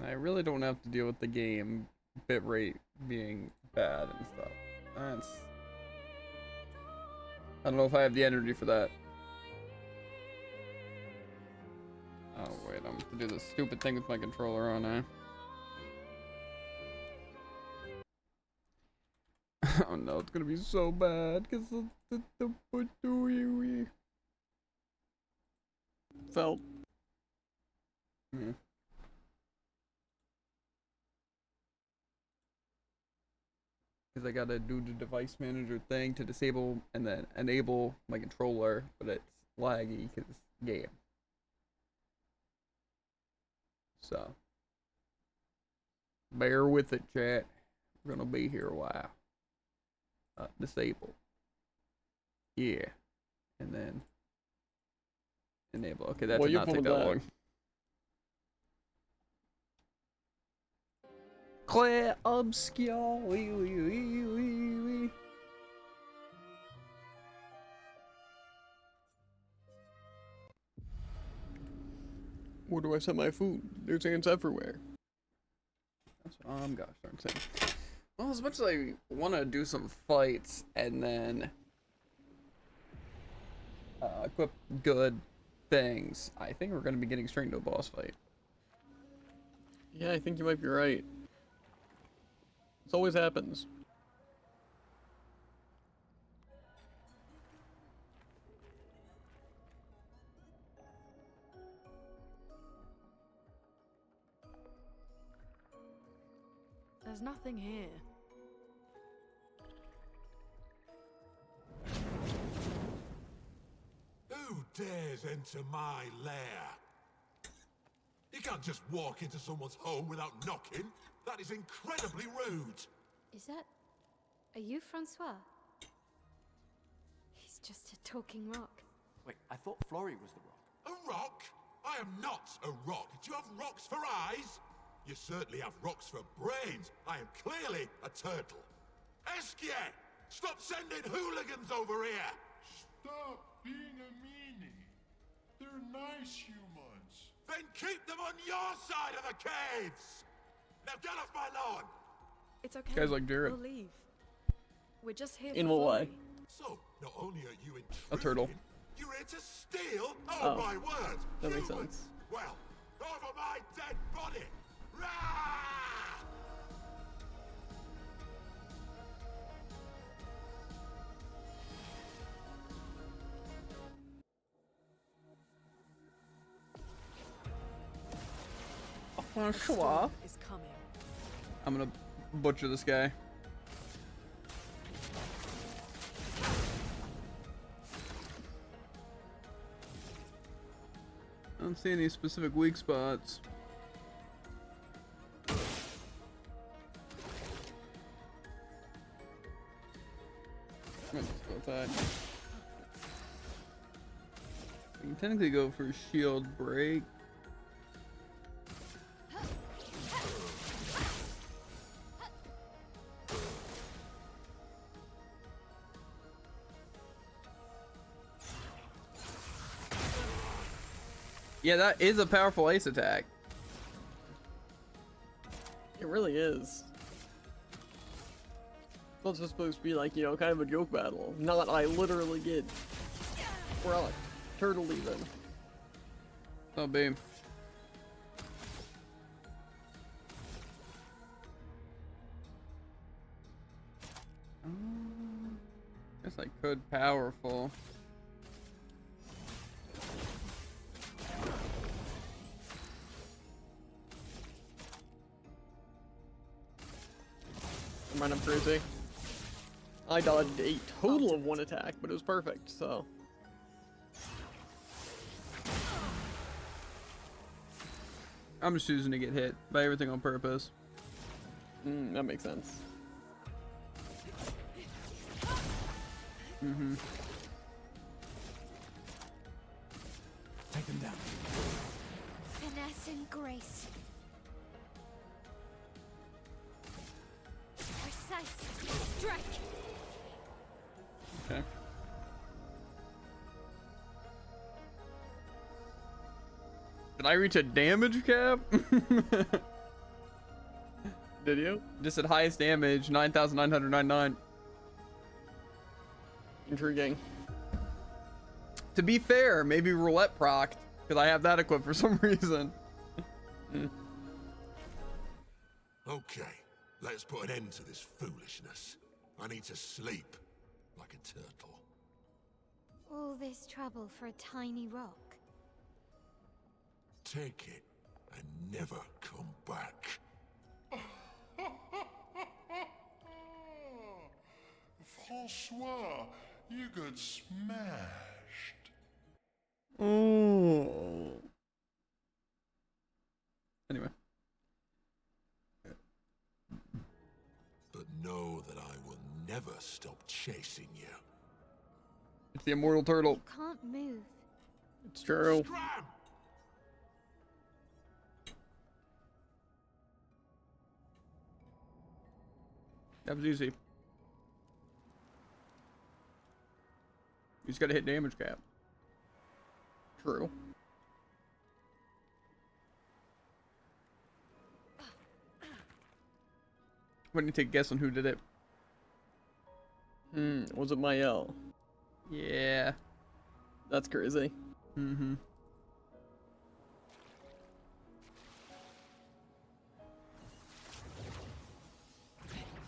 I really don't have to deal with the game bitrate being bad and stuff. That's... I don't know if I have the energy for that. Oh wait, I'm to do this stupid thing with my controller on now. Oh no, it's gonna be so bad because the Felt. Yeah. Because I gotta do the device manager thing to disable and then enable my controller, but it's laggy because game. So bear with it, chat. We're gonna be here a while. Disable. Yeah. And then enable. Okay, that Well, did you're not take pulling that that. long. Clair obscure. Wee, wee, wee, wee, wee. Where do I set my food? There's ants everywhere. That's what I'm gosh darn saying. Well, as much as I want to do some fights and then equip good things, I think we're going to be getting straight into a boss fight. Yeah, I think you might be right. This always happens. There's nothing here. Who dares enter my lair? You can't just walk into someone's home without knocking. That is incredibly rude. Is that... Are you Francois? He's just a talking rock. Wait, I thought Florrie was the rock. A rock? I am not a rock. Do you have rocks for eyes? You certainly have rocks for brains. I am clearly a turtle. Esquier! Stop sending hooligans over here! Stop being a meanie. They're nice humans. Then keep them on your side of the caves! Now get off my lawn! It's okay. Guys like Jared. We'll leave. We're just here In for what way? Florrie. So, not only are you intruding, A turtle. you're here to steal? Oh, Oh, my word! that makes Humans. sense. Well, over my dead body! Rah! A storm is coming. I'm gonna butcher this guy. I don't see any specific weak spots. I'm just go attack. We can technically go for shield break. Yeah, that is a powerful ace attack. It really is. It's just supposed to be like, you know, kind of a joke battle. Not I literally get... Well, turtle even. Oh, beam. Guess I could powerful. Mind I'm crazy. I dodged a total of 1 attack, but it was perfect, so... I'm just choosing to get hit by everything on purpose. that makes sense. Mm-hmm. Take them down. Finesse and grace. Precise strike. Okay. Did I reach a damage cap? Did you? Just at highest damage, 9,999. Intriguing. To be fair, maybe roulette procced, because I have that equipped for some reason. Okay, let's put an end to this foolishness. I need to sleep like a turtle. All this trouble for a tiny rock. Take it and never come back. Francois, you got smashed. Oh. Anyway. But know that I will never stop chasing you. It's the immortal turtle. You can't move. It's true. Scram! That was easy. You just gotta hit damage cap. True. Why don't you take a guess on who did it? Was it Mael? Yeah. That's crazy. Mm-hmm.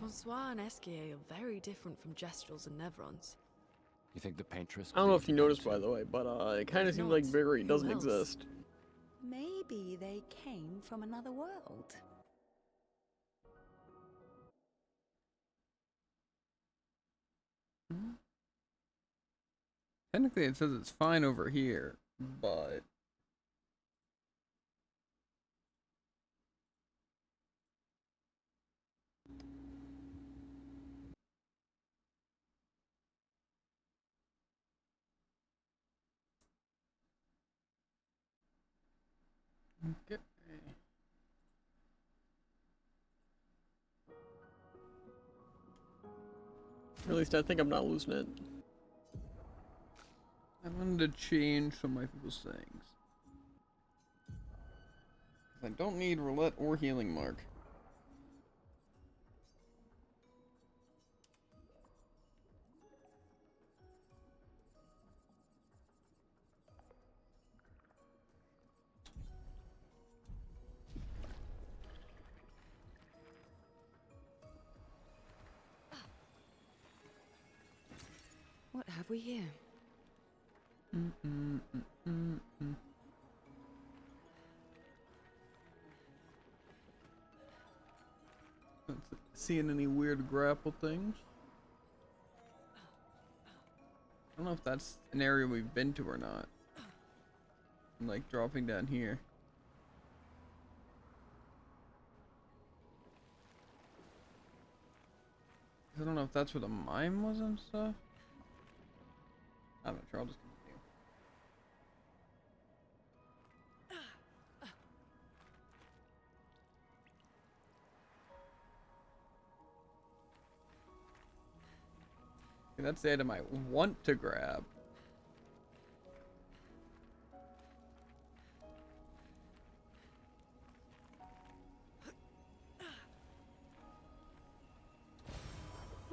Francois and Esquier are very different from Gestrels and Nevrons. You think the paintress? I don't know if you created noticed, them by too? the way, but it kind of If seems not, like Barry who doesn't else? exist. Maybe they came from another world. Technically, it says it's fine over here, but okay. At least I think I'm not losing it. I wanted to change some of my people's things. I don't need roulette or healing mark. What have we here? Seeing any weird grapple things? I don't know if that's an area we've been to or not. I'm like dropping down here. I don't know if that's where the mine was and stuff. I'm not sure, I'll just continue. Okay, that's the item I want to grab.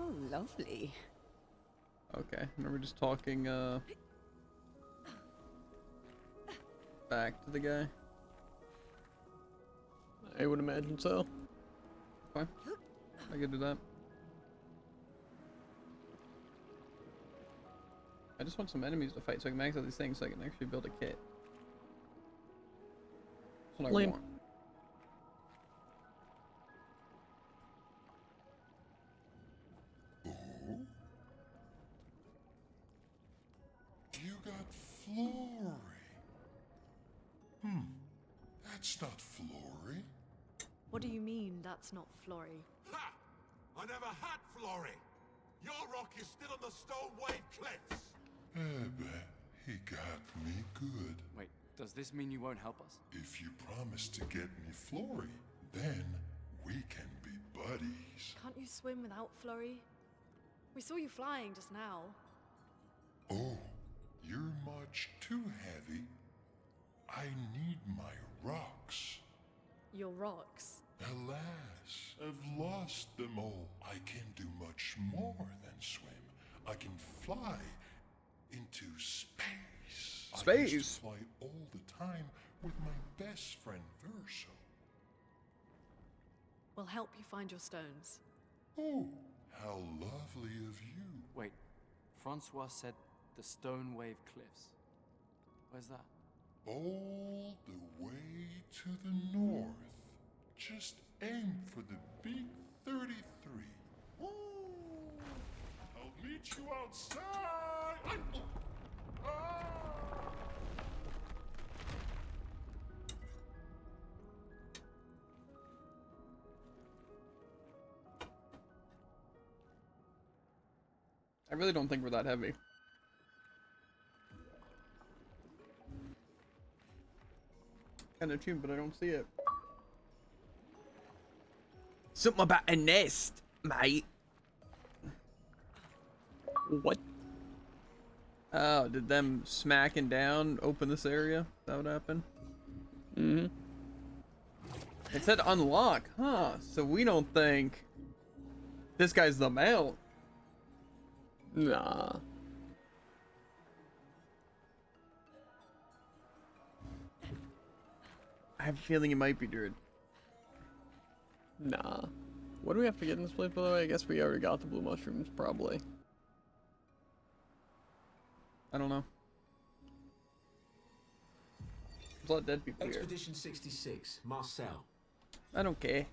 Oh, lovely. Okay, remember just talking back to the guy? I would imagine so. Fine. I could do that. I just want some enemies to fight so I can max out these things so I can actually build a kit. That's what I Lame. want. You got Flory. That's not Flory. What do you mean that's not Flory? Ha! I never had Flory. Your rock is still on the Stone Wave Cliffs. He got me good. Wait, does this mean you won't help us? If you promise to get me Flory, then we can be buddies. Can't you swim without Flory? We saw you flying just now. Oh, you're much too heavy. I need my rocks. Your rocks. Alas, I've lost them all. I can do much more than swim. I can fly into space. I used Space? to fly all the time with my best friend Verso. We'll help you find your stones. Oh, how lovely of you. Wait, Francois said the Stone Wave Cliffs. Where's that? All the way to the north. Just aim for the big 33. Ooh, I'll meet you outside. Ah! I really don't think we're that heavy. Kind of tuned, but I don't see it. Something about a nest, mate. What? Oh, did them smacking down open this area? Is that what happened? Mm-hmm. It said unlock, huh? So we don't think this guy's the mount. Nah. I have a feeling it might be, dude. Nah. What do we have to get in this place, by the way? I guess we already got the blue mushrooms, probably. I don't know. There's a lot of dead people here. Expedition 66, Marcel. I don't care.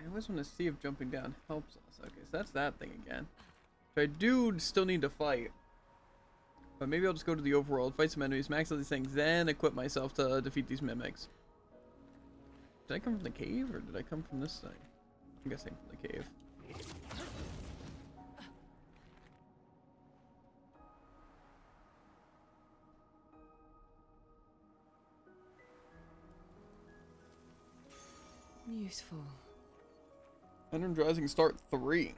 I always want to see if jumping down helps us. Okay, so that's that thing again. So I do still need to fight. But maybe I'll just go to the overworld, fight some enemies, max out these things, then equip myself to defeat these mimics. Did I come from the cave, or did I come from this thing? I'm guessing from the cave. Useful. Energizing start 3.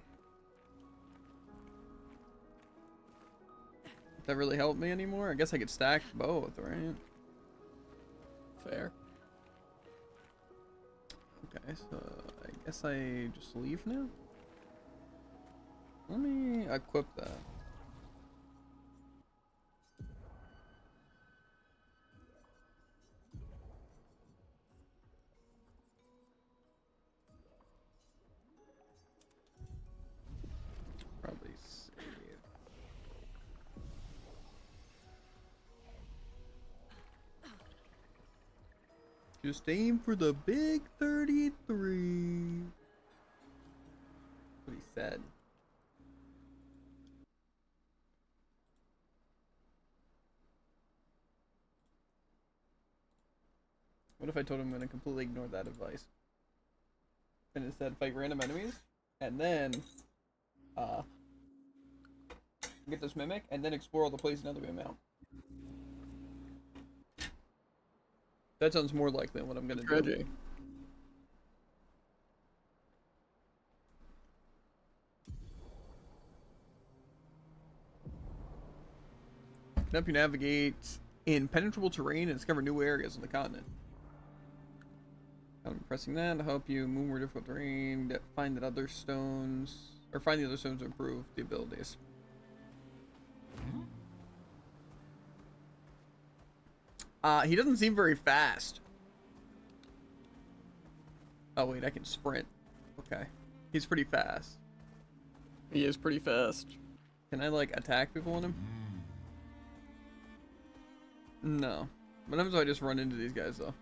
That really helped me anymore? I guess I could stack both, right? Fair. Okay, so I guess I just leave now? Let me equip that. Probably save. Just aim for the big 33. That's what he said. What if I told him I'm going to completely ignore that advice? And instead fight random enemies, and then get this mimic, and then explore all the places another amount. That sounds more likely than what I'm going to do. Reggie. Can help you navigate impenetrable terrain and discover new areas on the continent. I'm pressing that to help you move more difficult terrain, find the other stones to improve the abilities. He doesn't seem very fast. Oh wait, I can sprint. Okay. He's pretty fast. He is pretty fast. Can I like attack people on him? No. What happens if I just run into these guys though?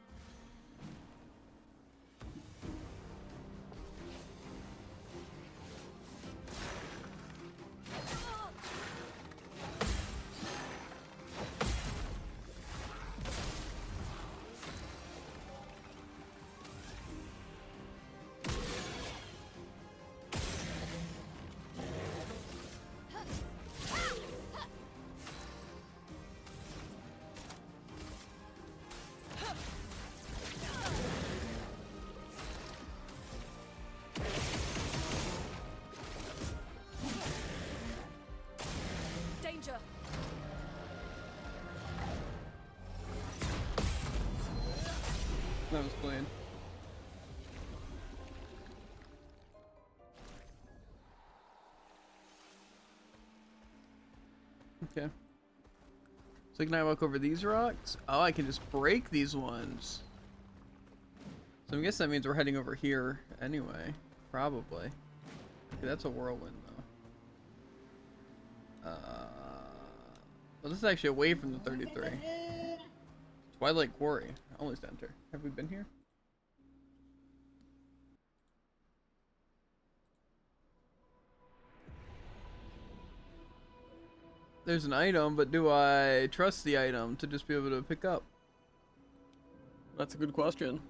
That was clean. Okay. So can I walk over these rocks? Oh, I can just break these ones. So I guess that means we're heading over here anyway. Probably. Okay, that's a whirlwind though. Well, this is actually away from the 33. Twilight Quarry. Only center. Have we been here? There's an item, but do I trust the item to just be able to pick up? That's a good question.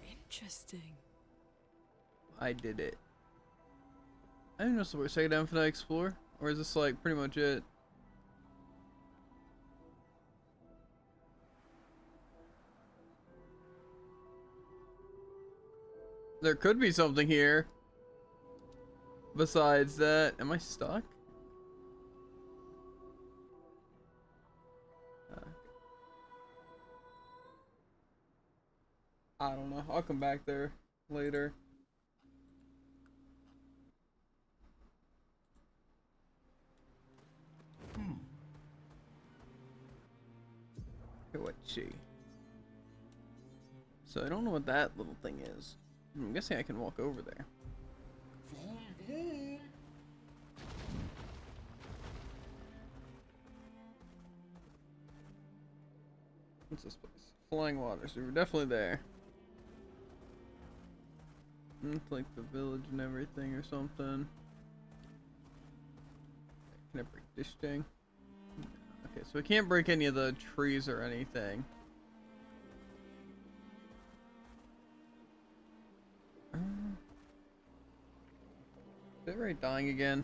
Interesting. I did it. I don't know if we're second down for that explore, or is this like pretty much it? There could be something here. Besides that, am I stuck? I don't know. I'll come back there later. Okay, let's see. So I don't know what that little thing is. I'm guessing I can walk over there. What's this place? Flying waters. We were definitely there. It's like the village and everything or something. Can I break this thing? Okay, so we can't break any of the trees or anything. Is it right dying again?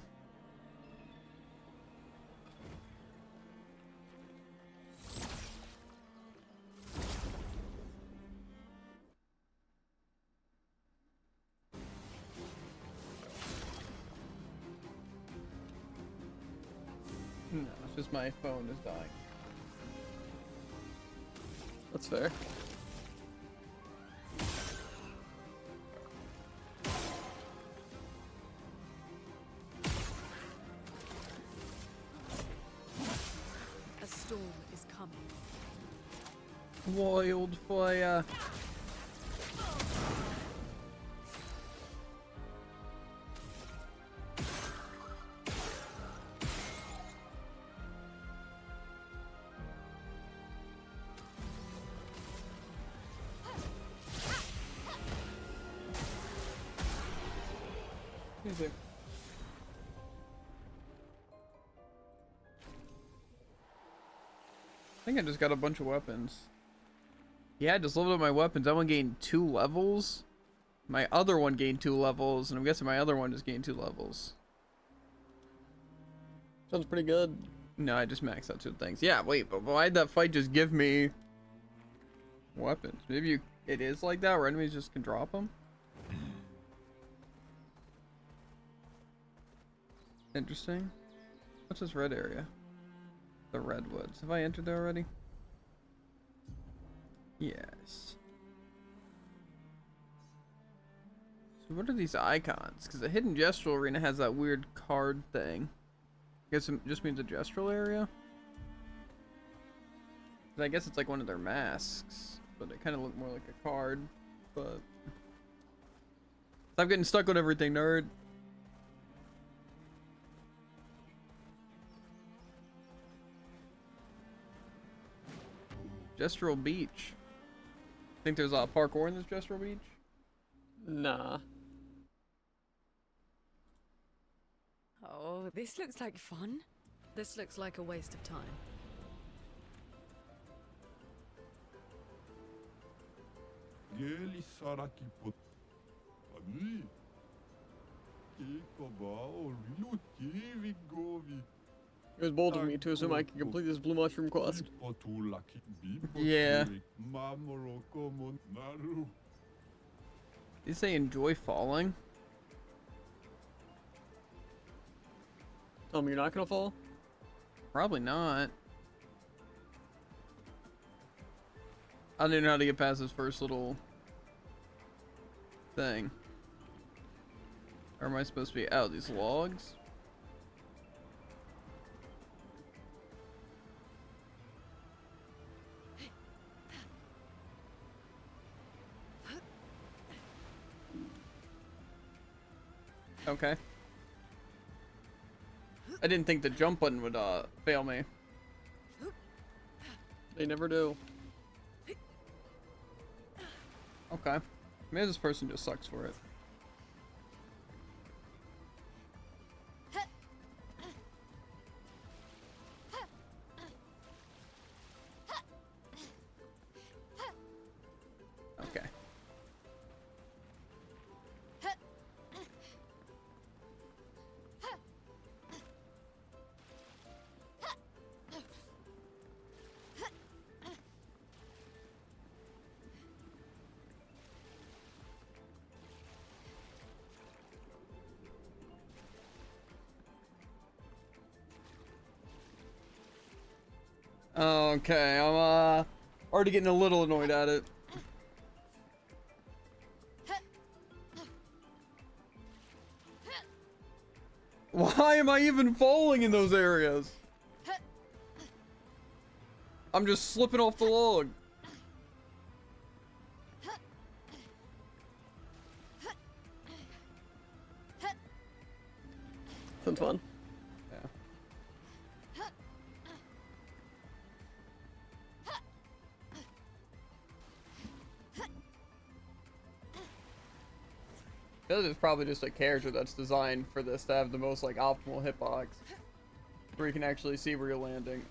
No, it's just my phone is dying. That's fair. A storm is coming. Wildfire. Easy. I think I just got a bunch of weapons. Yeah, I just leveled up my weapons. That one gained 2 levels. My other one gained 2 levels, and I'm guessing my other one just gained 2 levels. Sounds pretty good. No, I just maxed out 2 things. Yeah, wait, but why'd that fight just give me weapons? Maybe it is like that, where enemies just can drop them? Interesting. What's this red area? The redwoods. Have I entered there already? Yes. So what are these icons? Because the hidden gestural arena has that weird card thing. I guess it just means a gestural area? 'Cause I guess it's like one of their masks, but it kind of looked more like a card. But stop getting stuck on everything, nerd. Gestural Beach. Think there's a parkour in this Gestural Beach? Nah. Oh, this looks like fun. This looks like a waste of time. Geli saraki pot. Ani. Kikobao luti govi. It was bold of me to assume I could complete this blue mushroom quest. Yeah. Did you say enjoy falling? Tell me you're not gonna fall? Probably not. I don't even know how to get past this first little thing. Or am I supposed to be out these logs? Okay. I didn't think the jump button would fail me. They never do. Okay. Maybe this person just sucks for it. Okay. Okay, I'm already getting a little annoyed at it. Why am I even falling in those areas? I'm just slipping off the log. Sounds fun. This is probably just a character that's designed for this to have the most like optimal hitbox, where you can actually see where you're landing.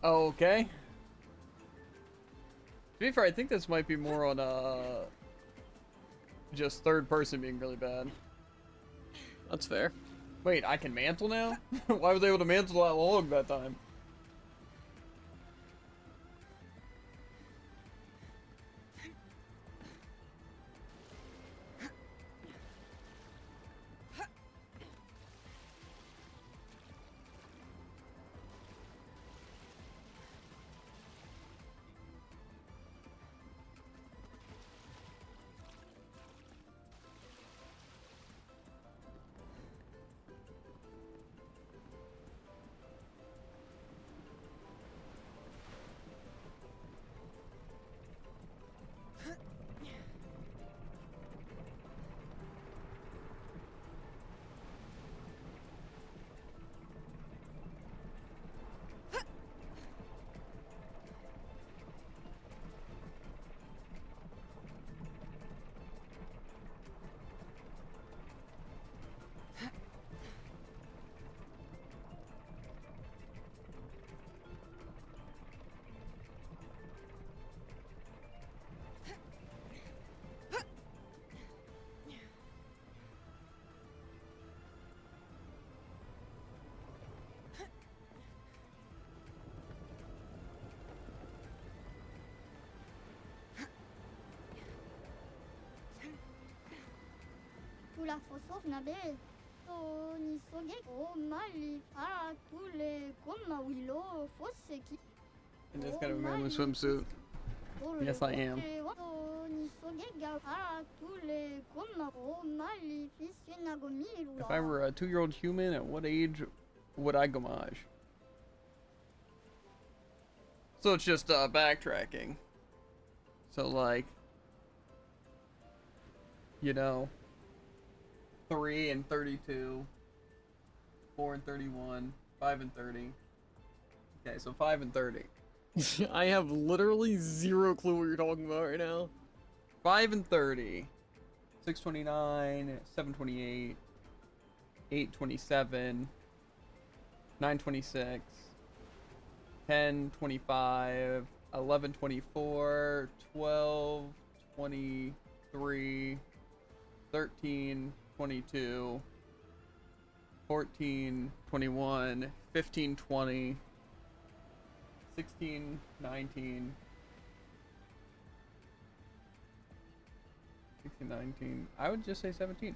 Okay. To be fair, I think this might be more on just third person being really bad. That's fair. Wait, I can mantle now? Why was I able to mantle that log that time? la fosof nabe to ni soge o mali para tule koma wilo foseki. In this kind of a manly swimsuit. Yes, I am. If I were a 2-year-old human, at what age would I gomage? So it's just backtracking. So like, you know, 3 and 32, 4 and 31, 5 and 30. Okay, so 5 and 30. I have literally zero clue what you're talking about right now. 5 and 30. 629, 728. 8:27, 9:26, 10:25, 11:24, 12:23, 13:22, 14:21, 15:20, 16:19, 16:19. I would just say 17.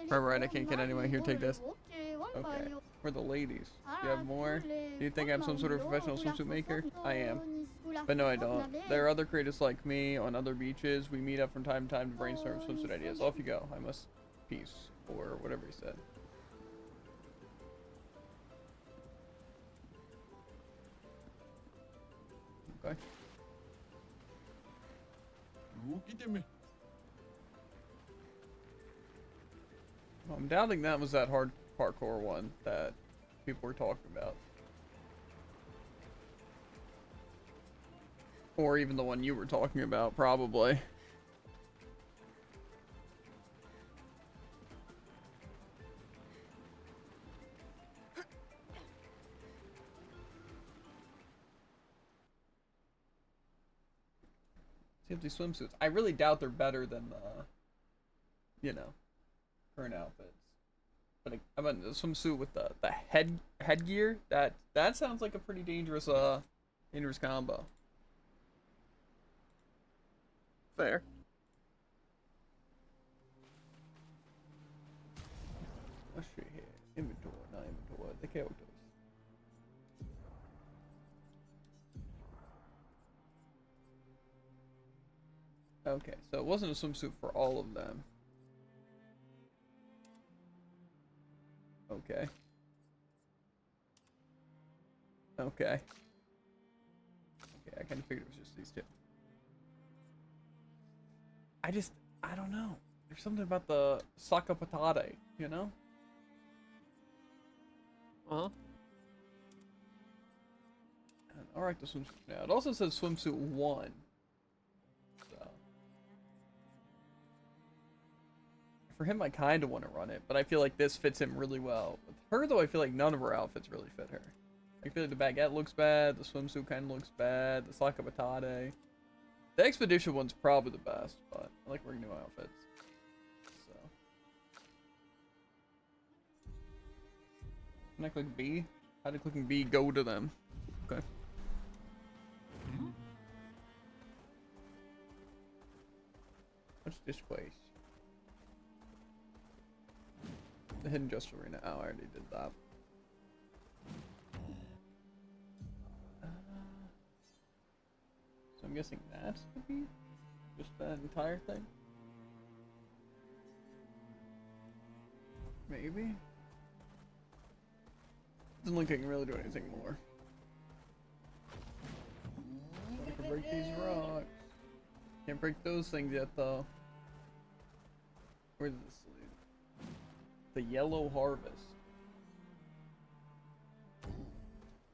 Right, I can't get anyone here. Take this. Okay, we're the ladies. Do you have more? Do you think I'm some sort of professional swimsuit maker? I am. But no, I don't. There are other creators like me on other beaches. We meet up from time to time to brainstorm swimsuit ideas. Off you go. I must peace. Or whatever he said. Okay. I'm doubting that was that hard parkour one that people were talking about. Or even the one you were talking about, probably. See if these swimsuits. I really doubt they're better than the, you know, current outfits. But I mean, the swimsuit with the headgear, that sounds like a pretty dangerous combo. Fair. Let's see here. Inventory, not inventory. The characters. Okay, so it wasn't a swimsuit for all of them. Okay. Okay. Okay, I kind of figured it was just these two. I don't know. There's something about the sacca patate, you know? Uh-huh. Alright, the swimsuit now. It also says swimsuit 1. So. For him, I kind of want to run it, but I feel like this fits him really well. With her, though, I feel like none of her outfits really fit her. I feel like the baguette looks bad, the swimsuit kind of looks bad, the sacca patate. The expedition one's probably the best, but I like wearing new outfits. So. Can I click B? How did clicking B go to them? Okay. What's this place? The Hidden Justice Arena. Oh, I already did that. So I'm guessing that's to be just that entire thing. Maybe. Doesn't look like I can really do anything more. I can break these rocks. Can't break those things yet, though. Where did this lead? The Yellow Harvest.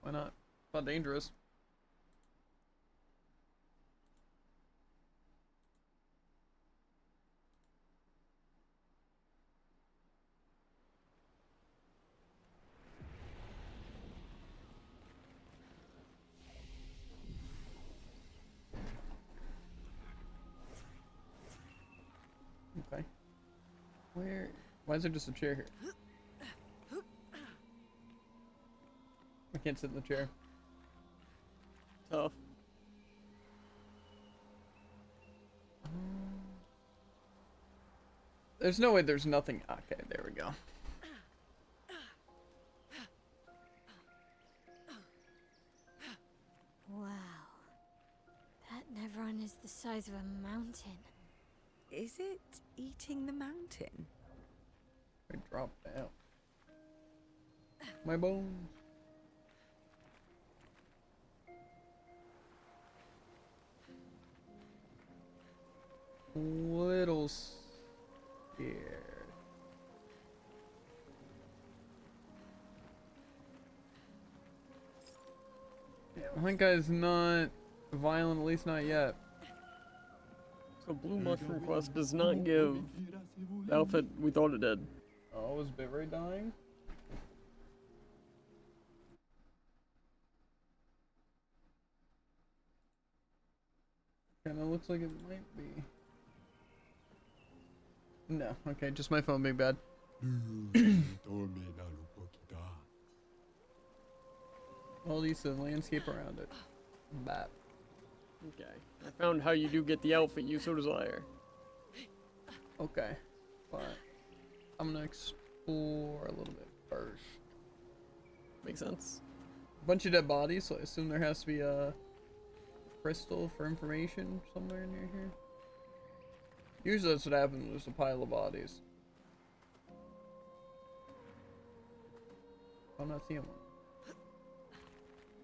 Why not? Not dangerous. Okay. Where? Why is there just a chair here? I can't sit in the chair. Tough. There's no way there's nothing. Okay, there we go. Wow. That Nevron is the size of a mountain. Is it eating the mountain? I dropped down. My bones. Little scared. Yeah, my guy's not violent, at least not yet. So Blue Mushroom Quest does not give the outfit we thought it did. Oh, is Bitrate dying? Kinda looks like it might be. No, okay, just my phone being bad. All these the landscape around it. Bap. Okay. I found how you do get the outfit you so desire. Okay. But I'm gonna explore a little bit first. Makes sense. Bunch of dead bodies, so I assume there has to be a crystal for information somewhere near here. Usually that's what happens when there's a pile of bodies. I'm not seeing one.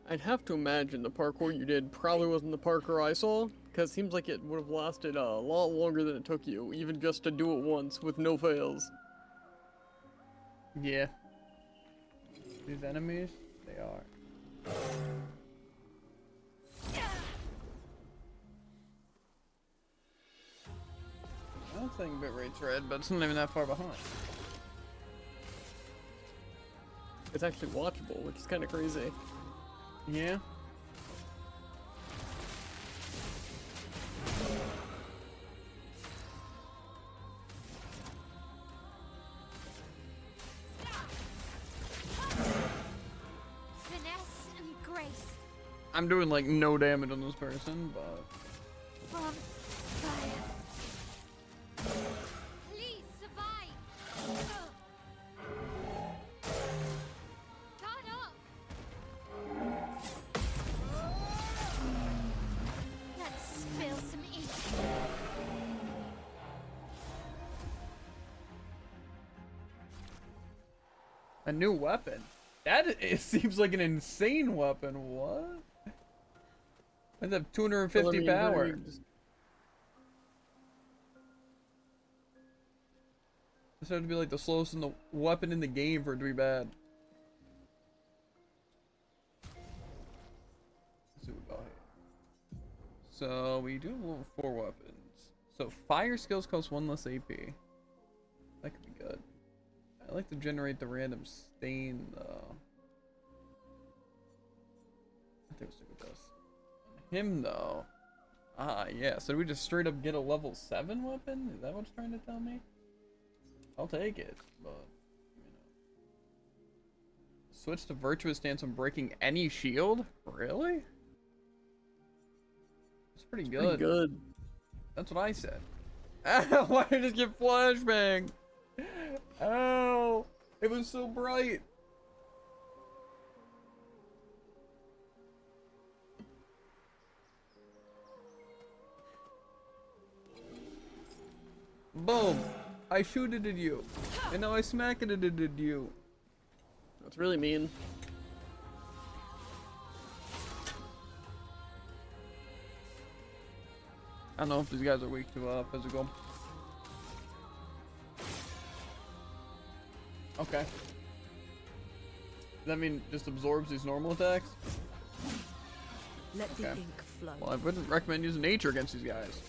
I'd have to imagine the parkour you did probably wasn't the parkour I saw, because it seems like it would have lasted a lot longer than it took you, even just to do it once with no fails. Yeah. These enemies, they are. I don't think Bitrate's red, but it's not even that far behind. It's actually watchable, which is kind of crazy. Yeah. Finesse and grace. I'm doing like no damage on this person, but From fire. Please survive. Cut up. Let's spill some ink. a new weapon. It seems like an insane weapon. What? I have 250 power. This had to be like the slowest in the weapon in the game for it to be bad. Let's see what we got here. So we do have level 4 weapons. So fire skills cost 1 less AP. That could be good. I like to generate the random stain though. I think we'll stick with this. Him though. Ah yeah, so do we just straight up get a level 7 weapon? Is that what it's trying to tell me? I'll take it, but you know. Switch to virtuous stance when breaking any shield? Really? It's pretty good. Pretty good. That's what I said. Ow, why did I just get flashbang? Ow! It was so bright. Boom! I shoot it at you, and now I smack it at you. That's really mean. I don't know if these guys are weak to physical. Okay. Does that mean just absorbs these normal attacks? Let the ink flow. Well, I wouldn't recommend using nature against these guys.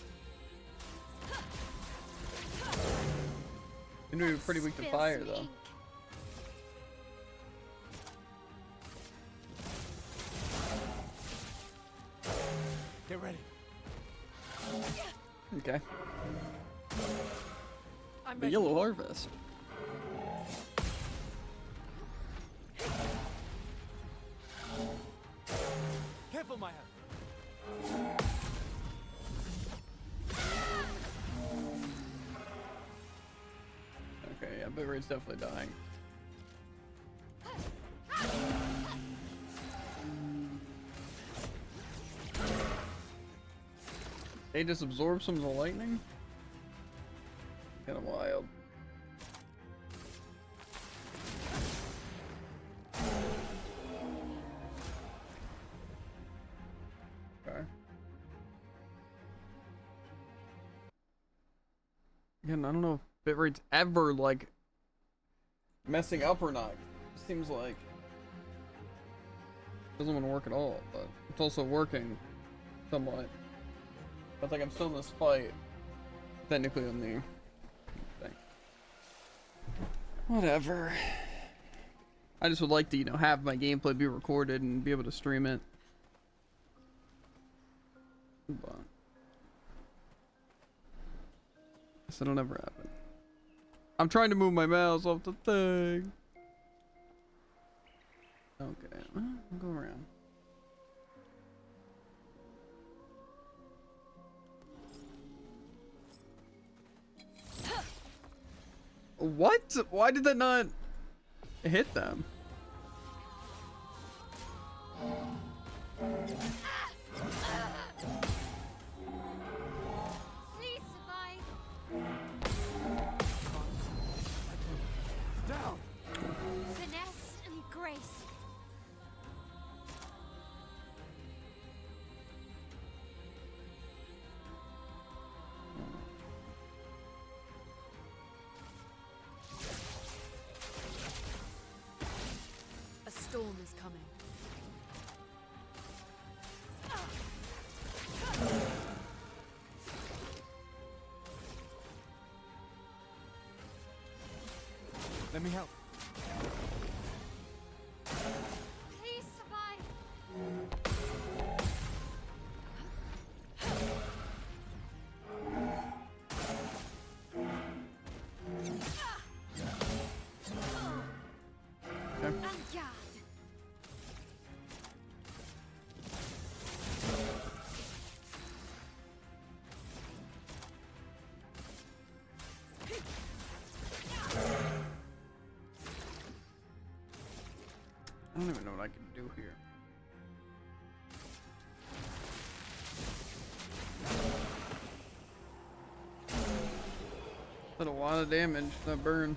They are pretty weak to fire, though. Get ready. Okay. The yellow harvest. Careful, Maya. Okay, yeah, Bitrate's definitely dying. They just absorb some of the lightning? Kinda wild. Okay. Again, I don't know if Bitrate's ever, like, messing up or not. It seems like it doesn't want to work at all, but it's also working somewhat. But like I'm still in this fight, technically on the thing. Whatever. I just would like to, you know, have my gameplay be recorded and be able to stream it. But guess it'll never happen. I'm trying to move my mouse off the thing. Okay, I'll go around. What? Why did that not hit them? Please survive. Down! Finesse and grace. A storm is coming. Let me help. Please survive. Okay. Vanguard. I don't even know what I can do here. Did a lot of damage, that burn.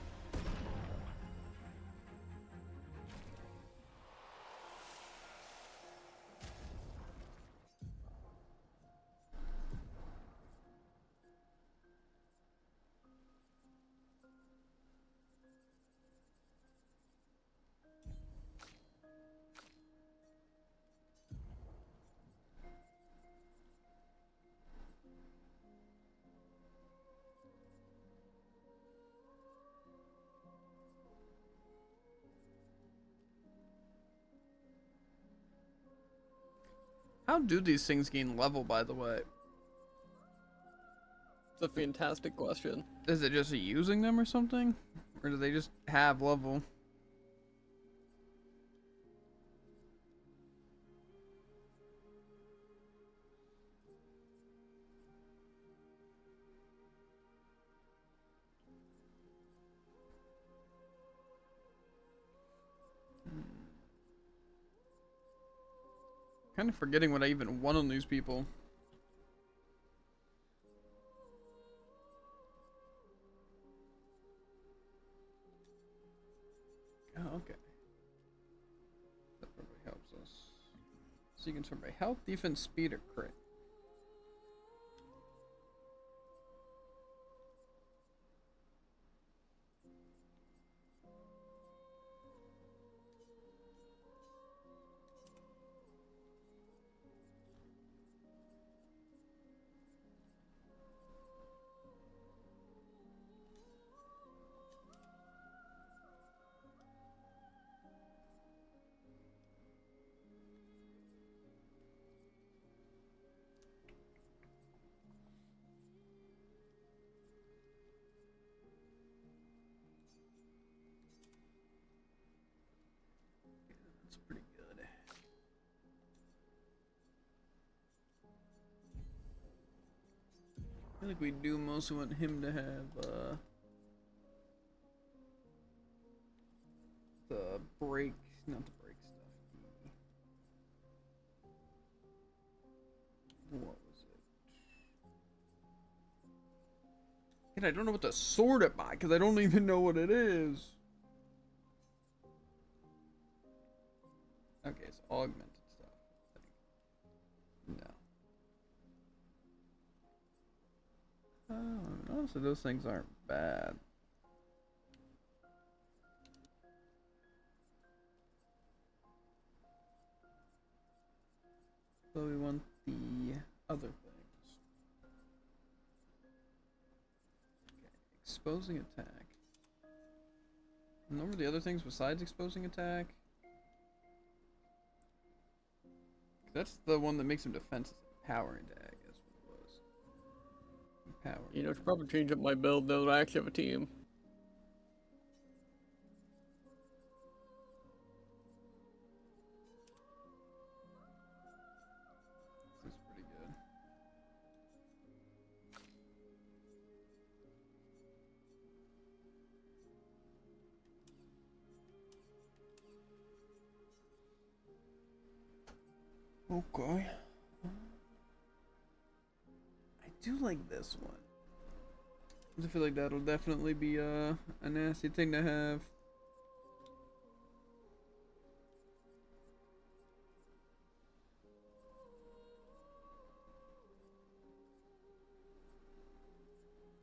How do these things gain level, by the way? It's a fantastic question. Is it just using them or something? Or do they just have level? Kind of forgetting what I even won on these people. Oh, okay. That probably helps us. So you can sort by health, defense, speed, or crit. That's pretty good. I feel like we do mostly want him to have the break, not the break stuff. What was it? And I don't know what to sort it by because I don't even know what it is. Okay, it's augmented stuff. No. Honestly, those things aren't bad. So we want the other things. Okay, exposing attack. Remember the other things besides exposing attack? That's the one that makes him defensive. Empowering attack, that's what it was. Empower. You know, I should probably change up my build though. I actually have a team. This is pretty good. Okay. I do like this one. I feel like that'll definitely be a nasty thing to have.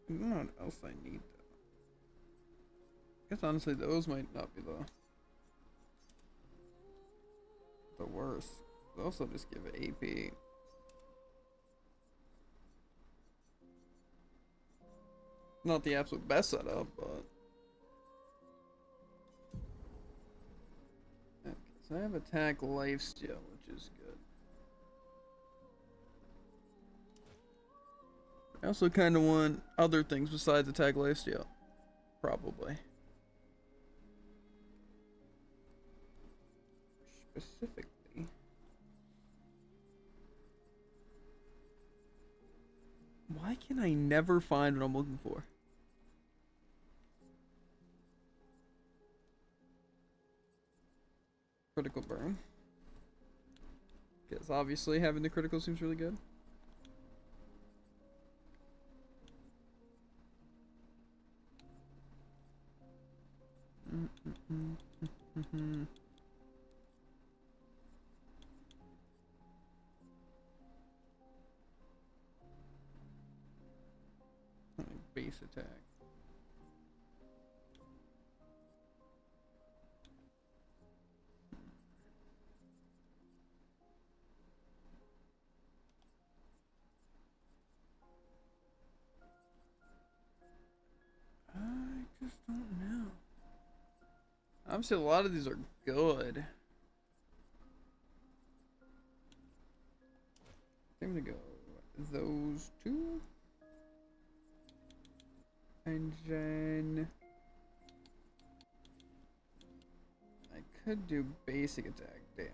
I don't know what else I need though. I guess honestly those might not be the worst. They also just give it AP. Not the absolute best setup, but okay, so I have attack lifesteal, which is good. I also kind of want other things besides attack lifesteal, probably. Specifically, why can I never find what I'm looking for? Critical burn. Because obviously having the critical seems really good. Base attack. I just don't know. Obviously, a lot of these are good. I'm gonna go those two. And then I could do basic attack damage.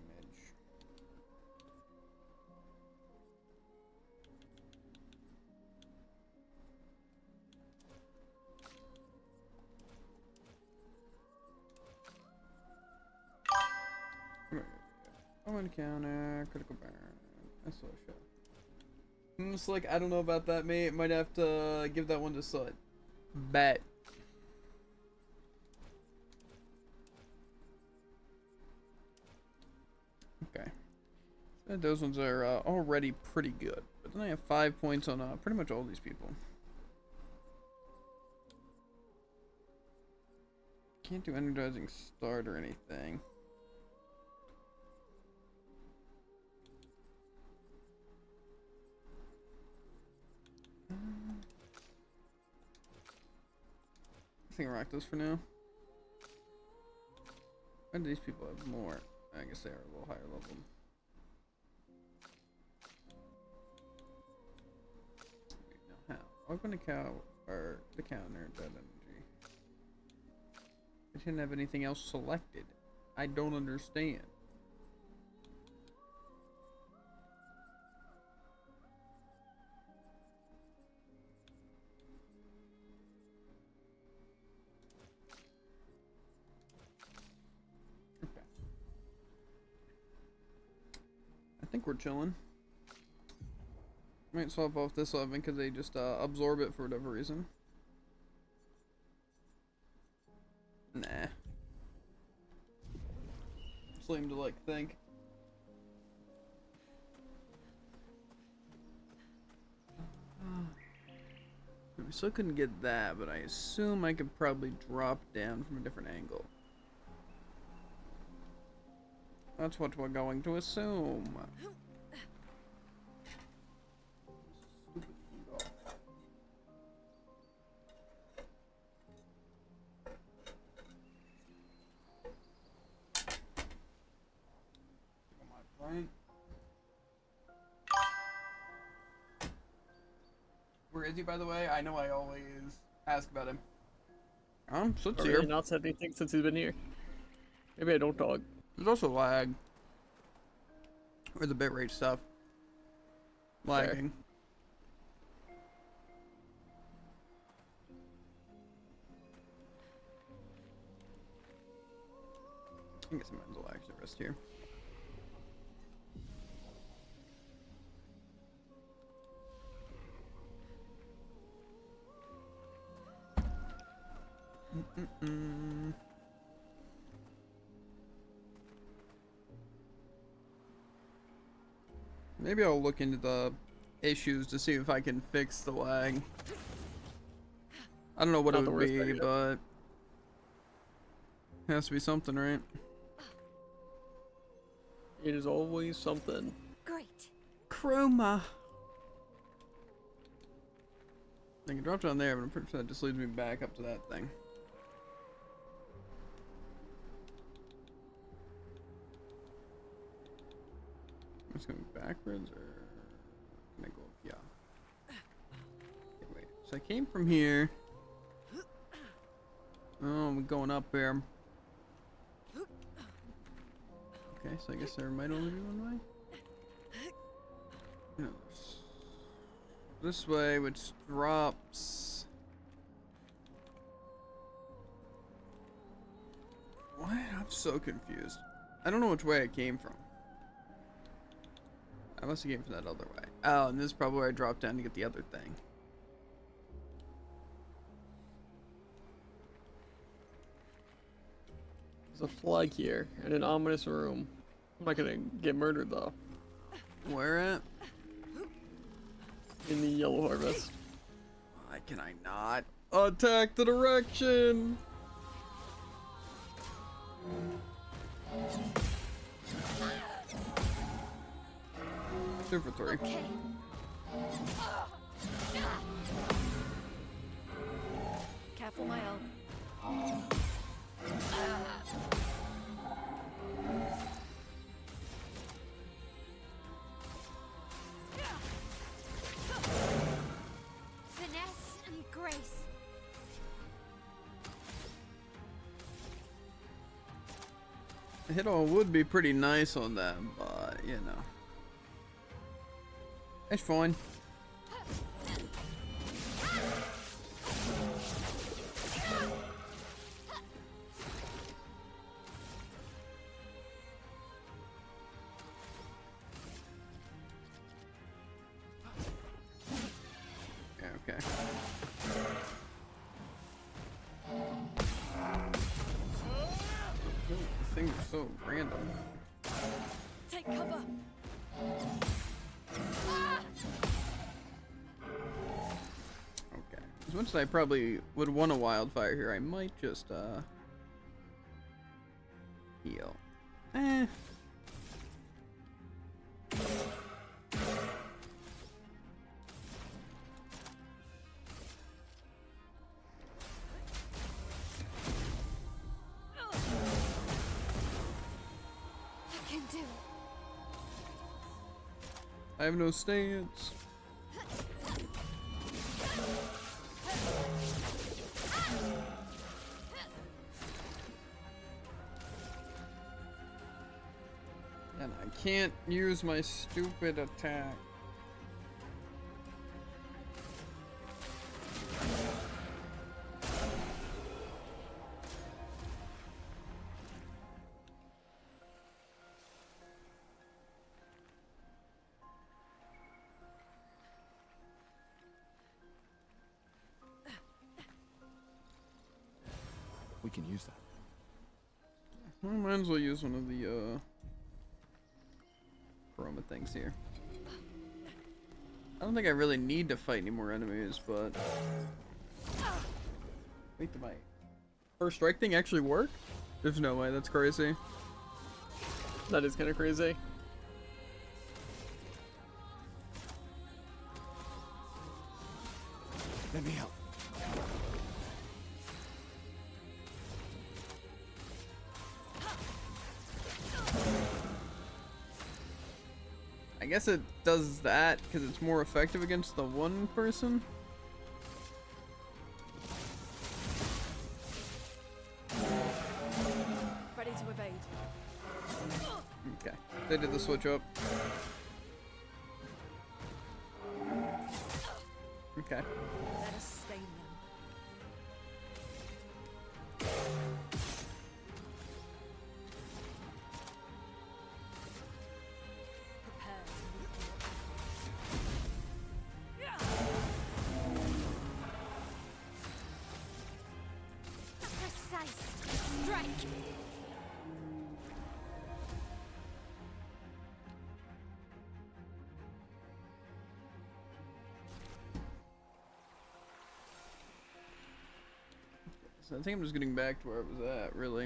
I'm gonna counter critical burn. That's what I show. It's like I don't know about that, mate. Might have to give that one to Sud. Bet. Okay. So those ones are already pretty good. But then I have 5 points on pretty much all these people. Can't do energizing start or anything. I think rock those for now. Why do these people have more? I guess they are a little higher level. Wait, no, how? Open the cow or the counter dead energy. I didn't have anything else selected. I don't understand. I think we're chilling. Might swap off this weapon because they just absorb it for whatever reason. Nah. Seem to like think. We still couldn't get that, but I assume I could probably drop down from a different angle. That's what we're going to assume. Where is he, by the way? I know I always ask about him. So let's Or see really here. not said anything since he's been here. Maybe I don't talk. There's also lag. Or the bitrate stuff. Lagging. I guess I might as well actually rest here. Maybe I'll look into the issues to see if I can fix the lag. I don't know what Not it the would worst be, idea. but has to be something, right? It is always something. Great. Chroma. I can drop down there, but I'm pretty sure that just leads me back up to that thing. I'm just going backwards, or can I go up? Yeah. Okay, wait. So I came from here. Oh, we're going up here. Okay, so I guess there might only be one way. No, this way, which drops. What? I'm so confused. I don't know which way I came from. I must have came from that other way. Oh, and this is probably where I dropped down to get the other thing. There's a flag here in an ominous room. I'm not gonna get murdered though. Where at? In the yellow harvest. Why can I not? Attack the direction! Two for three. Okay. Careful, my elf. Finesse and grace. A hit on would be pretty nice on them, but you know. It's fine. Yeah, okay. These things are so random. Take cover. Okay. As much as I probably would want a wildfire here, I might just heal. Eh. I can do it. I have no stance. And I can't use my stupid attack. We can use that. Well, might as well use one of the chroma things here. I don't think I really need to fight any more enemies, but wait, did my first strike thing actually work? There's no way, that's crazy. That is kind of crazy. Let me help. I guess it does that because it's more effective against the one person. Okay, they did the switch up. Okay. Let us stain them. Prepare to meet Precise strike. So I think I'm just getting back to where I was at, really.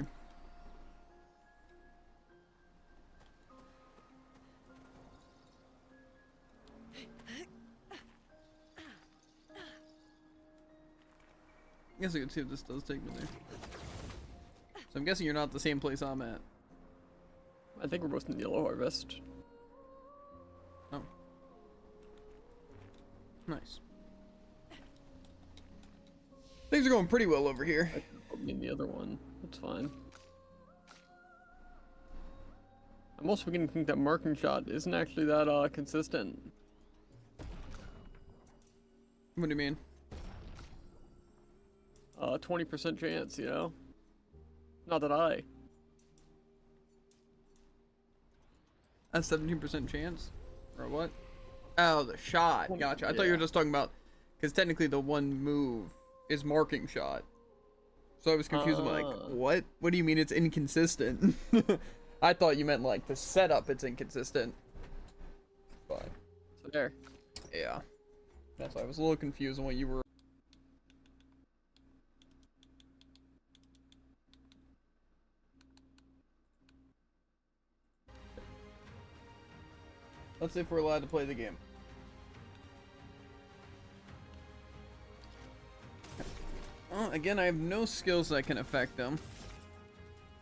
I guess I can see if this does take me there. So I'm guessing you're not at the same place I'm at. I think we're both in the Yellow Harvest. Oh. Nice. Things are going pretty well over here. I mean the other one. That's fine. I'm also beginning to think that marking shot isn't actually that consistent. What do you mean? 20% chance, you know? Not that I. A 17% chance? Or what? Oh, the shot. Gotcha. I thought you were just talking about... Because technically the one move is marking shot. So I was confused. I'm like, what? What do you mean it's inconsistent? I thought you meant like the setup it's inconsistent. But... So there. Yeah. That's why I was a little confused on what you were... Let's see if we're allowed to play the game. Well, again, I have no skills that can affect them.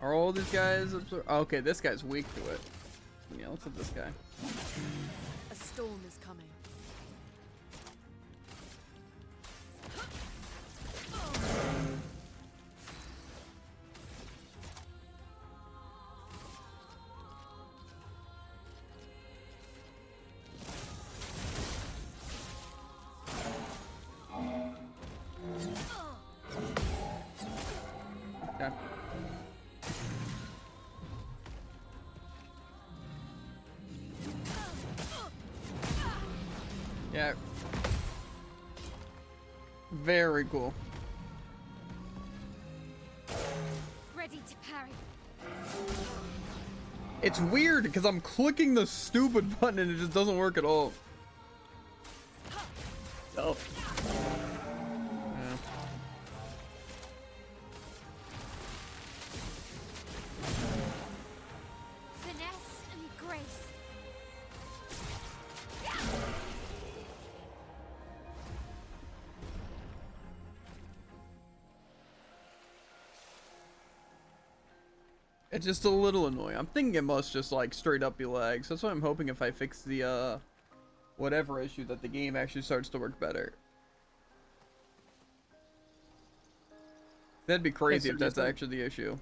Are all these guys absorb? Oh, okay, this guy's weak to it. Yeah, let's hit this guy. A storm is coming. Okay. Yeah. Very cool. Ready to parry. It's weird because I'm clicking the stupid button and it just doesn't work at all. Oh. Yeah. Finesse and grace. It's just a little annoying. I'm thinking it must just like straight up be lags. That's why I'm hoping if I fix the whatever issue that the game actually starts to work better. That'd be crazy if that's actually the issue.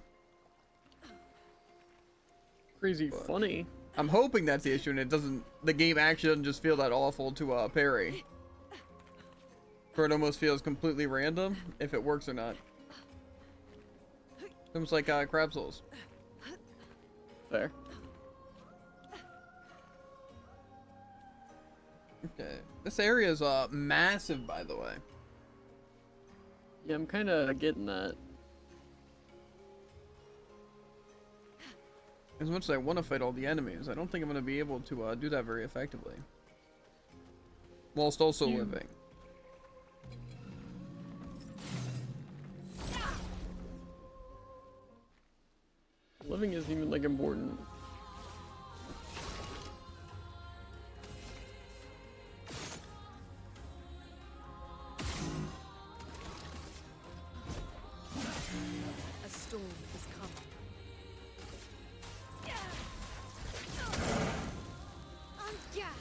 Crazy funny. I'm hoping that's the issue and it doesn't, the game actually doesn't just feel that awful to parry. For it almost feels completely random if it works or not. Almost like crab souls. Fair. Okay. This area is massive, by the way. Yeah, I'm kind of getting that. As much as I want to fight all the enemies, I don't think I'm going to be able to do that very effectively. Whilst also living. Living isn't even like important. A storm is coming. On guard.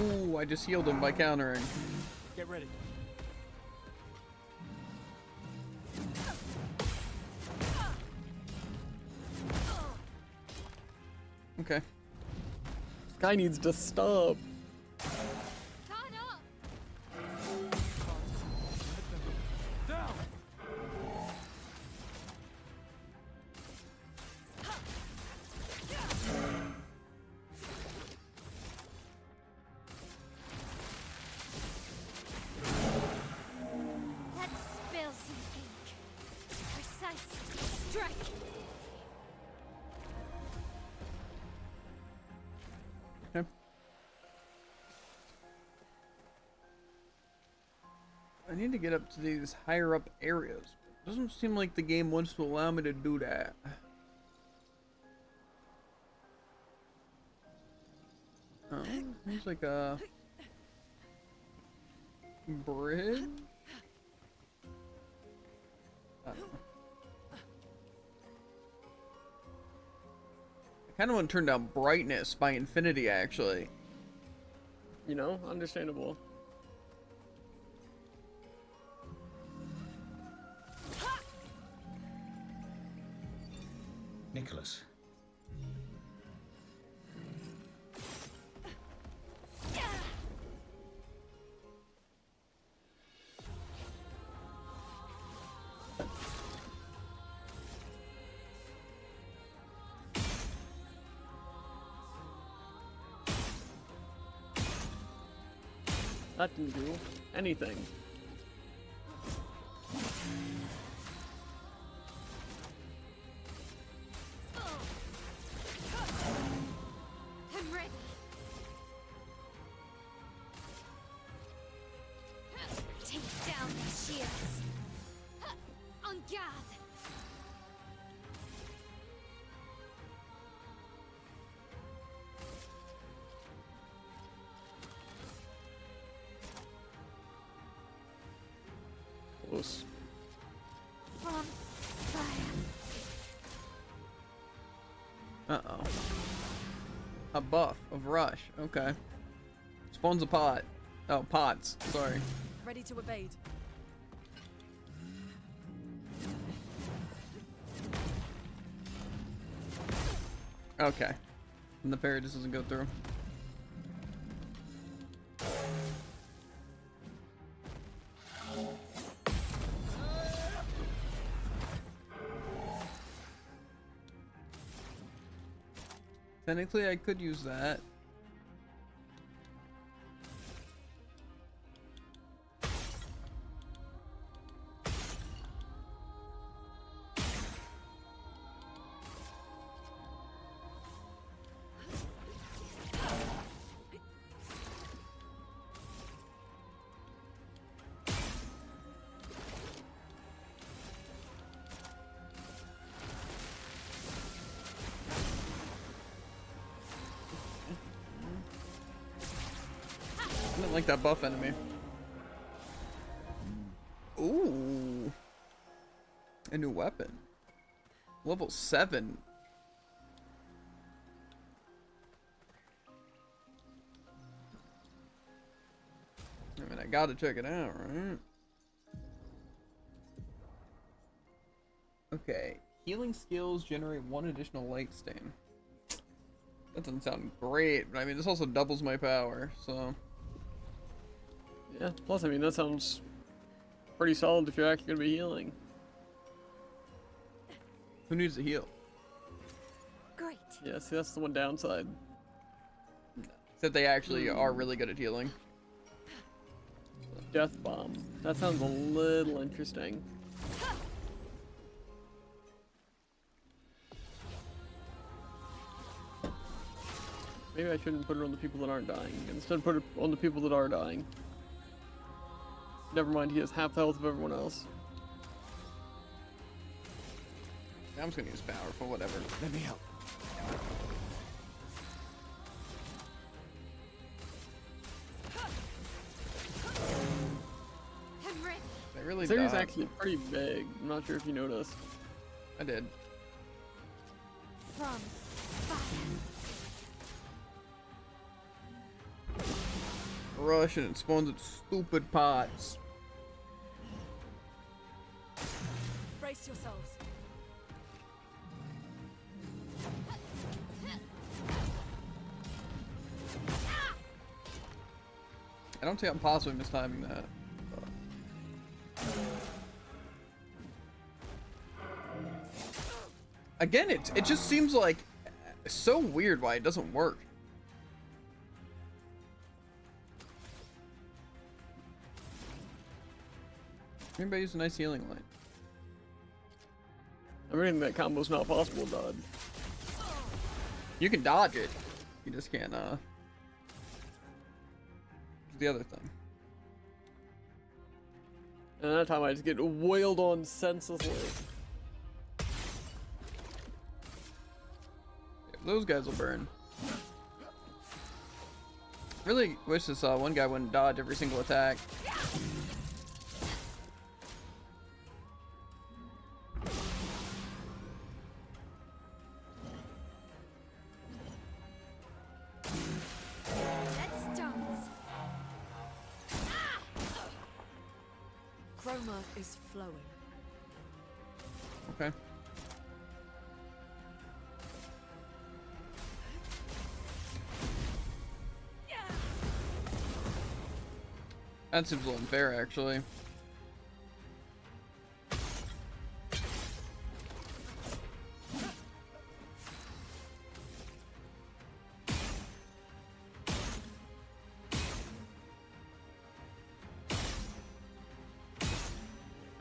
Ooh, I just healed him by countering. Get ready. Okay. This guy needs to stop. Down. Let's spill some ink. Precise strike. Okay. I need to get up to these higher up areas. Doesn't seem like the game wants to allow me to do that. Oh, there's like a bridge. I don't know. I kind of want to turn down brightness by infinity, actually. You know, understandable. Nicholas. That didn't do anything. I'm ready. Take down the shields. En garde. Close. From fire. Uh-oh. A buff of rush. Okay. Spawns a pot. Oh, pots. Sorry. Ready to evade. Okay. And the parry just doesn't go through. Technically, I could use that. I didn't like that buff enemy. Ooh. A new weapon. Level 7. I mean, I gotta check it out, right? Okay. Healing skills generate 1 additional light stain. That doesn't sound great, but I mean, this also doubles my power, so... Yeah, plus, I mean, that sounds pretty solid if you're actually gonna be healing. Who needs to heal? Great. Yeah, see, that's the one downside. Except they actually are really good at healing. Death Bomb. That sounds a little interesting. Maybe I shouldn't put it on the people that aren't dying. Instead, put it on the people that are dying. Never mind, he has half the health of everyone else. I'm just gonna use power for whatever. Let me help. I'm ready. They really This area's dodge. actually pretty big. I'm not sure if you noticed. I did. From fire. rush and it spawns its stupid pots. Brace yourselves. I don't think I'm possibly mistiming that. Again, it just seems like so weird why it doesn't work. Anybody use a nice healing line? I'm reading that combo's not possible, Dod. You can dodge it. You just can't, the other thing. And that time I just get wailed on senselessly. Yeah, those guys will burn. Really wish this one guy wouldn't dodge every single attack. Chroma is flowing. Okay. That seems a little unfair, actually.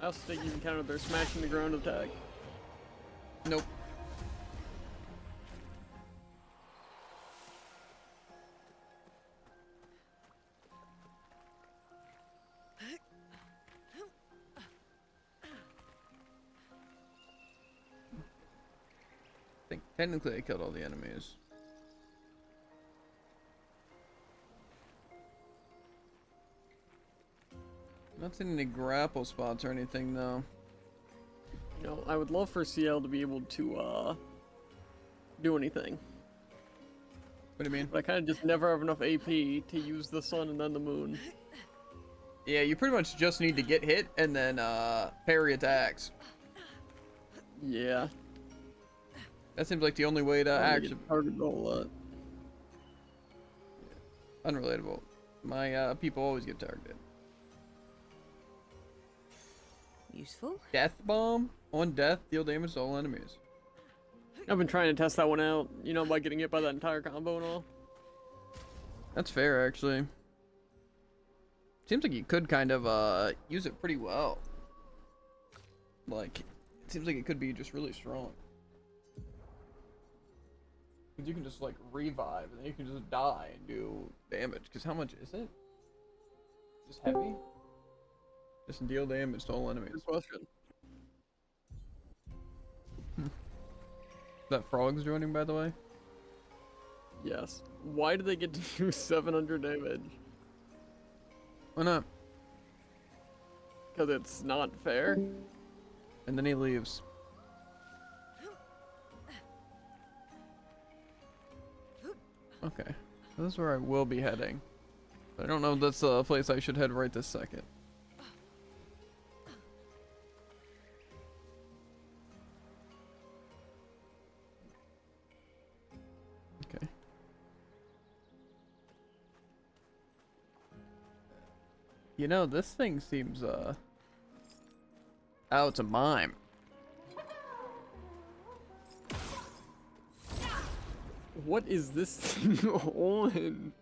I also think you can counter their smashing the ground attack. Nope. I think technically I killed all the enemies. Not seeing any grapple spots or anything though. You know, I would love for CL to be able to do anything. What do you mean? But I kind of just never have enough AP to use the sun and then the moon. Yeah, you pretty much just need to get hit and then parry attacks. Yeah. That seems like the only way to actually target a whole lot. Unrelatable. My people always get targeted. Useful. Death bomb on death, deal damage to all enemies. I've been trying to test that one out, you know, by getting hit by that entire combo and all. That's fair, actually. Seems like you could kind of use it pretty well. Like, it seems like it could be just really strong. Because you can just like revive and then you can just die and do damage. Because how much is it? Just heavy? Just deal damage to all enemies. Good question. Is that frogs joining, by the way? Yes. Why do they get to do 700 damage? Why not? Because it's not fair. And then he leaves. Okay. So this is where I will be heading. But I don't know if that's the place I should head right this second. Okay. You know, this thing seems, oh, it's a mime. What is this thing on?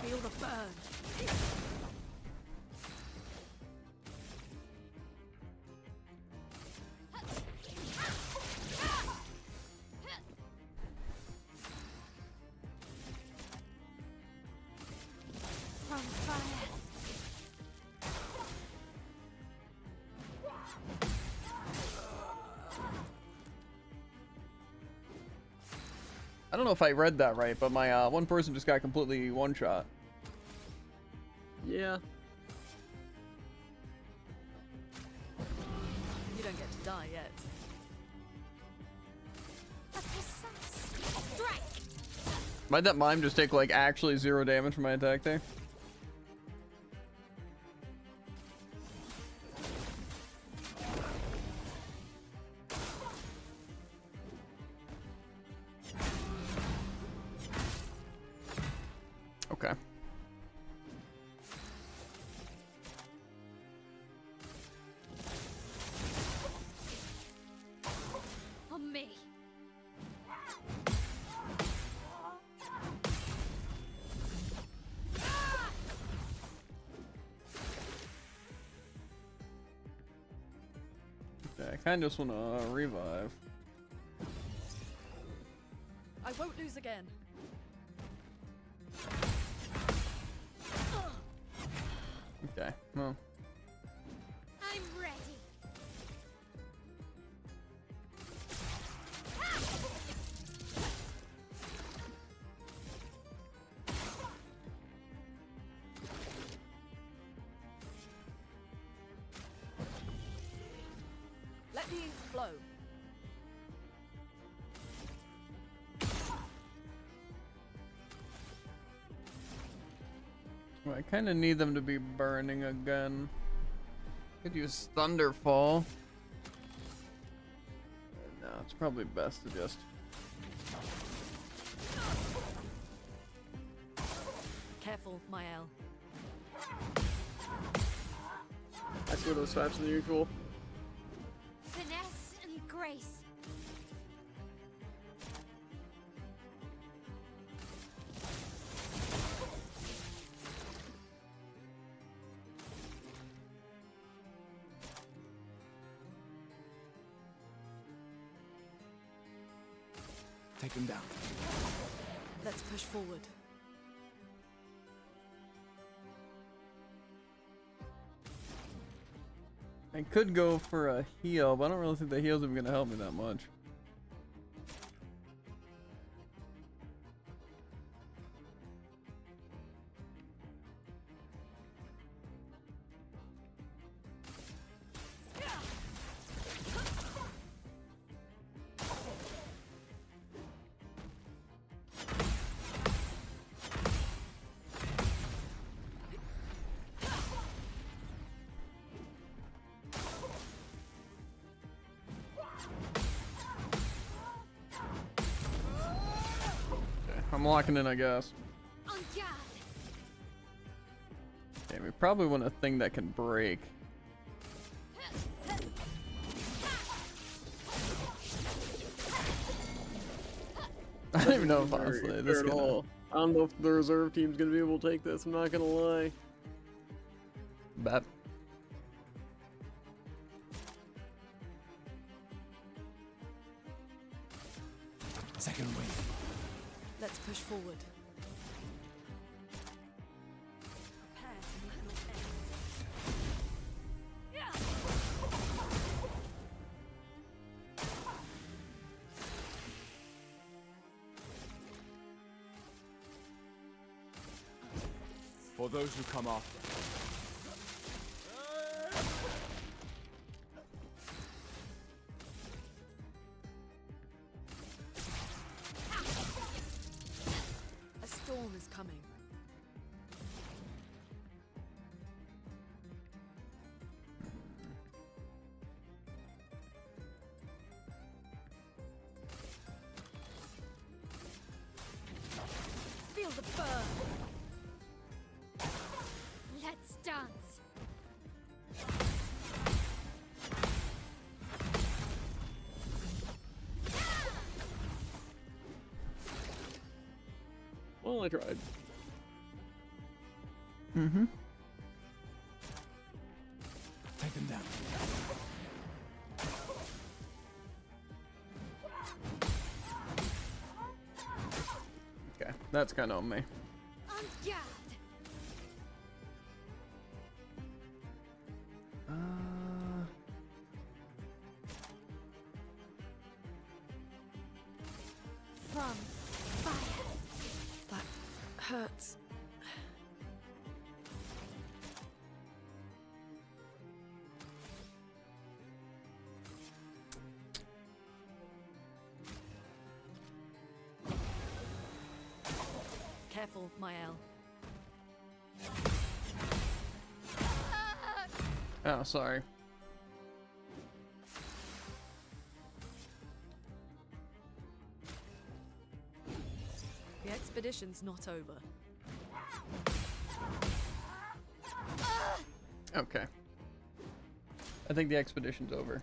Feel the burn. From fire. I don't know if I read that right, but my one person just got completely one-shot. Yeah. You don't get to die yet. Might that mime just take like actually 0 damage from my attack there? Okay. On me. Okay, I kind of just want to revive. I won't lose again. Okay, well. I'm ready. Let the ink flow. Well, I kind of need them to be burning again. Could use Thunderfall. No, it's probably best to just. Careful, Mael. I swear those faster than usual. Finesse and grace. Take him down. Let's push forward. I could go for a heal, but I don't really think the heal's even gonna help me that much. I'm locking in, I guess. On guard. Okay, we probably want a thing that can break. I don't even know if honestly this at is all. I don't know if the reserve team's gonna be able to take this. I'm not gonna lie. bet. Second wave. Let's push forward. Prepare to meet your end. For those who come after. A storm is coming. Feel the burn. Let's dance. Well, I tried. Mm-hmm. Take them down. Okay, that's kind of on me. On guard. From fire. That hurts. Careful, Mael. Oh, sorry. The expedition's not over. Okay. I think the expedition's over.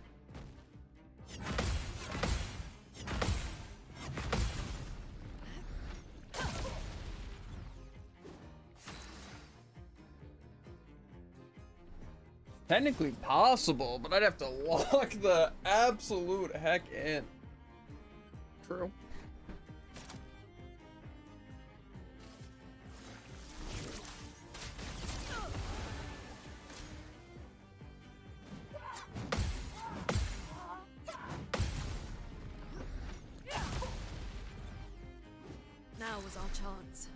Technically possible, but I'd have to lock the absolute heck in. True. Now was our chance.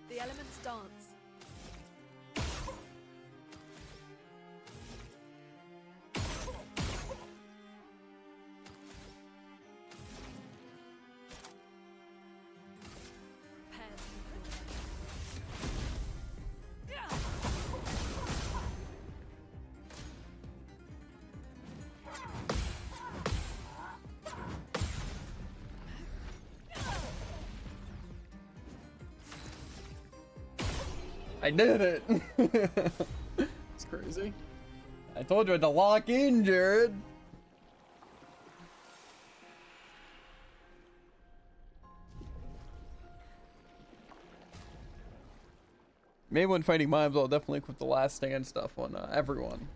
The elements dance. I did it! It's crazy. I told you I had to lock in, Jared! Maybe when fighting mimes, I'll definitely equip the last stand stuff on everyone.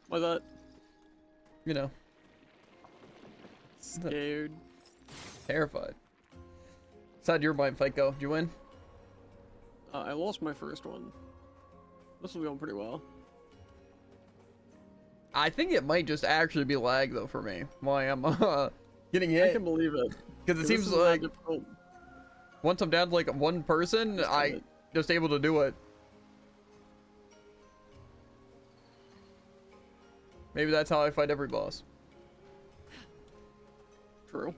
Why that? You know. Scared. Terrified. How'd your mime fight go? Did you win? I lost my first one. This was going pretty well. I think it might just actually be lag though for me. Why I'm getting hit. I can believe it. Because it This seems is not like difficult. once I'm down to like one person, I just able to do it. Maybe that's how I fight every boss. True.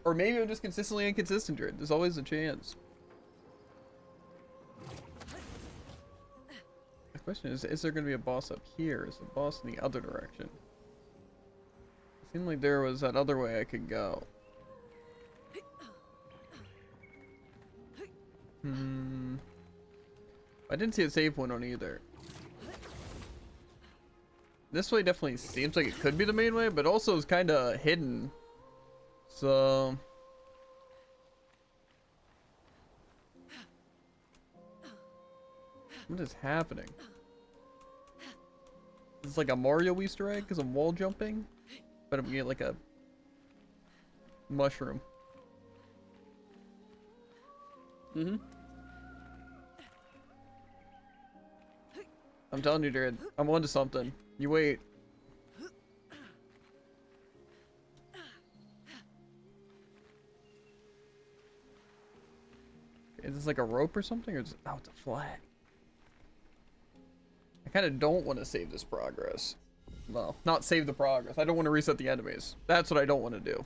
Or maybe I'm just consistently inconsistent, Jared. There's always a chance. The question is there going to be a boss up here? Is the boss in the other direction? It seemed like there was that other way I could go. I didn't see a save point on either. This way definitely seems like it could be the main way, but also is kind of hidden. So... what is happening? Is this like a Mario Easter egg because I'm wall jumping? But I'm gonna get like a mushroom. Mm-hmm. I'm telling you, Jared, I'm onto something. You wait. Is this like a rope or something? Or is it... oh, it's a flag. I kind of don't want to save this progress. Well, not save the progress. I don't want to reset the enemies. That's what I don't want to do.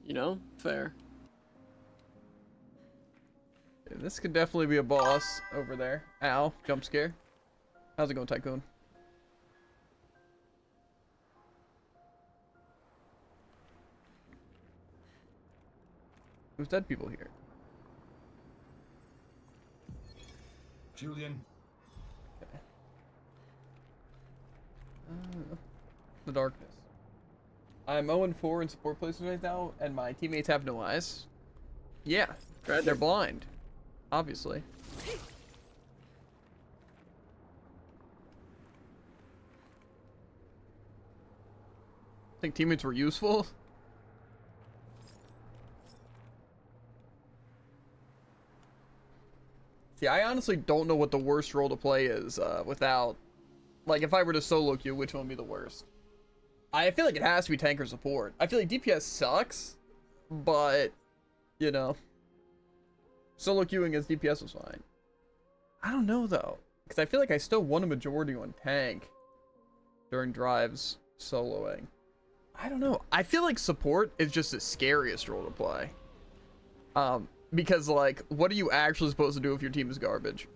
You know, fair. Yeah, this could definitely be a boss over there. Ow, jump scare. How's it going, Tycoon? There's dead people here. Julian. Okay. The darkness. I'm 0-4 in support places right now, and my teammates have no eyes. Yeah, they're blind. Obviously. Think teammates were useful? See, I honestly don't know what the worst role to play is without... Like, if I were to solo queue, which one would be the worst? I feel like it has to be tank or support. I feel like DPS sucks, but, you know, solo queuing as DPS was fine. I don't know, though, because I feel like I still won a majority on tank during drives soloing. I don't know. I feel like support is just the scariest role to play. Because, like, what are you actually supposed to do if your team is garbage?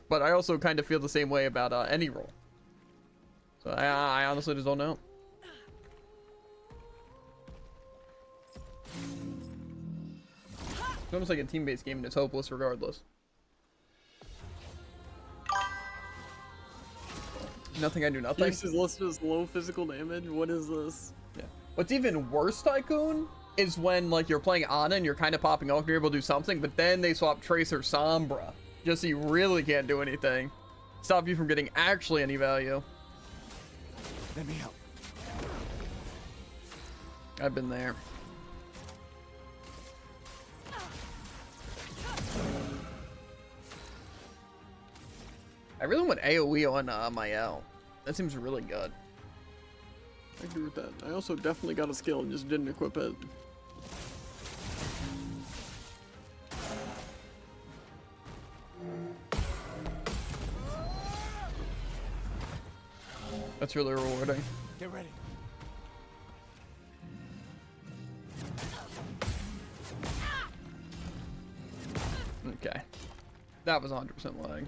But I also kind of feel the same way about any role. So I honestly just don't know. It's almost like a team-based game and it's hopeless regardless. Nothing, I do nothing. This is listed as low physical damage. What is this? Yeah. What's even worse, Tycoon, is when like you're playing Ana and you're kind of popping off and you're able to do something, but then they swap Tracer Sombra. Just so you really can't do anything. Stop you from getting actually any value. Let me help. I've been there. I really want AoE on my L. That seems really good. I agree with that. I also definitely got a skill and just didn't equip it. That's really rewarding. Get ready. Okay. That was 100% lag.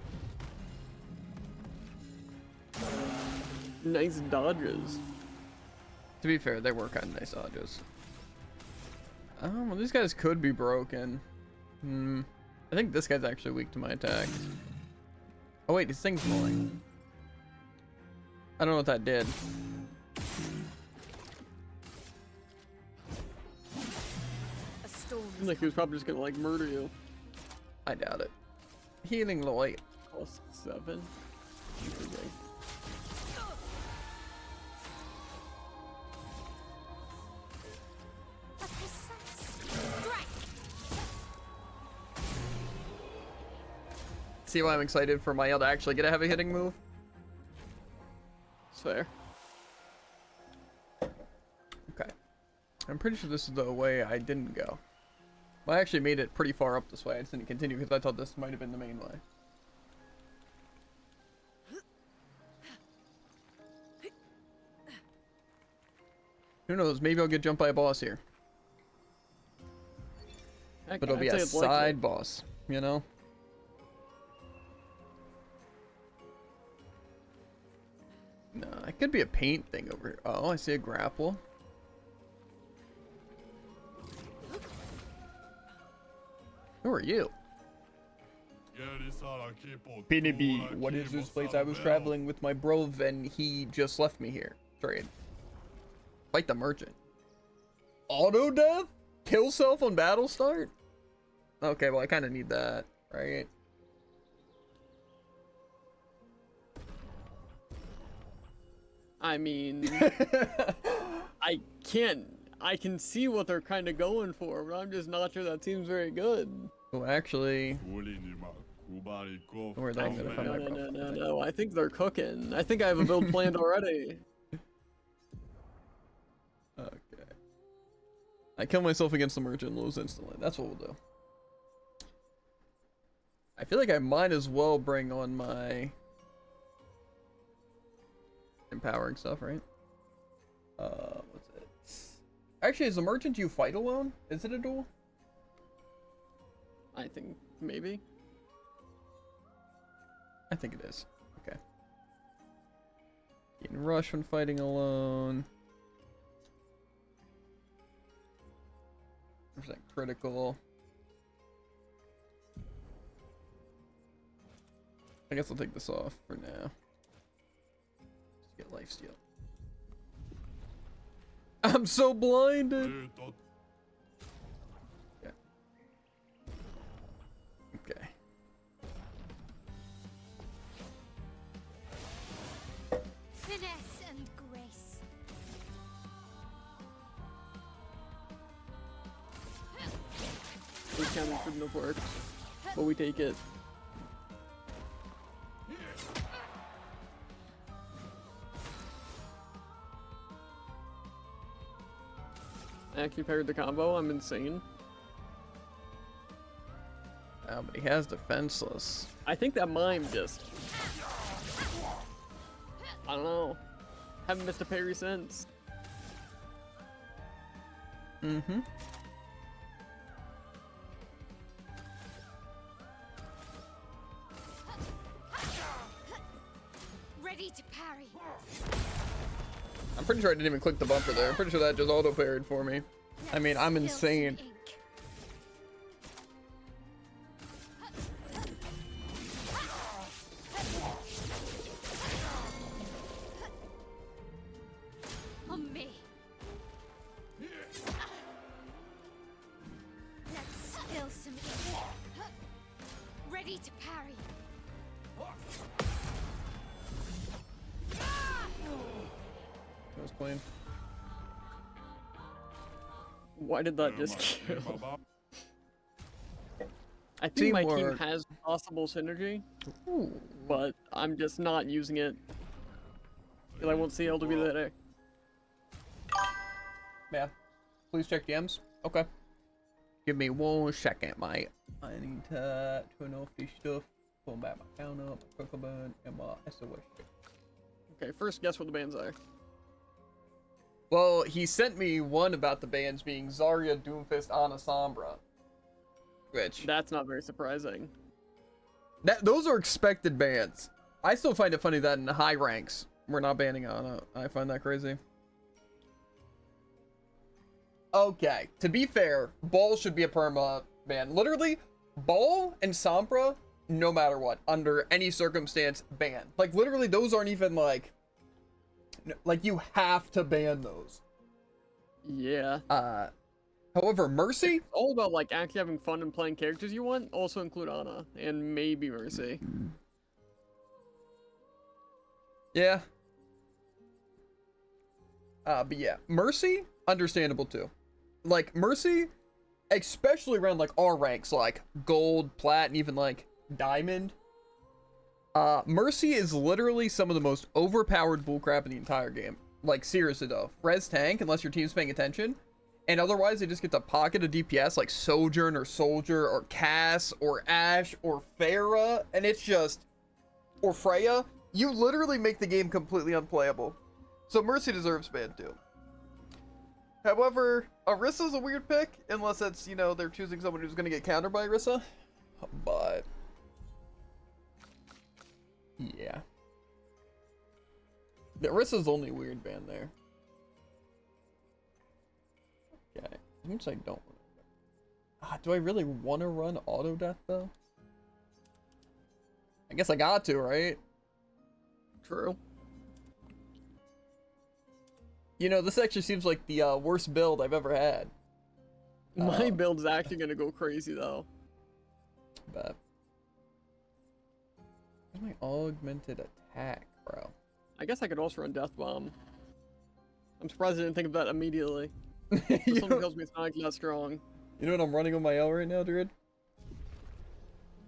Nice dodges. To be fair, they were kind of nice dodges. Well, these guys could be broken. I think this guy's actually weak to my attacks. Oh wait, his thing's falling. I don't know what that did. A storm Seems like he was probably just gonna like murder you. I doubt it. Healing light. +7. Okay. See why I'm excited for my L to actually get a heavy hitting move? It's fair. Okay. I'm pretty sure this is the way I didn't go. Well, I actually made it pretty far up this way. I just didn't continue because I thought this might have been the main way. Who knows? Maybe I'll get jumped by a boss here. Heck, But it'll be I'd a say it's likely. side boss, you know? No, it could be a paint thing over here. Oh, I see a grapple. Who are you? Pinibi, what is this place? I was traveling with my brov and he just left me here. Trade. Fight the merchant. Auto death? Kill self on battle start? Okay, well I kind of need that, right? I mean, I can see what they're kind of going for, but I'm just not sure that seems very good. Oh, actually, don't worry, I'm gonna find my brov. No, I think they're cooking. I think I have a build planned already. Okay. I kill myself against the merchant and lose instantly. That's what we'll do. I feel like I might as well bring on my empowering stuff, right? What's it? Actually, is the merchant you fight alone? Is it a duel? I think maybe. I think it is. Okay. You can rush when fighting alone. Percent critical. I guess I'll take this off for now. Just get lifesteal. I'm so blinded. Yeah. Okay. Finesse and grace. This counter shouldn't have worked, but we take it. I actually parried the combo. I'm insane. Oh, but he has defenseless. I think that mime just... I don't know. Haven't missed a parry since. Mm-hmm. Ready to parry. I'm pretty sure I didn't even click the bumper there. I'm pretty sure that just auto-parried for me. I mean, I'm insane. On me. Let's spill some ink. Ready to parry. That was clean. Why did that just kill? I think my team Teamwork. has possible synergy, Ooh. but I'm just not using it. Because I won't see LW that day. Yeah. Please check DMs. Okay. Give me 1 second, mate. I need to turn off this stuff. Pull back my counter, my quicker burn, and my SOS. Okay, first guess what the bands are. Well, he sent me one about the bands being Zarya, Doomfist, Ana, Sombra. Which... That's not very surprising. Those are expected bans. I still find it funny that in the high ranks, we're not banning Ana. I find that crazy. Okay, to be fair, Ball should be a perma ban. Literally, Ball and Sombra, no matter what, under any circumstance, ban. Like, literally, those aren't even, like, you have to ban those. Yeah. However, Mercy? It's all about, like, actually having fun and playing characters you want. Also include Ana, and maybe Mercy. Yeah. But yeah, Mercy, understandable too. Like, Mercy, especially around, like, our ranks, like, Gold, Plat, and even, like, Diamond. Mercy is literally some of the most overpowered bullcrap in the entire game. Like, seriously, though. Res tank, unless your team's paying attention. And otherwise, they just get to pocket a DPS, like Sojourn, or Soldier, or Cass, or Ashe, or Pharah, and it's just... Or Freya. You literally make the game completely unplayable. So Mercy deserves ban, too. However, Orissa's a weird pick, unless it's, you know, they're choosing someone who's going to get countered by Orisa. But... yeah. The Orissa's the only weird ban there. Okay. Which I don't want to... do I really want to run auto death, though? I guess I got to, right? True. You know, this actually seems like the worst build I've ever had. My build's actually gonna go crazy, though. But... where's my augmented attack, bro? I guess I could also run Death Bomb. I'm surprised I didn't think of that immediately. Something tells me it's not that strong. You know what I'm running on my L right now, Druid?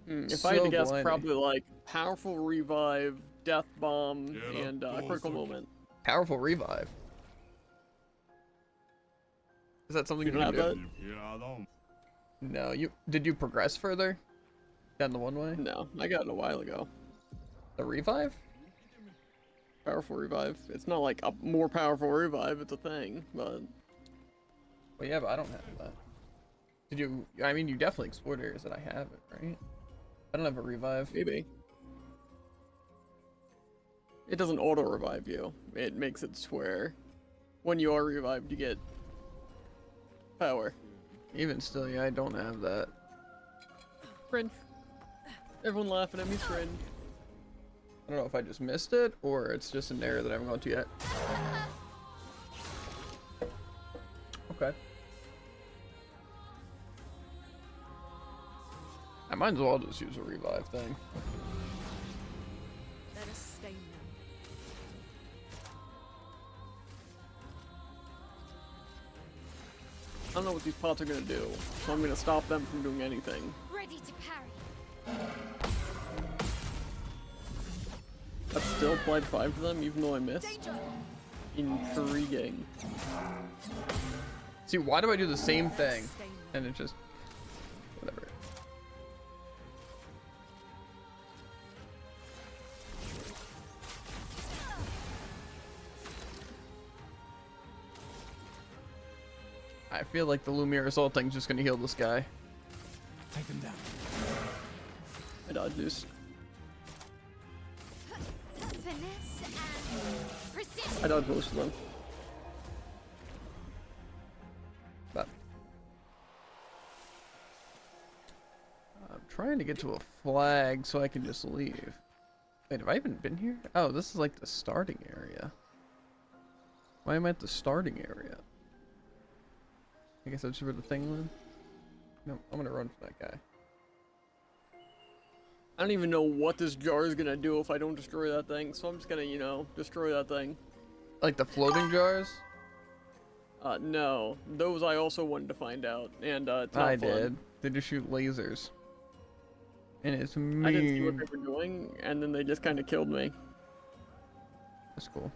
If I had to guess, probably like Powerful Revive, Death Bomb, and Critical Moment. Powerful Revive? Is that something you don't have do? No, did you progress further? Down the one way? No, I got it a while ago. The Revive? Powerful Revive. It's not like a more powerful revive, it's a thing, but... Well, yeah, but I don't have that. Did you... I mean, you definitely explored areas that I have it, right? I don't have a revive. Maybe. It doesn't auto-revive you. It makes it swear. When you are revived, you get... power. Even still, yeah, I don't have that. Cringe. Everyone laughing at me, cringe. I don't know if I just missed it, or it's just an area that I haven't gone to yet. Okay. I might as well just use a revive thing. Let us stain them. I don't know what these pots are gonna do, so I'm gonna stop them from doing anything. Ready to parry. That still applied 5 to them, even though I missed. Intriguing. See, why do I do the same thing? And it just... whatever. I feel like the Lumiere Assault thing's just gonna heal this guy. Take them down. I dodged this. I dodged most of them. But I'm trying to get to a flag so I can just leave. Wait, have I even been here? Oh, this is like the starting area. Why am I at the starting area? I guess that's where the thing went. No, I'm gonna run for that guy. I don't even know what this jar is gonna do if I don't destroy that thing, so I'm just gonna, you know, destroy that thing. Like the floating jars? No. Those I also wanted to find out, and, it's not I fun. did. They just shoot lasers. And it's mean. I didn't see what they were doing, and then they just kind of killed me. That's cool.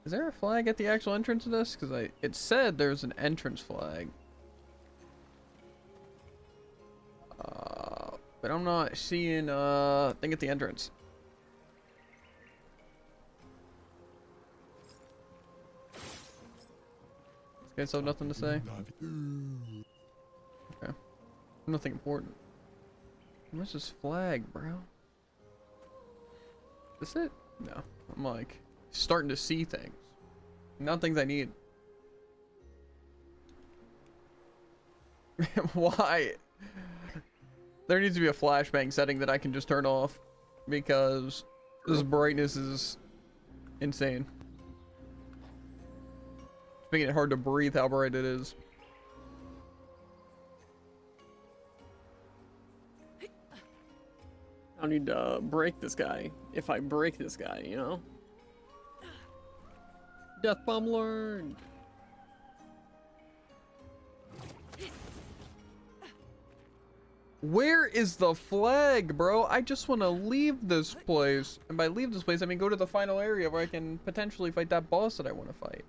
Is there a flag at the actual entrance of this? Because it said there's an entrance flag. But I'm not seeing thing at the entrance. This guy still have nothing to say? Okay. Nothing important. What's this flag, bro? Is it? No. I'm like starting to see things. Not things I need. Why? There needs to be a flashbang setting that I can just turn off because this brightness is insane. It's making it hard to breathe how bright it is. I need to break this guy. If I break this guy, you know? Death bomb learned! Where is the flag, bro? I just want to leave this place. And by leave this place, I mean go to the final area where I can potentially fight that boss that I want to fight.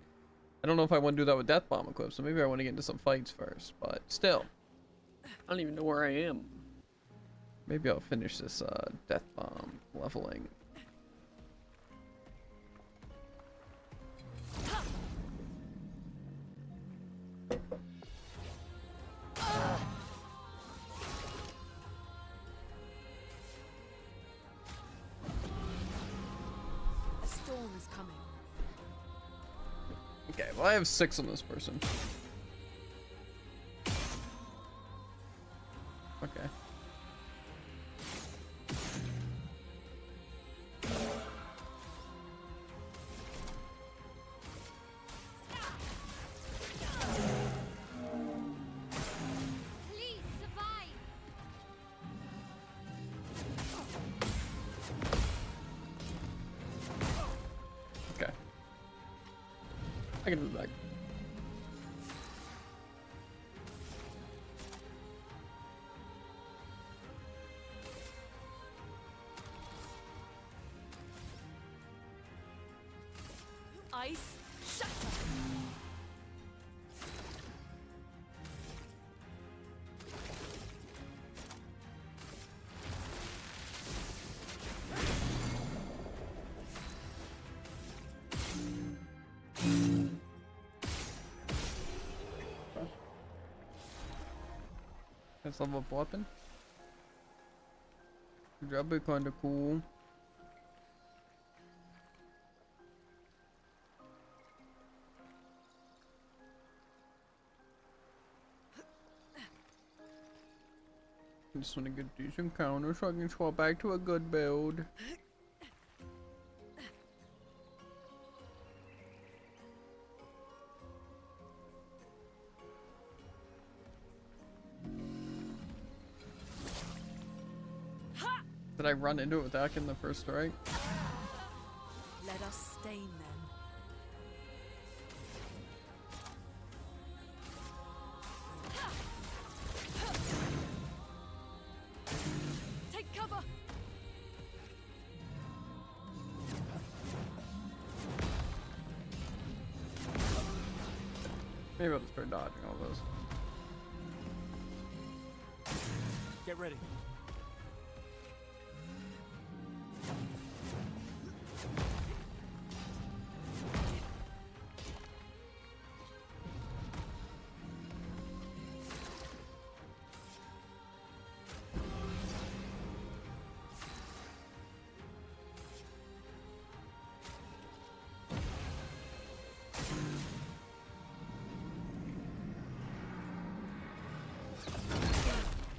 I don't know if I want to do that with Death Bomb equipped, so maybe I want to get into some fights first. But still. I don't even know where I am. Maybe I'll finish this Death Bomb leveling. Okay, well I have 6 on this person. Okay. Please survive. Okay. I can move back. Ice shatter. Let's level up weapon. That'd be kinda cool. I just want to get these encounters so I can swap back to a good build. Did I run into it without getting the first strike? Let us stain them. Take cover. Maybe I'll just start dodging all those. Get ready.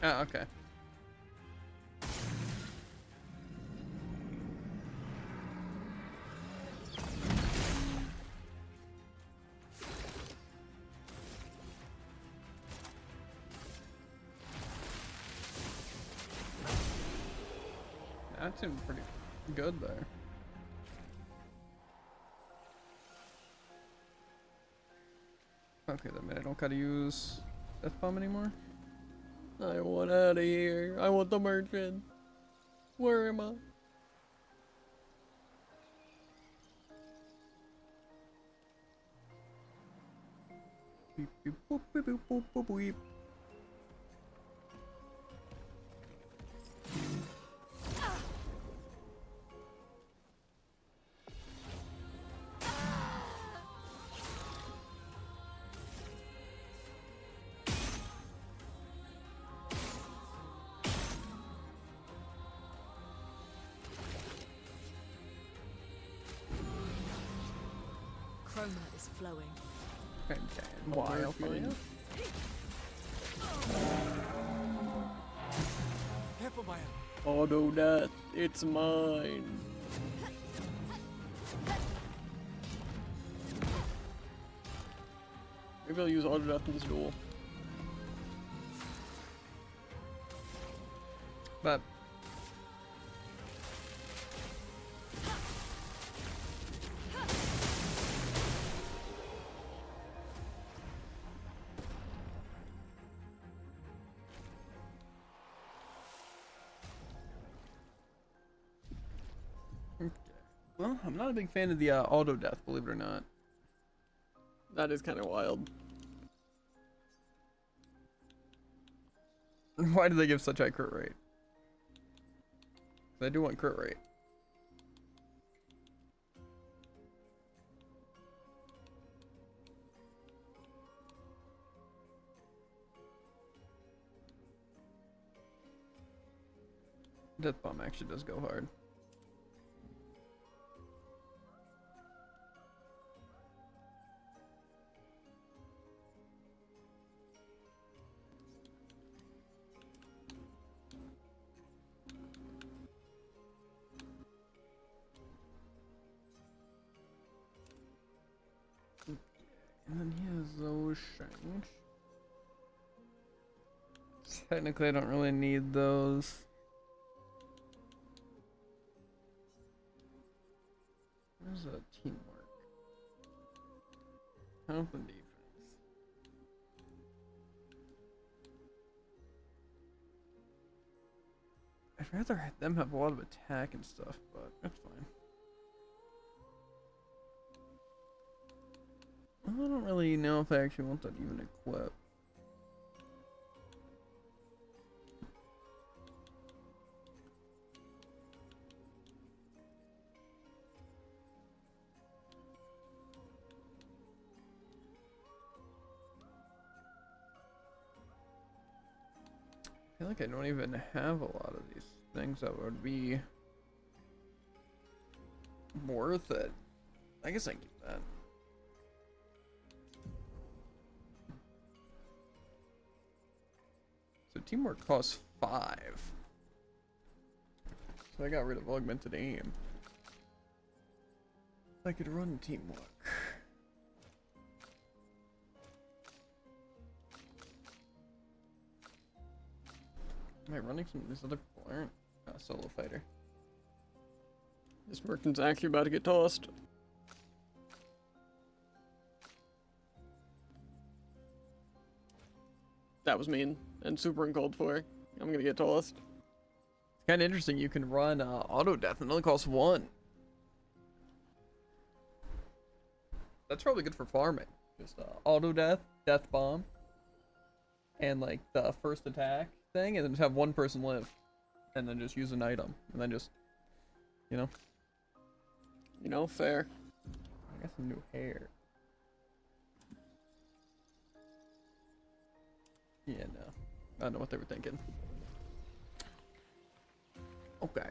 Oh, okay. That seemed pretty good there. Okay, that means I don't gotta use Death Bomb anymore. I want out of here. I want the merchant. Where am I? Beep, beep, boop, beep, boop, boop, boop, beep. Chroma is flowing. Okay, wildfire. Careful, Maya. Auto death. It's mine. Maybe I'll use auto death in this duel. But well, I'm not a big fan of the auto death, believe it or not. That is kind of wild. Why do they give such high crit rate? I do want crit rate. Death Bomb actually does go hard. And then he has those shanks. Technically, I don't really need those. Where's the teamwork? Health and defense. I'd rather them have a lot of attack and stuff, but that's fine. I don't really know if I actually want that even equipped. I feel like I don't even have a lot of these things that would be worth it. I guess I can keep that. So teamwork costs 5. So I got rid of augmented aim. I could run teamwork. Am I running some of these other people aren't solo fighter? This merchant's actually about to get tossed. That was mean and super uncalled for. I'm gonna get tossed. It's kind of interesting. You can run auto death and it only costs 1. That's probably good for farming. Just auto death bomb, and like the first attack thing, and then just have one person live, and then just use an item, and then just, you know. Fair. I got some new hair. Yeah, no. I don't know what they were thinking. Okay.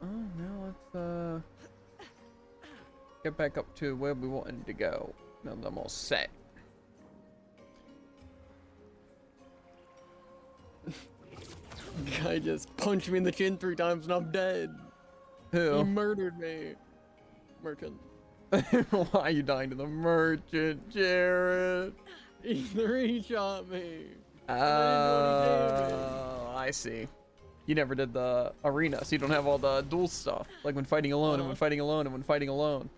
Oh, now let's get back up to where we wanted to go. Now that I'm all set. Guy just punched me in the chin 3 times and I'm dead. Who? He murdered me. Merchant. Why are you dying to the merchant, Jared? He 3-shot me. Oh, I see. You never did the arena, so you don't have all the duel stuff. Like when fighting alone and when fighting alone and when fighting alone.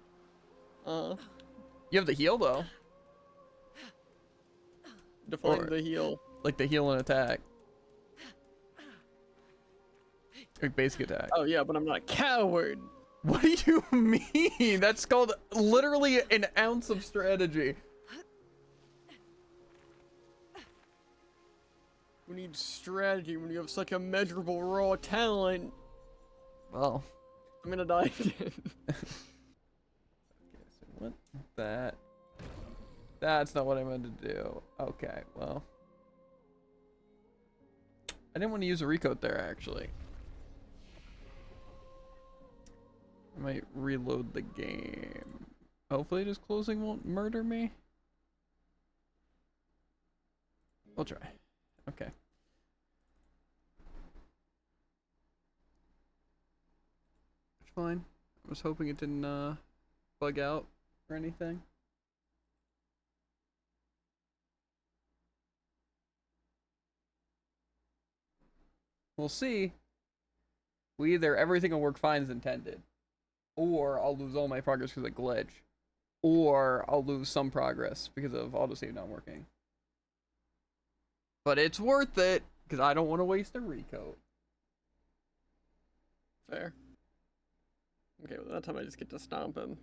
You have the heal, though. Define the heal. Like the heal and attack. Like basic attack. Oh, yeah, but I'm not a coward. What do you mean? That's called literally an ounce of strategy. We need strategy when you have such a measurable raw talent. Well. I'm gonna die again. Okay, so what? That's not what I meant to do. Okay, well. I didn't want to use a recoat there, actually. I might reload the game. Hopefully this closing won't murder me. We'll try. Okay. It's fine. I was hoping it didn't bug out or anything. We'll see. Either everything will work fine as intended, or I'll lose all my progress because of glitch, or I'll lose some progress because of autosave not working. But it's worth it, because I don't want to waste a recoat. Fair. Okay, well that time I just get to stomp him.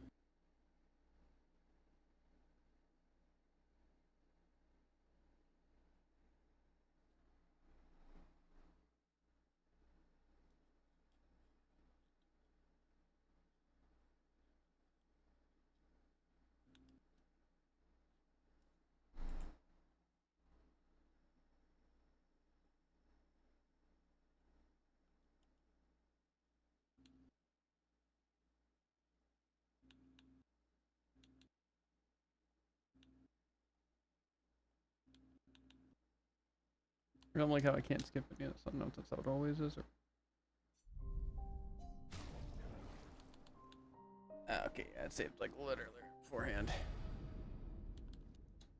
I don't like how I can't skip it yet, so I don't know if that's how it always is, or... Okay, yeah, it saved like literally beforehand.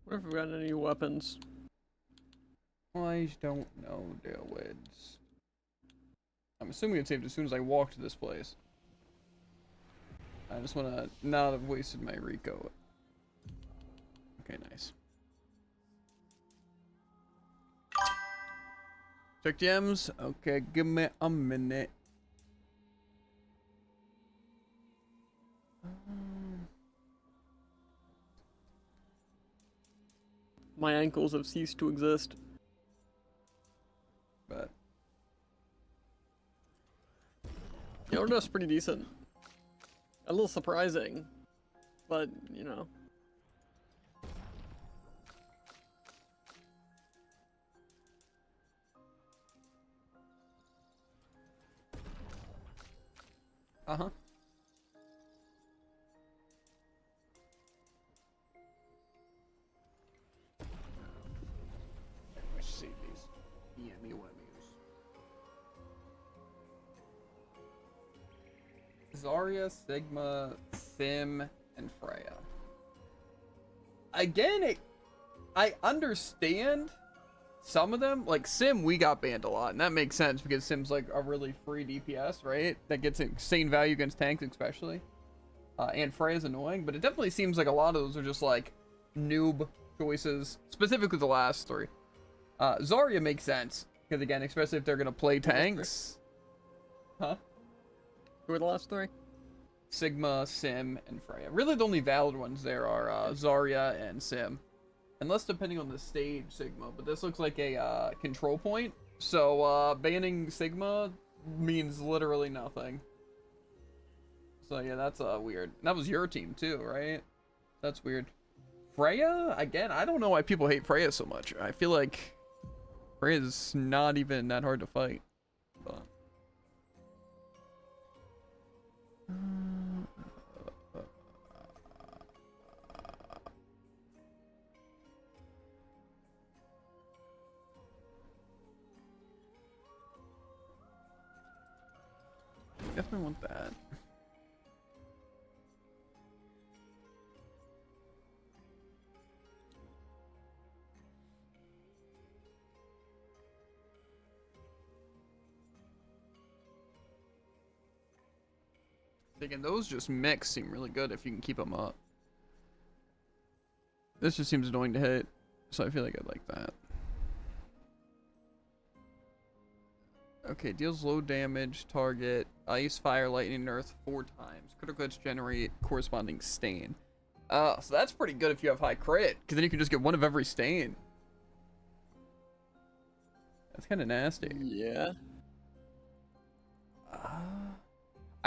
What if we got any weapons? I don't know, Dalewids. I'm assuming it saved as soon as I walked to this place. I just want to not have wasted my recoat. Okay, nice. Check gems. Okay, give me a minute. My ankles have ceased to exist. But yeah, that's pretty decent. A little surprising, but you know. uh-huh. Let's see these yummy wummies. Zarya, Sigma, Sim, and Freya. Again, I understand some of them. Like Sim, we got banned a lot, and that makes sense because Sim's like a really free DPS, right? That gets insane value against tanks, especially. And Freya's annoying, but it definitely seems like a lot of those are just like noob choices, specifically the last three. Zarya makes sense because again, especially if they're gonna play tanks. Huh? Who are the last three? Sigma, Sim, and Freya. Really, the only valid ones there are Zarya and Sim. Unless depending on the stage, Sigma. But this looks like a control point. So banning Sigma means literally nothing. So yeah, that's weird. And that was your team too, right? That's weird. Freya? Again, I don't know why people hate Freya so much. I feel like Freya's not even that hard to fight. But... definitely want that. Thinking those just mix seem really good if you can keep them up. This just seems annoying to hit, so I feel like I'd like that. Okay, deals low damage, target, ice, fire, lightning, earth 4 times. Critical hits generate corresponding stain. So that's pretty good if you have high crit, because then you can just get one of every stain. That's kind of nasty. Yeah.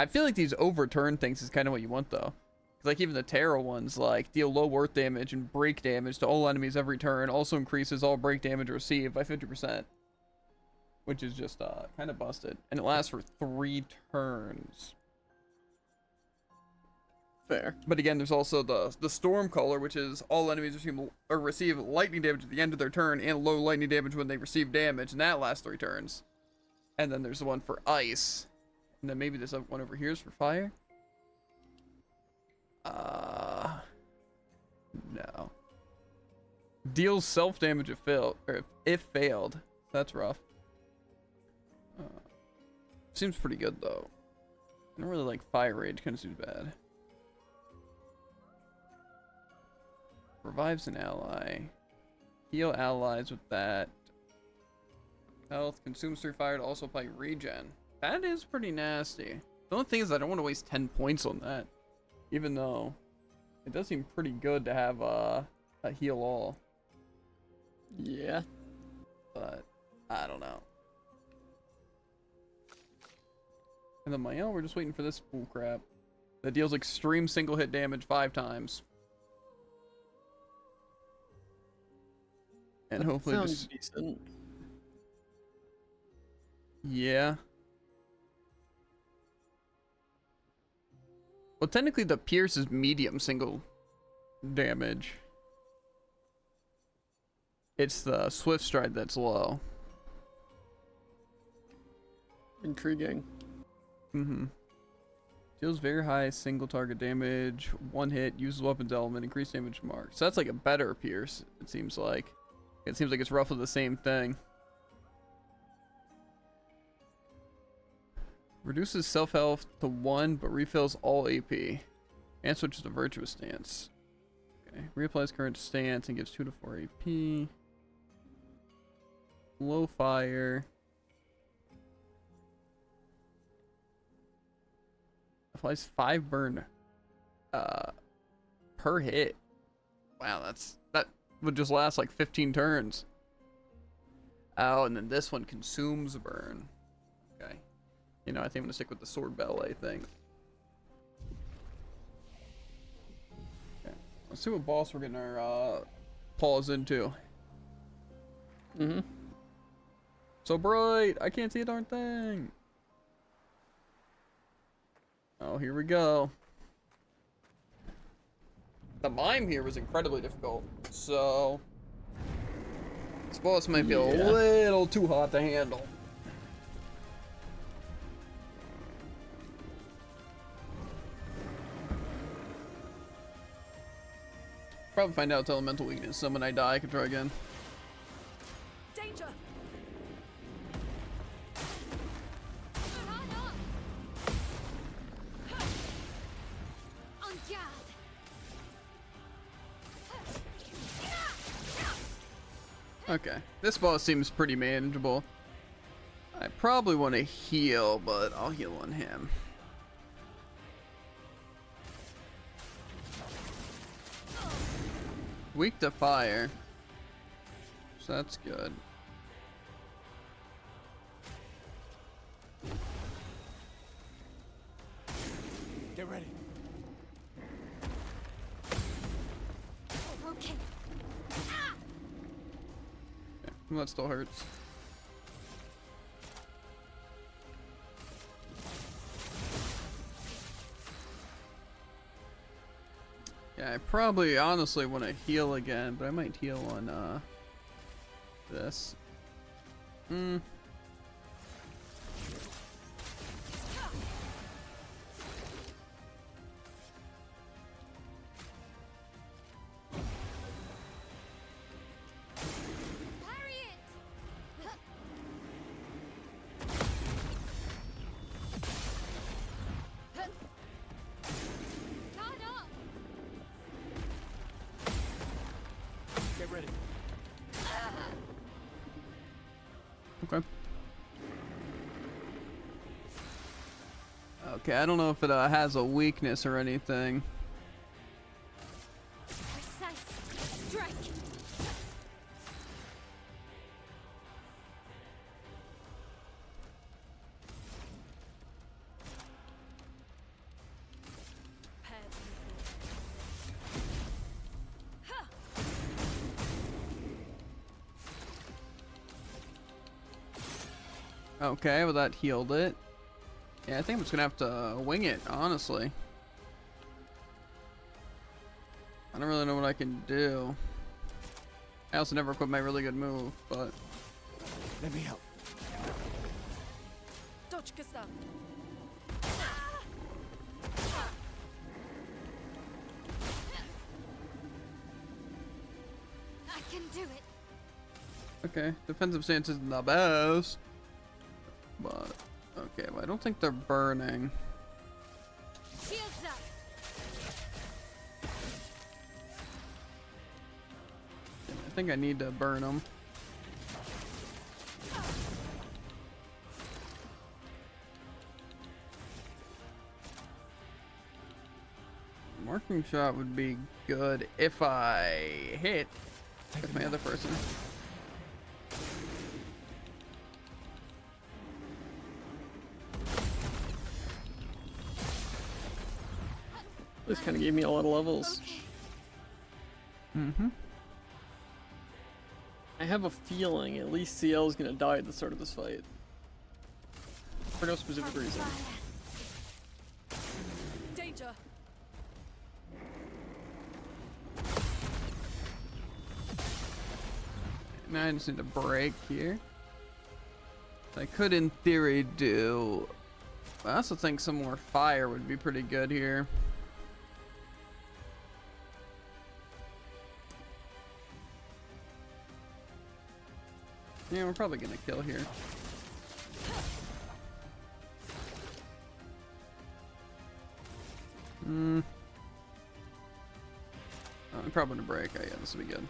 I feel like these overturn things is kind of what you want, though. Like, even the Terra ones, like, deal low earth damage and break damage to all enemies every turn. Also increases all break damage received by 50%. Which is just kind of busted. And it lasts for 3 turns. Fair. But again, there's also the Storm Color, which is all enemies receive lightning damage at the end of their turn and low lightning damage when they receive damage. And that lasts 3 turns. And then there's the one for Ice. And then maybe this one over here is for Fire? No. Deals self-damage if failed. That's rough. Seems pretty good, though. I don't really like Fire Rage, kind of seems bad. Revives an ally. Heal allies with that. Health, consumes 3 fire to also apply regen. That is pretty nasty. The only thing is I don't want to waste 10 points on that. Even though it does seem pretty good to have a heal all. Yeah. But I don't know. And then we're just waiting for this bull crap that deals extreme single hit damage 5 times. And that hopefully sounds decent. Yeah. Well, technically the Pierce is medium single damage. It's the Swift Stride that's low. Intriguing. Mm-hmm. Deals very high single target damage, 1 hit, uses weapons element, increased damage mark. So that's like a better Pierce, it seems like. It seems like it's roughly the same thing. Reduces self-health to 1, but refills all AP. And switches to Virtuous Stance. Okay. Reapplies current stance and gives 2 to 4 AP. Low fire. Applies 5 burn per hit. Wow, that would just last like 15 turns. Oh, and then this one consumes burn. Okay. You know, I think I'm gonna stick with the sword ballet thing. Okay. Let's see what boss we're getting our paws into. Mm-hmm. So bright, I can't see a darn thing. Oh, here we go. The mime here was incredibly difficult, so this boss might be a little too hot to handle. Probably find out it's elemental weakness, so when I die I can try again. Danger! Okay, this boss seems pretty manageable. I probably want to heal, but I'll heal on him. weak to fire. So that's good. Get ready. Okay. Well, that still hurts. Yeah, I probably honestly want to heal again, but I might heal on this. Get ready. Okay. Okay, I don't know if it has a weakness or anything. Precise strike. Okay, well that healed it. Yeah, I think I'm just gonna have to wing it, honestly. I don't really know what I can do. I also never equipped my really good move, but... Let me help. Dodge, Gustav. I can do it. Okay, defensive stance isn't the best. But, okay, well I don't think they're burning. Shields up. I think I need to burn them. Marking shot would be good if I hit with my other person. This kind of gave me a lot of levels. Mm-hmm. I have a feeling at least CL is gonna die at the start of this fight. For no specific reason. Danger. Now I just need to break here. I could, in theory, do... I also think some more fire would be pretty good here. Yeah, we're probably gonna kill here. I'm probably gonna break. Oh yeah, this will be good.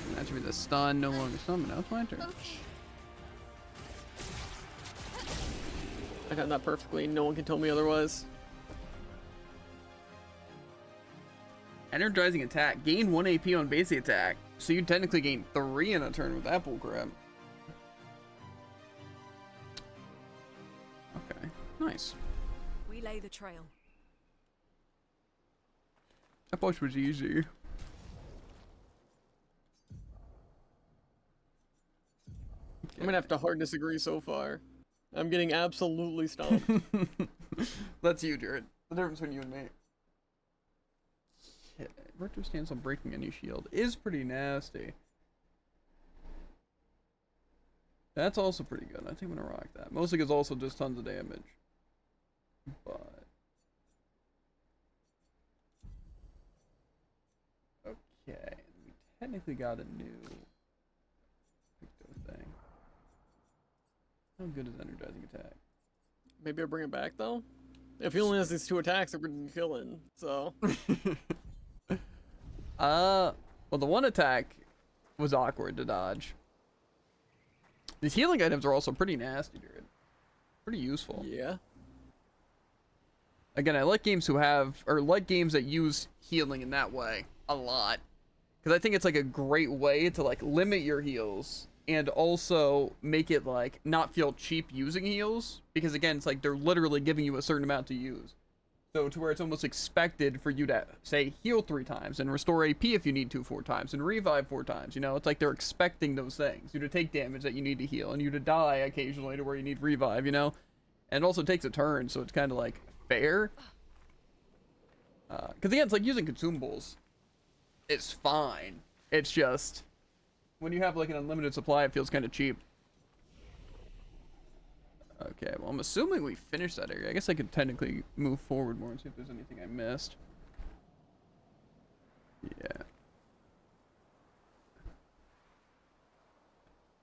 And that should be the stun, no longer stun, but now it's my turn. I got that perfectly. No one can tell me otherwise. Energizing attack. Gain 1 AP on basic attack. So you technically gain 3 in a turn with that bullcrap. Okay, nice. We lay the trail. That push was easy. I'm gonna have to hard disagree so far. I'm getting absolutely stomped. That's you, Jared. The difference between you and me. Yeah, virtual stance on breaking any shield is pretty nasty. That's also pretty good. I think I'm gonna rock that. Mostly because also just tons of damage. But okay, we technically got a new thing. How good is energizing attack? Maybe I bring it back though? If he only has these 2 attacks, we're gonna be killing, so. Well, the one attack was awkward to dodge. These healing items are also pretty nasty, dude. Pretty useful. Yeah. Again, I like games who have, or like games that use healing in that way a lot. Because I think it's like a great way to like limit your heals and also make it like not feel cheap using heals. Because again, it's like they're literally giving you a certain amount to use. So to where it's almost expected for you to, say, heal 3 times and restore AP if you need to 4 times and revive 4 times. You know, it's like they're expecting those things. You to take damage that you need to heal and you to die occasionally to where you need revive, you know? And it also takes a turn, so it's kind of like fair. Because again, it's like using consumables. It's fine. It's just, when you have like an unlimited supply, it feels kind of cheap. Okay, well, I'm assuming we finished that area. I guess I could technically move forward more and see if there's anything I missed. Yeah.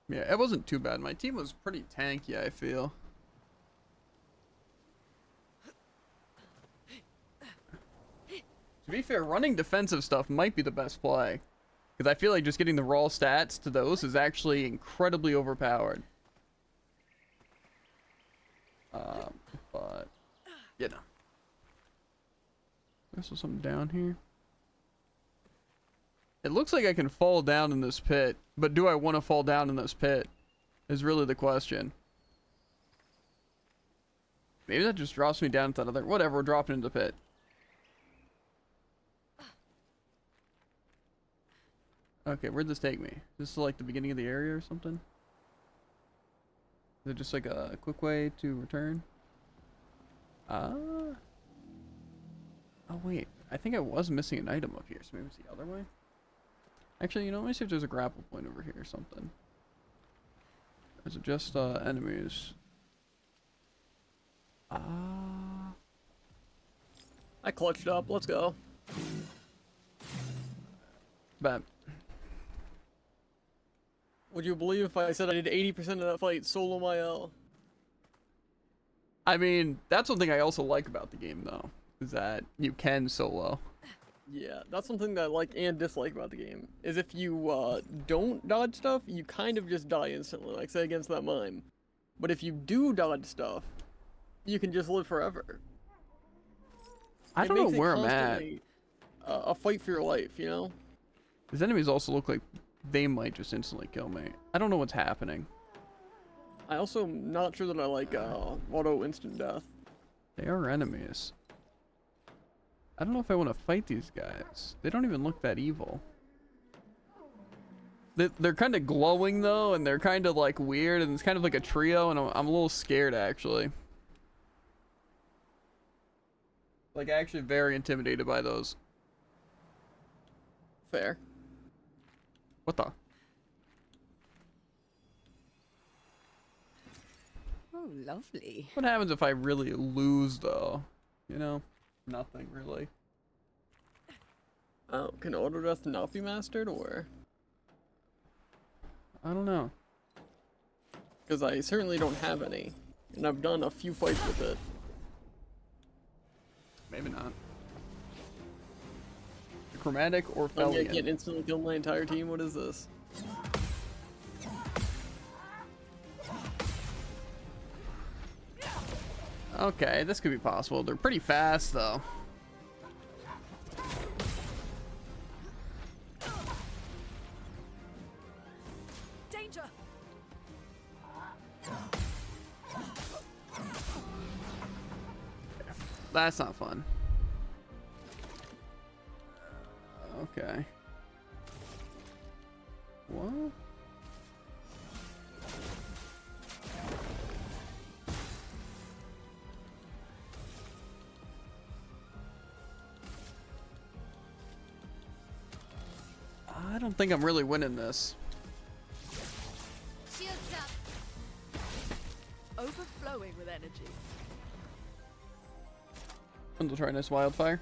Yeah, it wasn't too bad. My team was pretty tanky, I feel. To be fair, running defensive stuff might be the best play. Because I feel like just getting the raw stats to those is actually incredibly overpowered. But, you know. There's something down here. It looks like I can fall down in this pit, but do I want to fall down in this pit? Is really the question. Maybe that just drops me down to that other, whatever, we're dropping into the pit. Okay, where'd this take me? Is this like the beginning of the area or something? Is it just like a quick way to return? Oh wait, I think I was missing an item up here, so maybe it's the other way? Actually, you know, let me see if there's a grapple point over here or something. Is it just enemies? I clutched up, let's go. Bet. Would you believe if I said I did 80% of that fight solo my L? I mean, that's one thing I also like about the game, though, is that you can solo. Yeah, that's something that I like and dislike about the game. Is if you don't dodge stuff, you kind of just die instantly, like say against that mime. But if you do dodge stuff, you can just live forever. I don't know where I'm at. A fight for your life, you know? These enemies also look like they might just instantly kill me. I don't know what's happening. I also am not sure that I like auto instant death. They are enemies. I don't know if I want to fight these guys. They don't even look that evil. They're kind of glowing though, and they're kind of like weird, and it's kind of like a trio, and I'm a little scared actually. Like actually very intimidated by those. Fair. What the? Oh, lovely. What happens if I really lose though? You know? Nothing really. Oh, can auto death not be mastered, or? I don't know. Because I certainly don't have any, and I've done a few fights with it. Maybe not. Chromatic or I Fellion? can't instantly kill my entire team. What is this? Okay, this could be possible. They're pretty fast though. Danger! That's not fun. Okay. What? I don't think I'm really winning this. Shields up! Overflowing with energy. I'll try this wildfire.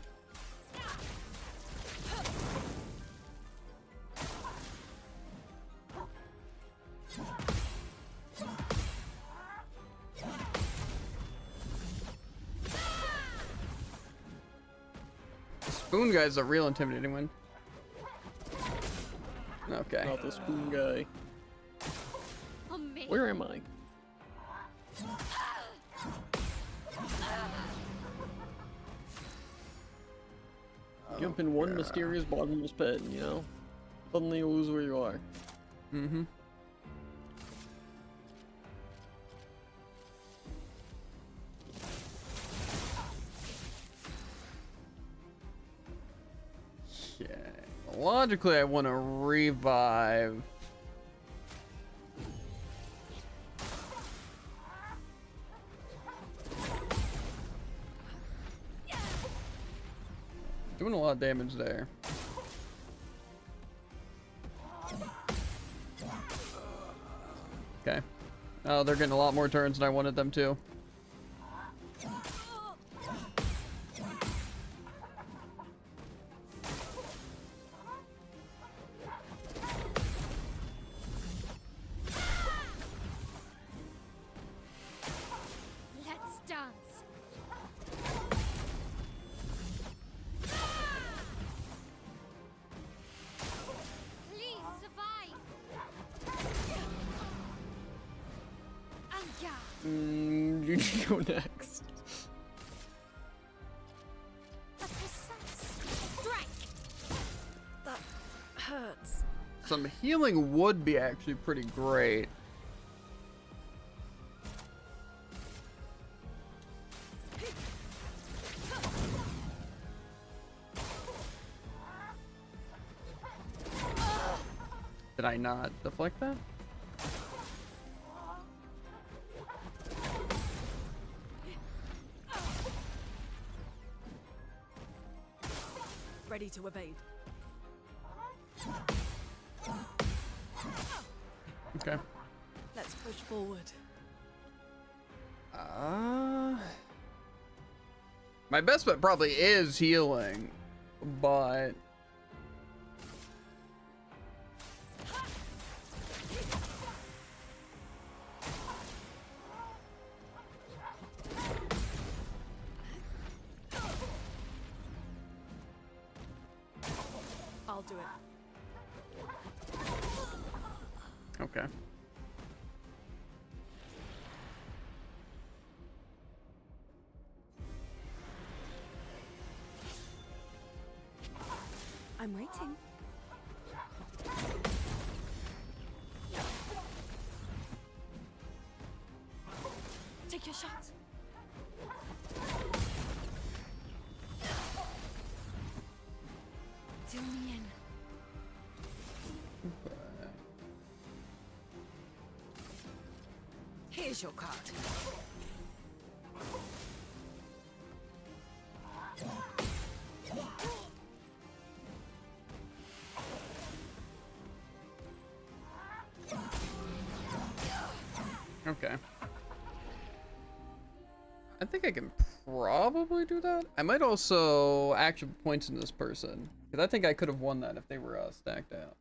Spoon guy's a real intimidating one. Okay. Not the spoon guy. Where am I? Jump in one mysterious bottomless pit, you know? Suddenly you lose where you are. Mm-hmm. Okay. Logically, I want to revive. Doing a lot of damage there. Okay. Oh, they're getting a lot more turns than I wanted them to. Let's dance. Please survive. You can go next. That hurts. Some healing would be actually pretty great. Did I not deflect that? Ready to evade. Okay. Let's push forward. My best bet probably is healing, but I'll do it. okay. I'm waiting. Take your shot. Do me in. Here's your card. Okay. I think I can probably do that. I might also action points in this person, because I think I could have won that if they were stacked out.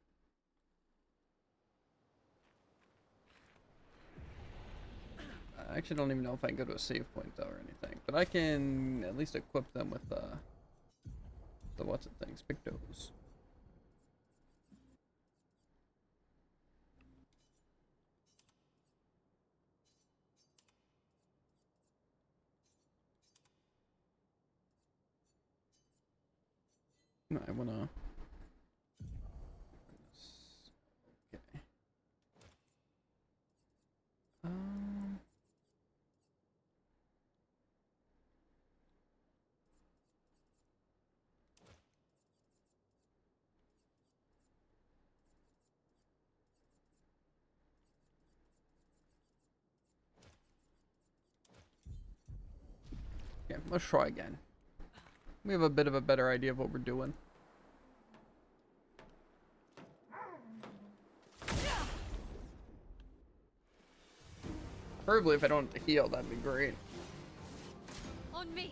I actually don't even know if I can go to a save point though or anything, but I can at least equip them with the what's it things, Pictos. No, I wanna. Okay. Yeah, let's try again. We have a bit of a better idea of what we're doing. Preferably if I don't have to heal, that'd be great. On me.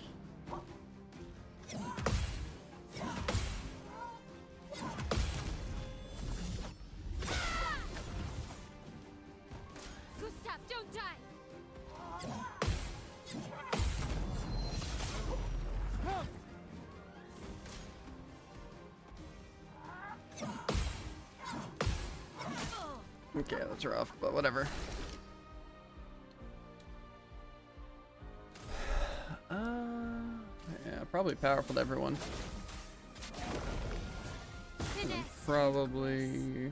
Gustav, don't die. Okay, that's rough, but whatever. Yeah, probably powerful to everyone. probably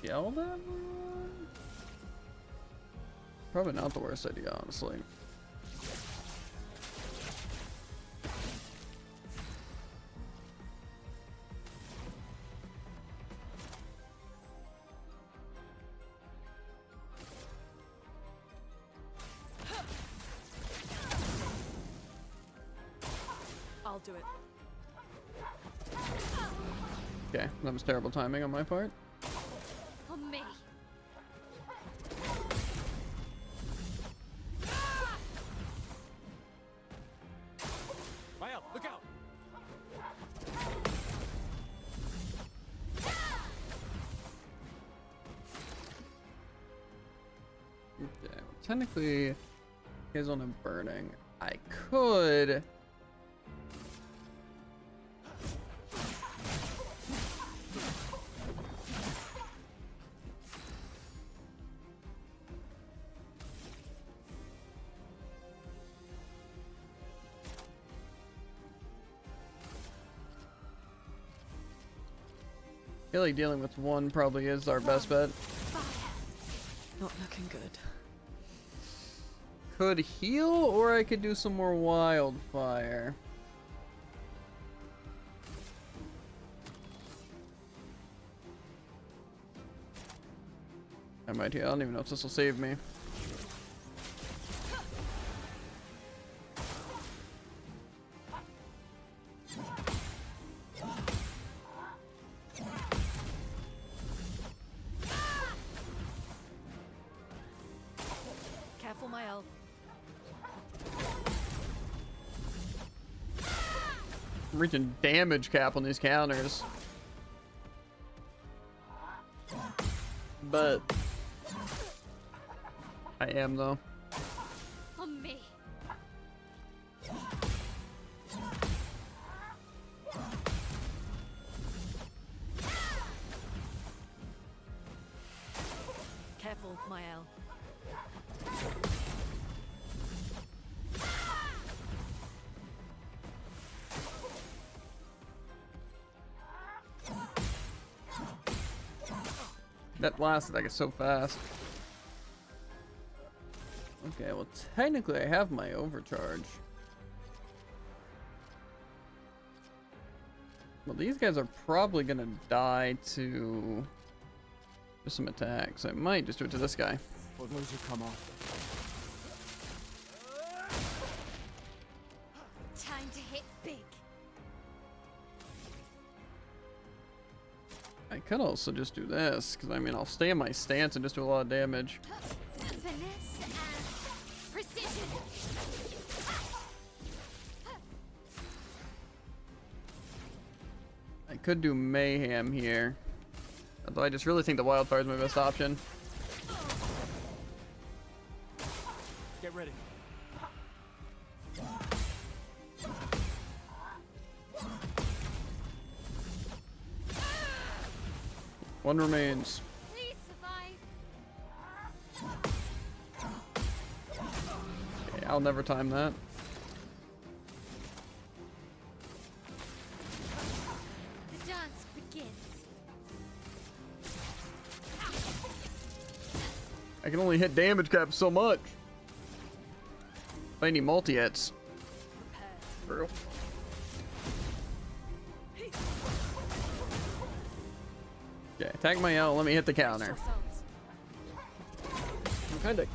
kill that one. Probably not the worst idea, honestly. I'll do it. Okay, that was terrible timing on my part. On me. Mael, look out! Okay, well, technically, he's on a burning. I could. I feel like dealing with one probably is our best bet. Not looking good. Could heal, or I could do some more wildfire. I might heal. I don't even know if this will save me. Careful, Mael. I'm reaching damage cap on these counters. But I am though. On me. Careful, Mael. That last attack is so fast. Okay, well technically I have my overcharge. Well, these guys are probably gonna die to just some attacks. I might just do it to this guy. What moves you come off? Time to hit big. I could also just do this, because I mean I'll stay in my stance and just do a lot of damage. Finesse and precision. I could do mayhem here. Although I just really think the wildfire is my best option. Get ready. One remains. Please survive. Okay, I'll never time that. The dance begins. I can only hit damage cap so much. I need multi-hits. True. Okay, attack my L, let me hit the counter. I'm kind of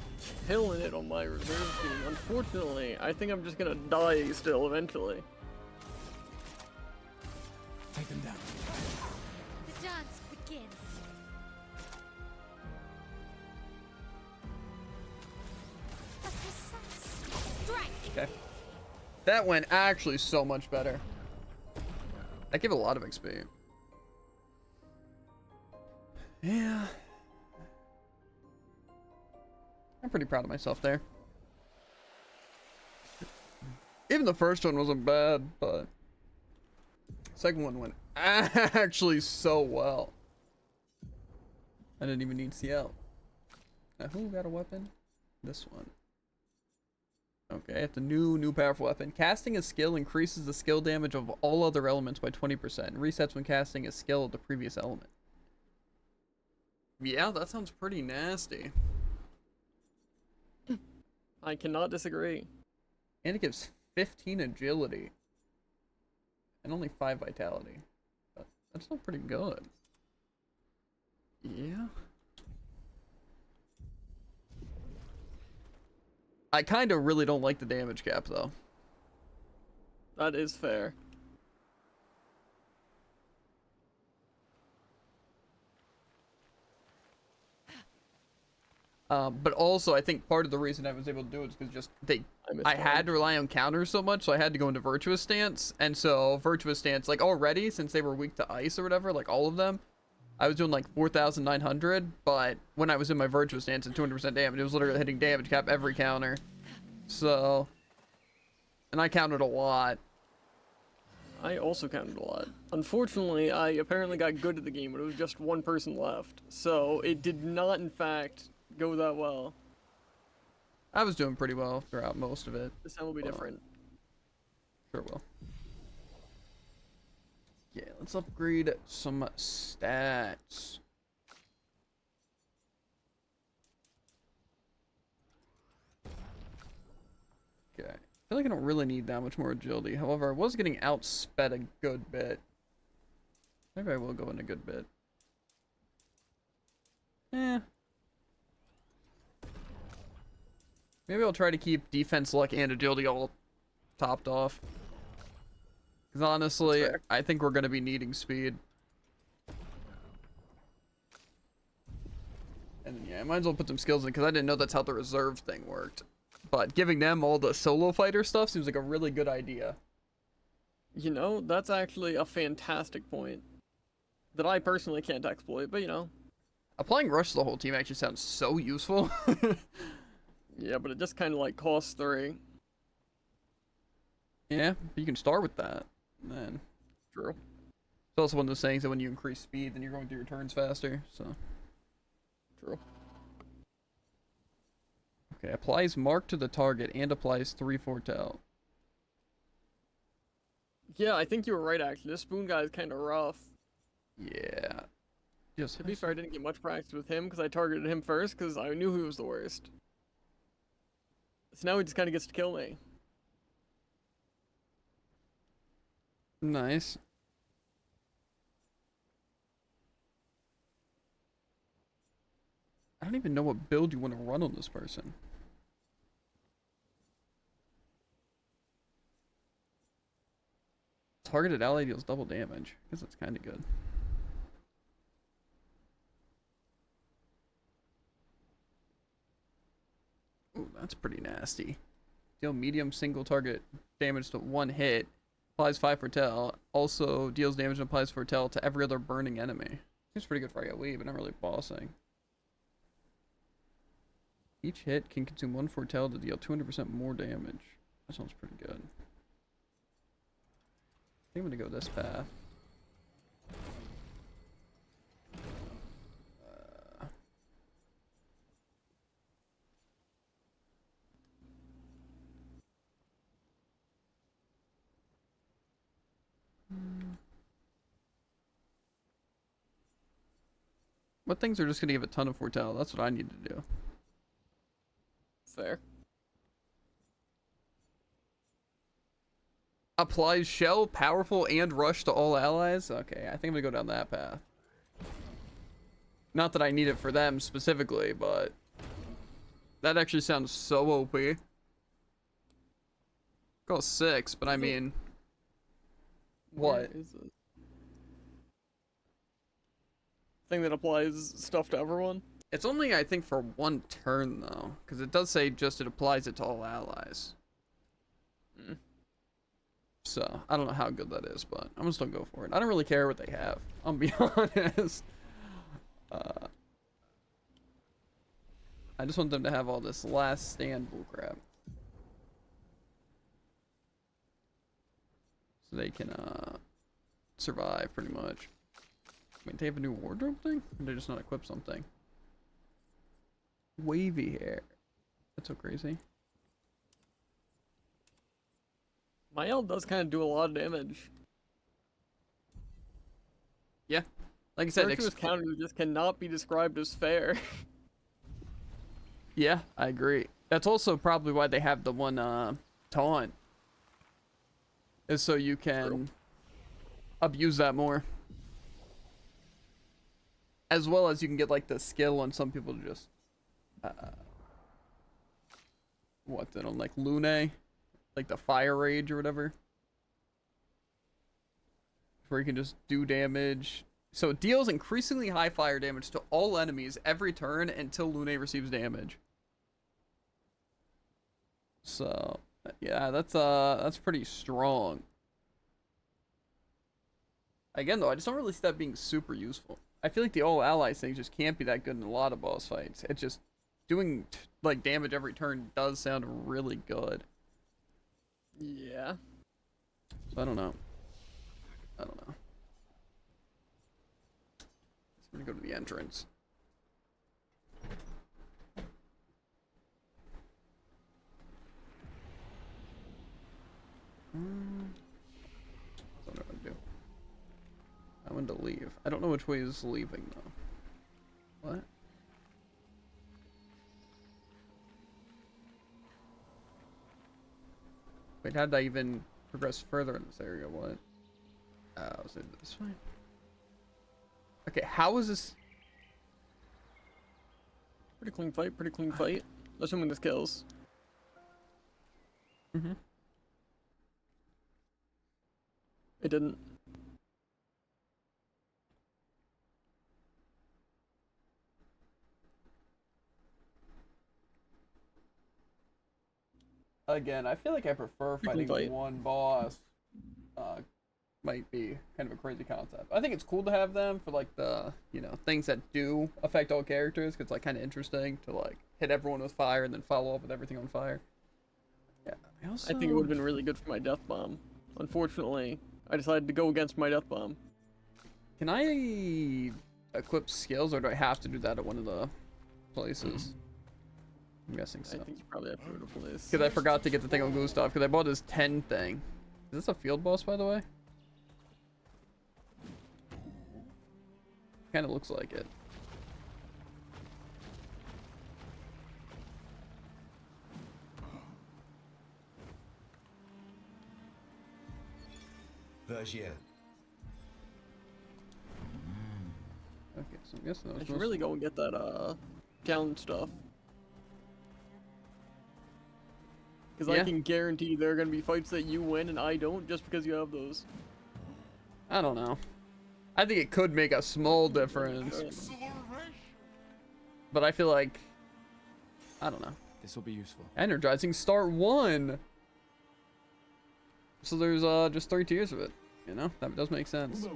killing it on my reserve team. Unfortunately, I think I'm just gonna die still eventually. Take them down. The dance begins. A precise strike. Okay. That went actually so much better. That gave a lot of XP. Yeah. I'm pretty proud of myself there. Even the first one wasn't bad, but second one went actually so well. I didn't even need CL. Now, who got a weapon? This one. Okay, it's a new powerful weapon. Casting a skill increases the skill damage of all other elements by 20%. And resets when casting a skill of the previous element. Yeah, that sounds pretty nasty. I cannot disagree. And it gives 15 agility. And only 5 vitality. But that's still pretty good. Yeah. I kind of really don't like the damage cap, though. That is fair. But also, I think part of the reason I was able to do it is because I had to rely on counters so much, so I had to go into Virtuous Stance. And so Virtuous Stance, like already, since they were weak to ice or whatever, like all of them, I was doing like 4,900. But when I was in my Virtuous Stance at 200% damage, it was literally hitting damage cap every counter. So, and I counted a lot. I also counted a lot. Unfortunately, I apparently got good at the game, but it was just one person left. So it did not, in fact, go that well. I was doing pretty well throughout most of it. This time will be different. Sure will. Yeah, let's upgrade some stats. Okay. I feel like I don't really need that much more agility. However, I was getting outsped a good bit. Maybe I will go in a good bit. Eh. Maybe I'll try to keep defense, luck, and agility all topped off. Because honestly, I think we're going to be needing speed. And then, yeah, I might as well put some skills in because I didn't know that's how the reserve thing worked. But giving them all the solo fighter stuff seems like a really good idea. You know, that's actually a fantastic point. That I personally can't exploit, but you know. Applying rush to the whole team actually sounds so useful. Yeah, but it just kind of like costs 3. Yeah, but you can start with that. Then. True. It's also one of those things that when you increase speed, then you're going through your turns faster, so. True. Okay, applies mark to the target and applies 3 foretell. Yeah, I think you were right actually. This spoon guy is kind of rough. Yeah. Just to be fair, I didn't get much practice with him because I targeted him first because I knew he was the worst. So now he just kind of gets to kill me. Nice. I don't even know what build you want to run on this person. Targeted ally deals double damage. I guess that's kind of good. Ooh, that's pretty nasty. Deal medium single target damage to 1 hit. Applies 5 foretell. Also deals damage and applies foretell to every other burning enemy. Seems pretty good for AoE, but not really bossing. Each hit can consume 1 foretell to deal 200% more damage. That sounds pretty good. I think I'm gonna go this path. What things are just gonna give a ton of foretell? That's what I need to do. Fair. Applies shell, powerful, and rush to all allies? Okay, I think I'm gonna go down that path. Not that I need it for them specifically, but that actually sounds so OP. Go 6, but I mean... What? Is it? Thing that applies stuff to everyone? It's only, I think, for 1 turn, though. Because it does say just it applies it to all allies. So, I don't know how good that is, but I'm just gonna go for it. I don't really care what they have. I'll be honest. I just want them to have all this last stand bullcrap. So they can, survive, pretty much. Wait, they have a new wardrobe thing? Or they just not equip something? Wavy hair. That's so crazy. My L does kind of do a lot of damage. Yeah. Like I said, Virtuous counters just cannot be described as fair. yeah, I agree. That's also probably why they have the one taunt. Is so you can abuse that more. As well as you can get like the skill on some people to just what's it on like Lune? Like the fire rage or whatever. Where you can just do damage. So it deals increasingly high fire damage to all enemies every turn until Lune receives damage. So yeah, that's pretty strong. Again though, I just don't really see that being super useful. I feel like the all allies thing just can't be that good in a lot of boss fights. It's just doing like damage every turn does sound really good. Yeah. So I don't know. I don't know. I'm gonna go to the entrance. I don't know what to do. I want to leave. I don't know which way is leaving though. What? Wait, how did I even progress further in this area? What? Was it this way? Okay, how is this? Pretty clean fight, pretty clean fight. Assuming this kills. Mm-hmm. It didn't. Again, I feel like I prefer Pretty clean fighting fight. one boss. Might be kind of a crazy concept. I think it's cool to have them for like the, you know, things that do affect all characters, 'cause it's like kind of interesting to like hit everyone with fire and then follow up with everything on fire. Yeah, I think it would have been really good for my death bomb. Unfortunately, I decided to go against my death bomb. Can I equip skills, or do I have to do that at one of the places? I'm guessing so. I think you probably have to go to a place. Because I forgot to get the thing on Gustav, because I bought his 10 thing. Is this a field boss, by the way? Kind of looks like it. Vergier. Okay, so I'm guessing that I was should really go and get that challenge stuff. Because Yeah. I can guarantee there are going to be fights that you win and I don't just because you have those. I don't know. I think it could make a small difference. But I feel like, I don't know. This will be useful. Energizing Start 1! So there's just 3 tiers of it. You know, that does make sense.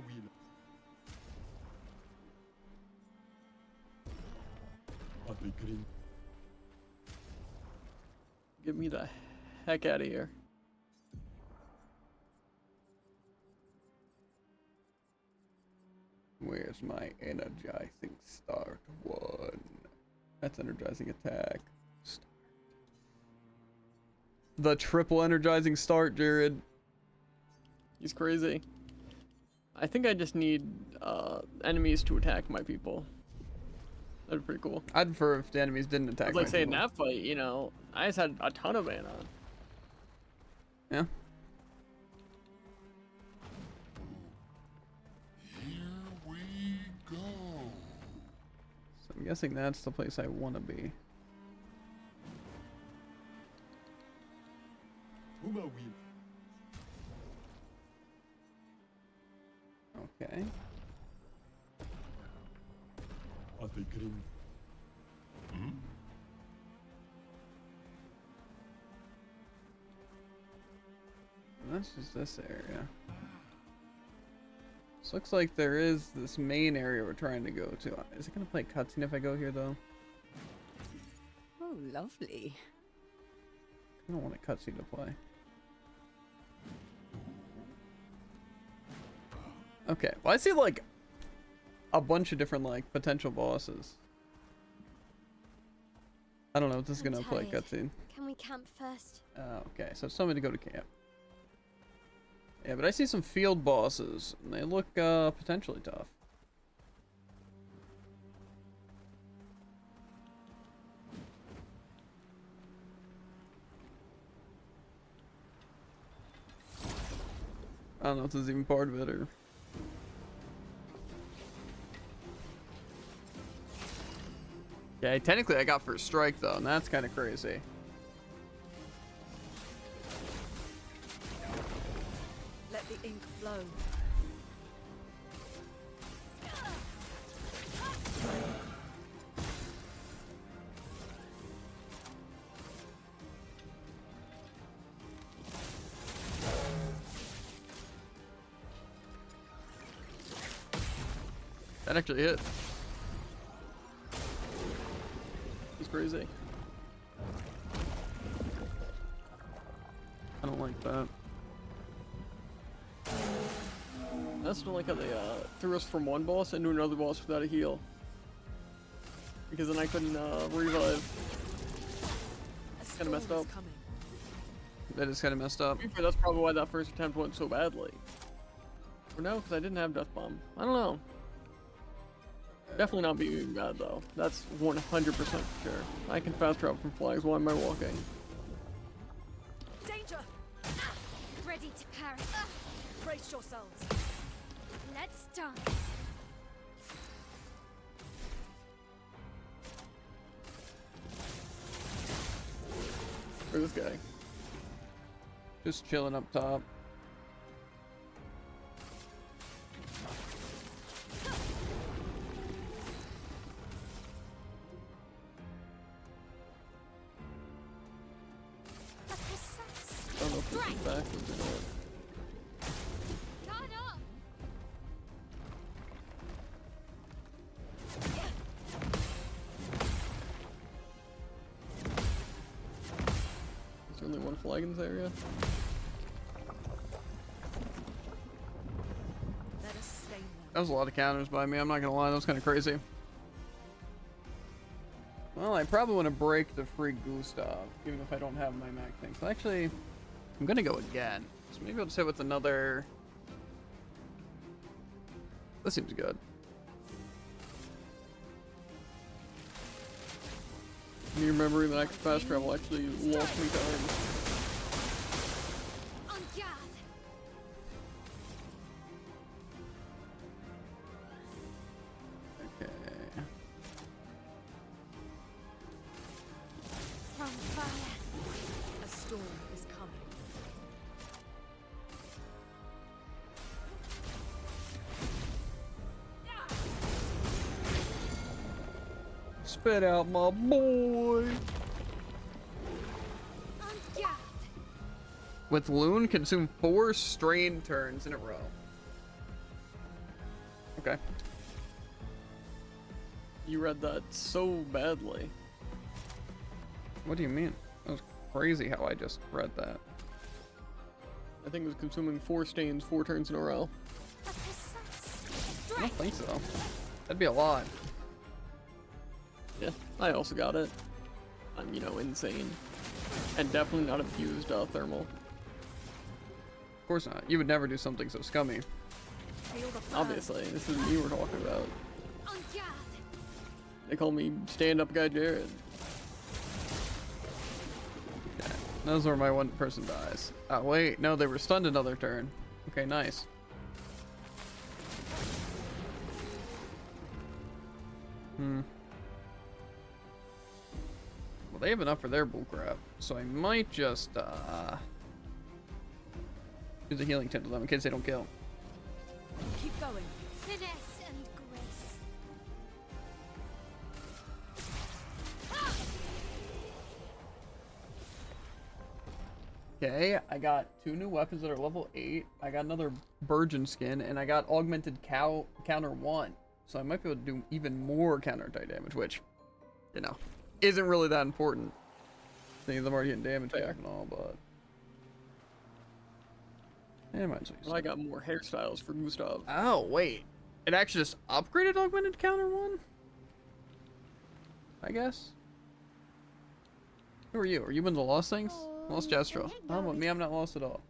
Get me the heck out of here. Where's my energizing start 1? That's energizing attack. Start. The triple energizing start, Jared. He's crazy. I think I just need enemies to attack my people. That'd be pretty cool. I'd prefer if the enemies didn't attack. Like my say in people. that fight, you know, I just had a ton of mana. Yeah. Here we go. So I'm guessing that's the place I want to be. Okay. And that's just this area. This looks like there is this main area we're trying to go to. Is it gonna play cutscene if I go here though? Oh, lovely. I don't want a cutscene to play. Okay, well I see like a bunch of different like potential bosses. I don't know if this is I'm gonna play tired. cutscene. Can we camp first? Okay, so it's telling me to go to camp. Yeah, but I see some field bosses, and they look potentially tough. I don't know if this is even part of it or. Yeah, technically I got first strike though, and that's kind of crazy. Let the ink flow. That actually hit. It's crazy. I don't like that. I just don't like how they threw us from one boss into another boss without a heal. Because then I couldn't revive. Kind of messed up. That is kind of messed up. That's probably why that first attempt went so badly. Or no, because I didn't have Death Bomb. I don't know. Definitely not being bad though. That's 100% for sure. I can fast travel from flags. Why am I walking? Danger! Ready to parry. Brace yourselves. Let's dance. Where's this guy? Just chilling up top. I don't know if this is backwards or not. Got up. Is there only one flag in this area? Let us stain them. That was a lot of counters by me, I'm not gonna lie, that was kind of crazy. Well, I probably want to break the free Gustav, even if I don't have my Mac thing. So actually, I'm gonna go again. So maybe I'll just hit with another. That seems good. Me remembering that I could fast travel actually lost me time. On guard. Okay. From fire. A storm is coming. Spit out my boy. On guard. With Loon, consume 4 strain turns in a row. Okay. You read that so badly. What do you mean? That was crazy how I just read that. I think it was consuming 4 stains 4 turns in a row. I don't think so. That'd be a lot. Yeah, I also got it. I'm, you know, insane. And definitely not abused thermal. Of course not. You would never do something so scummy. Feel the burn. Obviously, this is me we're talking about. On guard. They call me stand-up guy Jared. Okay. Those were my one person dies. Oh wait, no, they were stunned another turn. Okay, nice. Well, they have enough for their bullcrap, so I might just use a healing tint to them in case they don't kill. Keep going. Finesse and grace. Okay, I got 2 new weapons that are level 8. I got another Virgin skin, and I got augmented counter 1. So I might be able to do even more counter-attack damage, which, you know, isn't really that important. Seeing them already getting damage back and all, but... Yeah, might as well use Well, I got more hairstyles for Gustav. Oh, wait. It actually just upgraded augmented counter 1? I guess. Who are you? Are you in the lost things? Lost Jestro. Oh, but me, I'm not lost at all.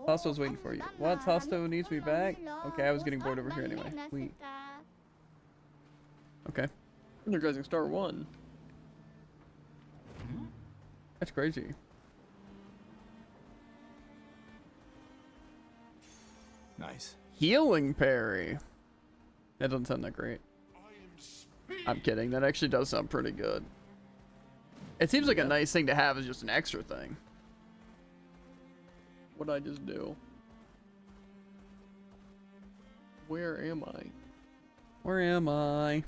Tasto's waiting for you. What? Tasto needs me back? Okay, I was getting bored over here anyway. Sweet. Okay. Energizing Star 1. That's crazy. Nice. Healing parry. That doesn't sound that great. I'm kidding. That actually does sound pretty good. It seems like a nice thing to have as just an extra thing. What'd I just do? Where am I? Where am I?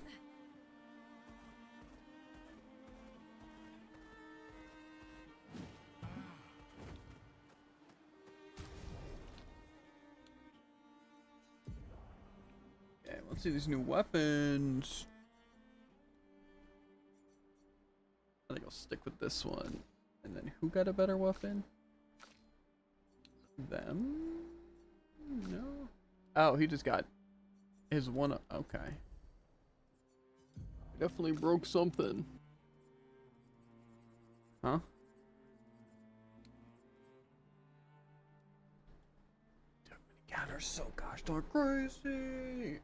Okay, let's see these new weapons. I think I'll stick with this one. And then who got a better weapon? Them? No. Oh, he just got his one. Okay. Definitely broke something. Huh? Counters so gosh darn crazy.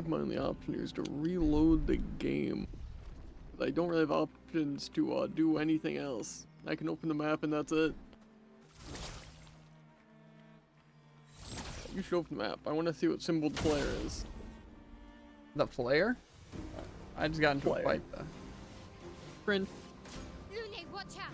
My only option is to reload the game. I don't really have options to do anything else. I can open the map and that's it. You should open the map. I want to see what symbol the player is. The player? I just got into a Player. fight though. Print. Lune, watch out!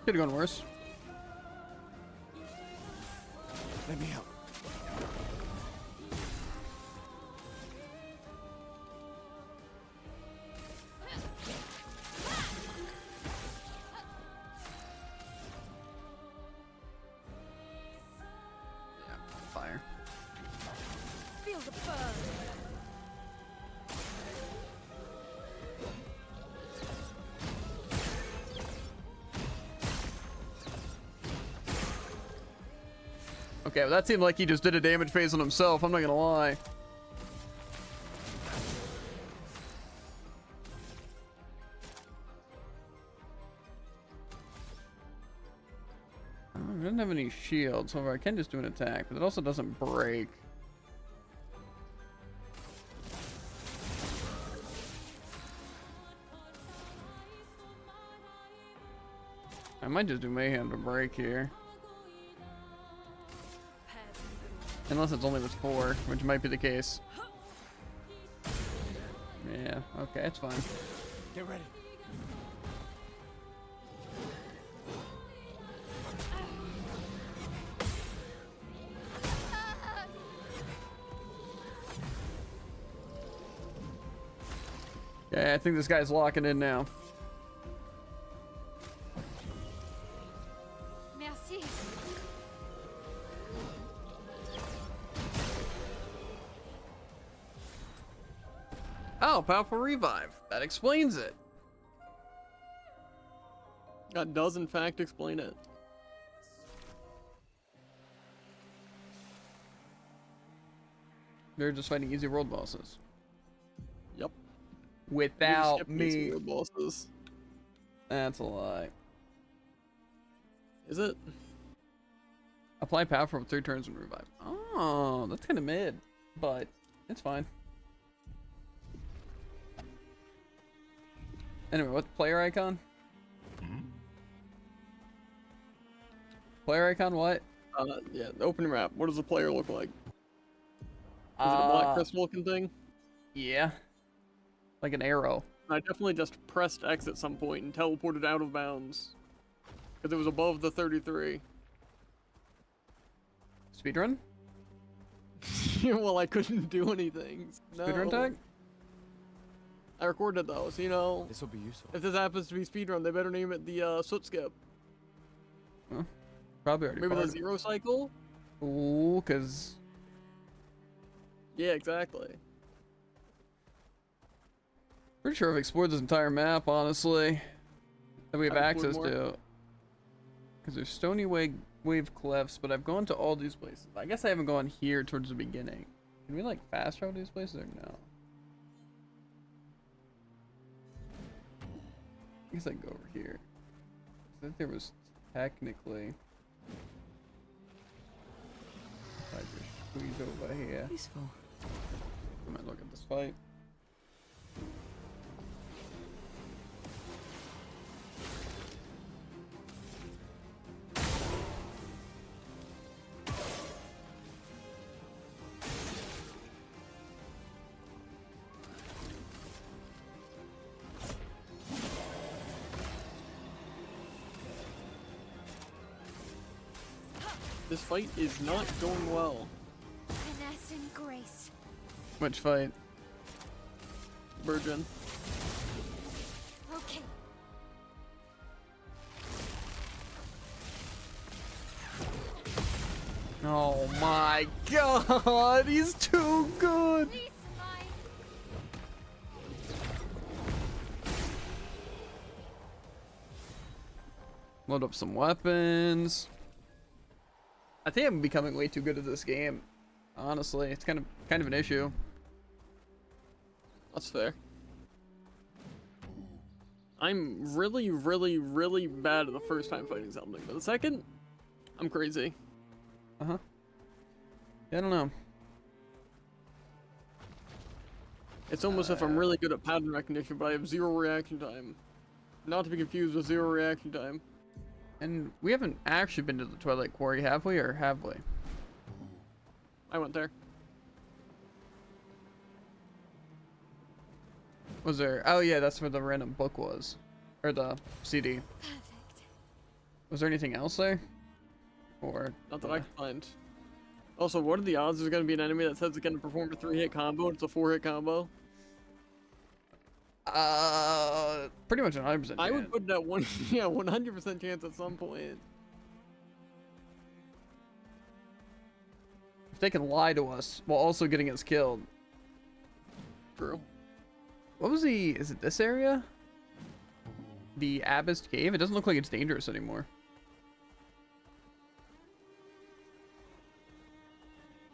Could have gone worse. Let me help. Yeah, fire. Feel the burn. Okay, well that seemed like he just did a damage phase on himself, I'm not gonna lie. I don't have any shields, however I can just do an attack, but it also doesn't break. I might just do mayhem to break here. Unless it's only with 4, which might be the case. Yeah, okay, it's fine. Get ready. Yeah, I think this guy's locking in now. Merci. Oh, powerful revive. That explains it. That does in fact explain it. They're just fighting easy world bosses. Yep. Without Skip me. easier bosses. That's a lie. Is it? Apply power for 3 turns and revive. Oh, that's kind of mid, but it's fine. Anyway, what's player icon? Player icon, what? Yeah, the opening map. What does the player look like? Is it a black crystal looking thing? Yeah. Like an arrow. I definitely just pressed X at some point and teleported out of bounds. Because it was above the 33. Speedrun? Well, I couldn't do anything. No. Speedrun tag? I recorded those, so, you know. This will be useful. If this happens to be speedrun, they better name it the soot skip. Huh? Probably already Maybe the part. zero cycle? Ooh, cause Yeah, exactly. pretty sure I've explored this entire map, honestly. That we have I've explored access to. Because there's Stony Wave Cliffs, but I've gone to all these places. I guess I haven't gone here towards the beginning. Can we like fast travel to these places or no? I guess I can go over here. I think there was technically. I just squeeze over here. Useful. I might look at this fight. This fight is not going well. Finesse and grace. Which fight? Virgin. Okay. Oh my god, he's too good! Please, mine. Load up some weapons. I think I'm becoming way too good at this game. Honestly, it's kind of an issue. That's fair. I'm really, really, really bad at the first time fighting something, but the second, I'm crazy. Uh-huh. Yeah, I don't know. It's almost if I'm really good at pattern recognition, but I have 0 reaction time. Not to be confused with 0 reaction time. And we haven't actually been to the Twilight Quarry, have we? Or have we? I went there. Was there? Oh yeah, that's where the random book was. Or the CD. Perfect. Was there anything else there? Or... Not that I can find. Also, what are the odds there's going to be an enemy that says it's going to perform a 3-hit combo and it's a 4-hit combo? Pretty much 100% chance. I would put that 100% chance at some point. If they can lie to us while also getting us killed. True. What was the... Is it this area? The Abyss Cave? It doesn't look like it's dangerous anymore.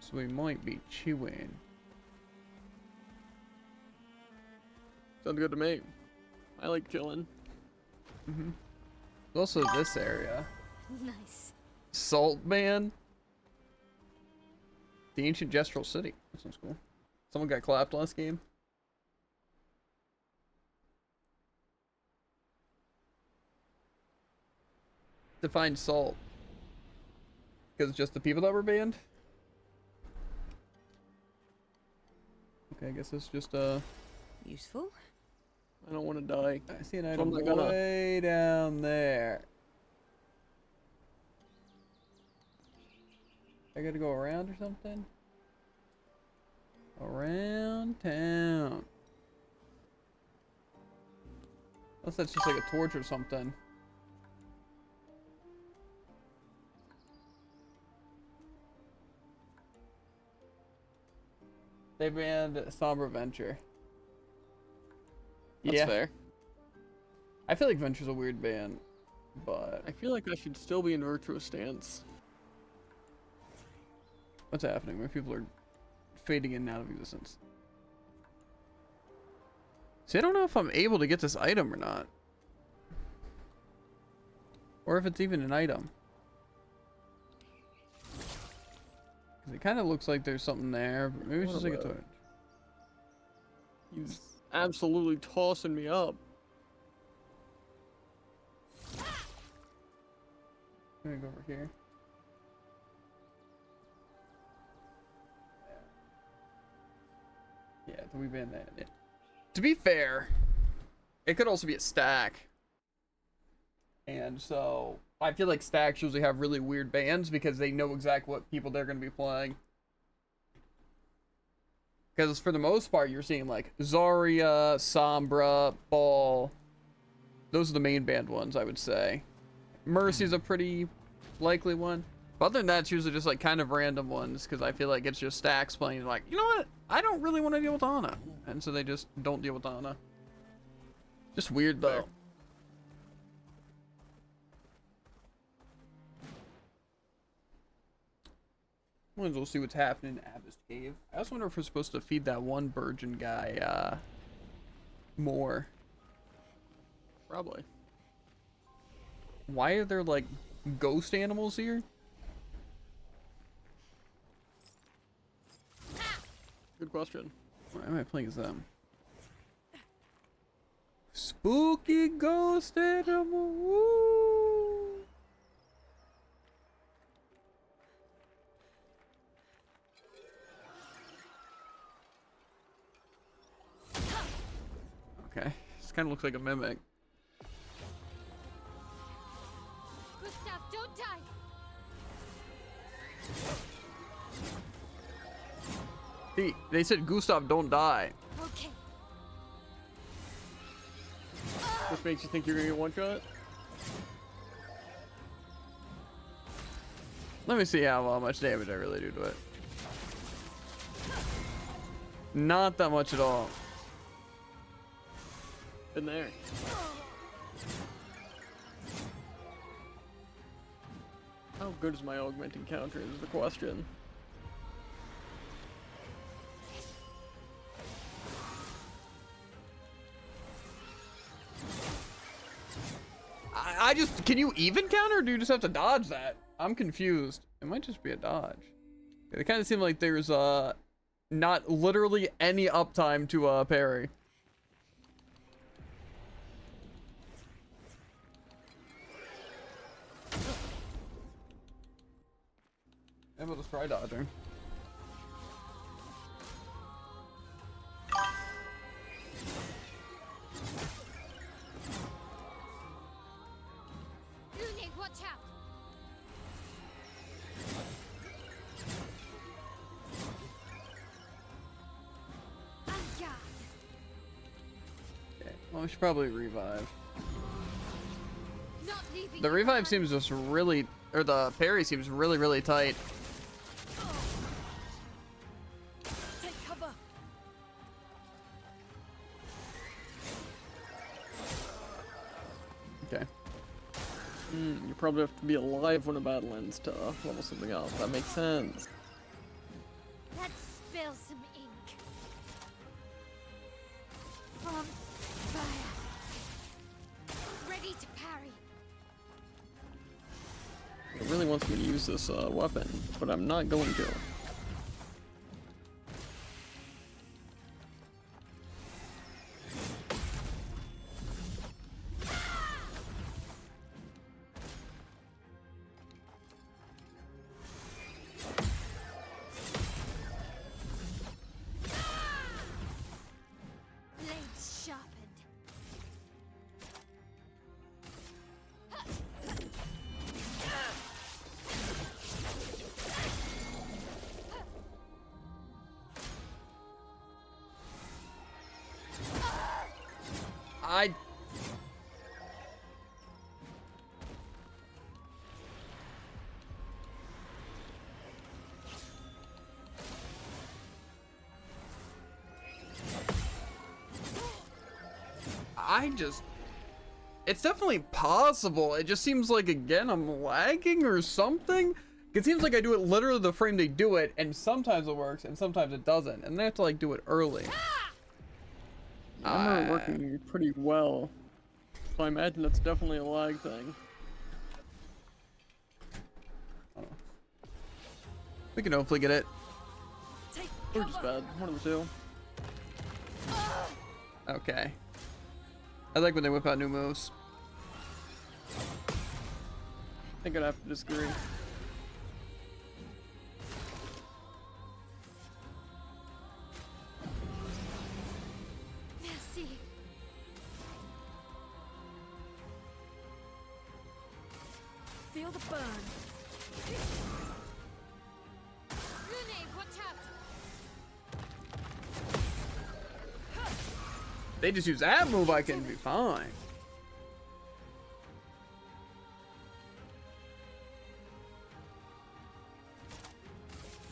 So we might be chewing. Sounds good to me. I like chilling. Mm-hmm. Also this area. Nice. Salt Man. The Ancient Gestural City. That sounds cool. Someone got clapped last game. Define salt. Because it's just the people that were banned? Okay, I guess it's just Useful. I don't want to die. I see an So item I'm not gonna- way down there. I gotta go around or something? Around town. Unless that's just like a torch or something. They banned Somber Venture. That's fair. I feel like Venture's a weird ban, but... I feel like I should still be in Virtuous Stance. What's happening? My people are fading in and out of existence. See, I don't know if I'm able to get this item or not. Or if it's even an item. Because it kind of looks like there's something there, but maybe it's just like a torch. He's absolutely tossing me up. Let me go over here. Yeah, we banned that. Yeah. To be fair, it could also be a stack. And so, I feel like stacks usually have really weird bans because they know exactly what people they're going to be playing. Because for the most part, you're seeing like Zarya, Sombra, Ball. Those are the main banned ones, I would say. Mercy's a pretty likely one. But other than that, it's usually just like kind of random ones because I feel like it's just stacks playing like, you know what? I don't really want to deal with Ana. And so they just don't deal with Ana. Just weird though. Might as well see what's happening in Abyss Cave. I also wonder if we're supposed to feed that one virgin guy, more. Probably. Why are there, like, ghost animals here? Good question. Why am I playing as them? Spooky ghost animal. Woo! Okay, this kind of looks like a mimic. Gustav, don't die! They said Gustav, don't die. Okay. This makes you think you're gonna get one shot? Let me see how much damage I really do to it. Not that much at all. Been there. How good is my augmenting counter is the question. I just, can you even counter or do you just have to dodge that? I'm confused. It might just be a dodge. It kind of seemed like there's not literally any uptime to parry. Maybe I'll just try dodging. Lune, watch out! Anja! Okay, well, we should probably revive. Not leaving The you revive behind. seems just really, or the parry seems really, really tight. Take cover. Okay. You probably have to be alive when a battle ends to level something up. That makes sense. Let's spill some ink. From fire. Ready to parry. It really wants me to use this weapon, but I'm not going to. Blades sharpened. I... It's definitely possible. It just seems like, again, I'm lagging or something. It seems like I do it literally the frame they do it, and sometimes it works, and sometimes it doesn't. And then I have to, like, do it early. I remember it working pretty well. So I imagine that's definitely a lag thing. We can hopefully get it. Take Or cover. just bad. One of the two. Okay. I like when they whip out new moves. I think I'd have to disagree. Merci. Feel the burn. Lune, watch out! They just use that move, I can be fine.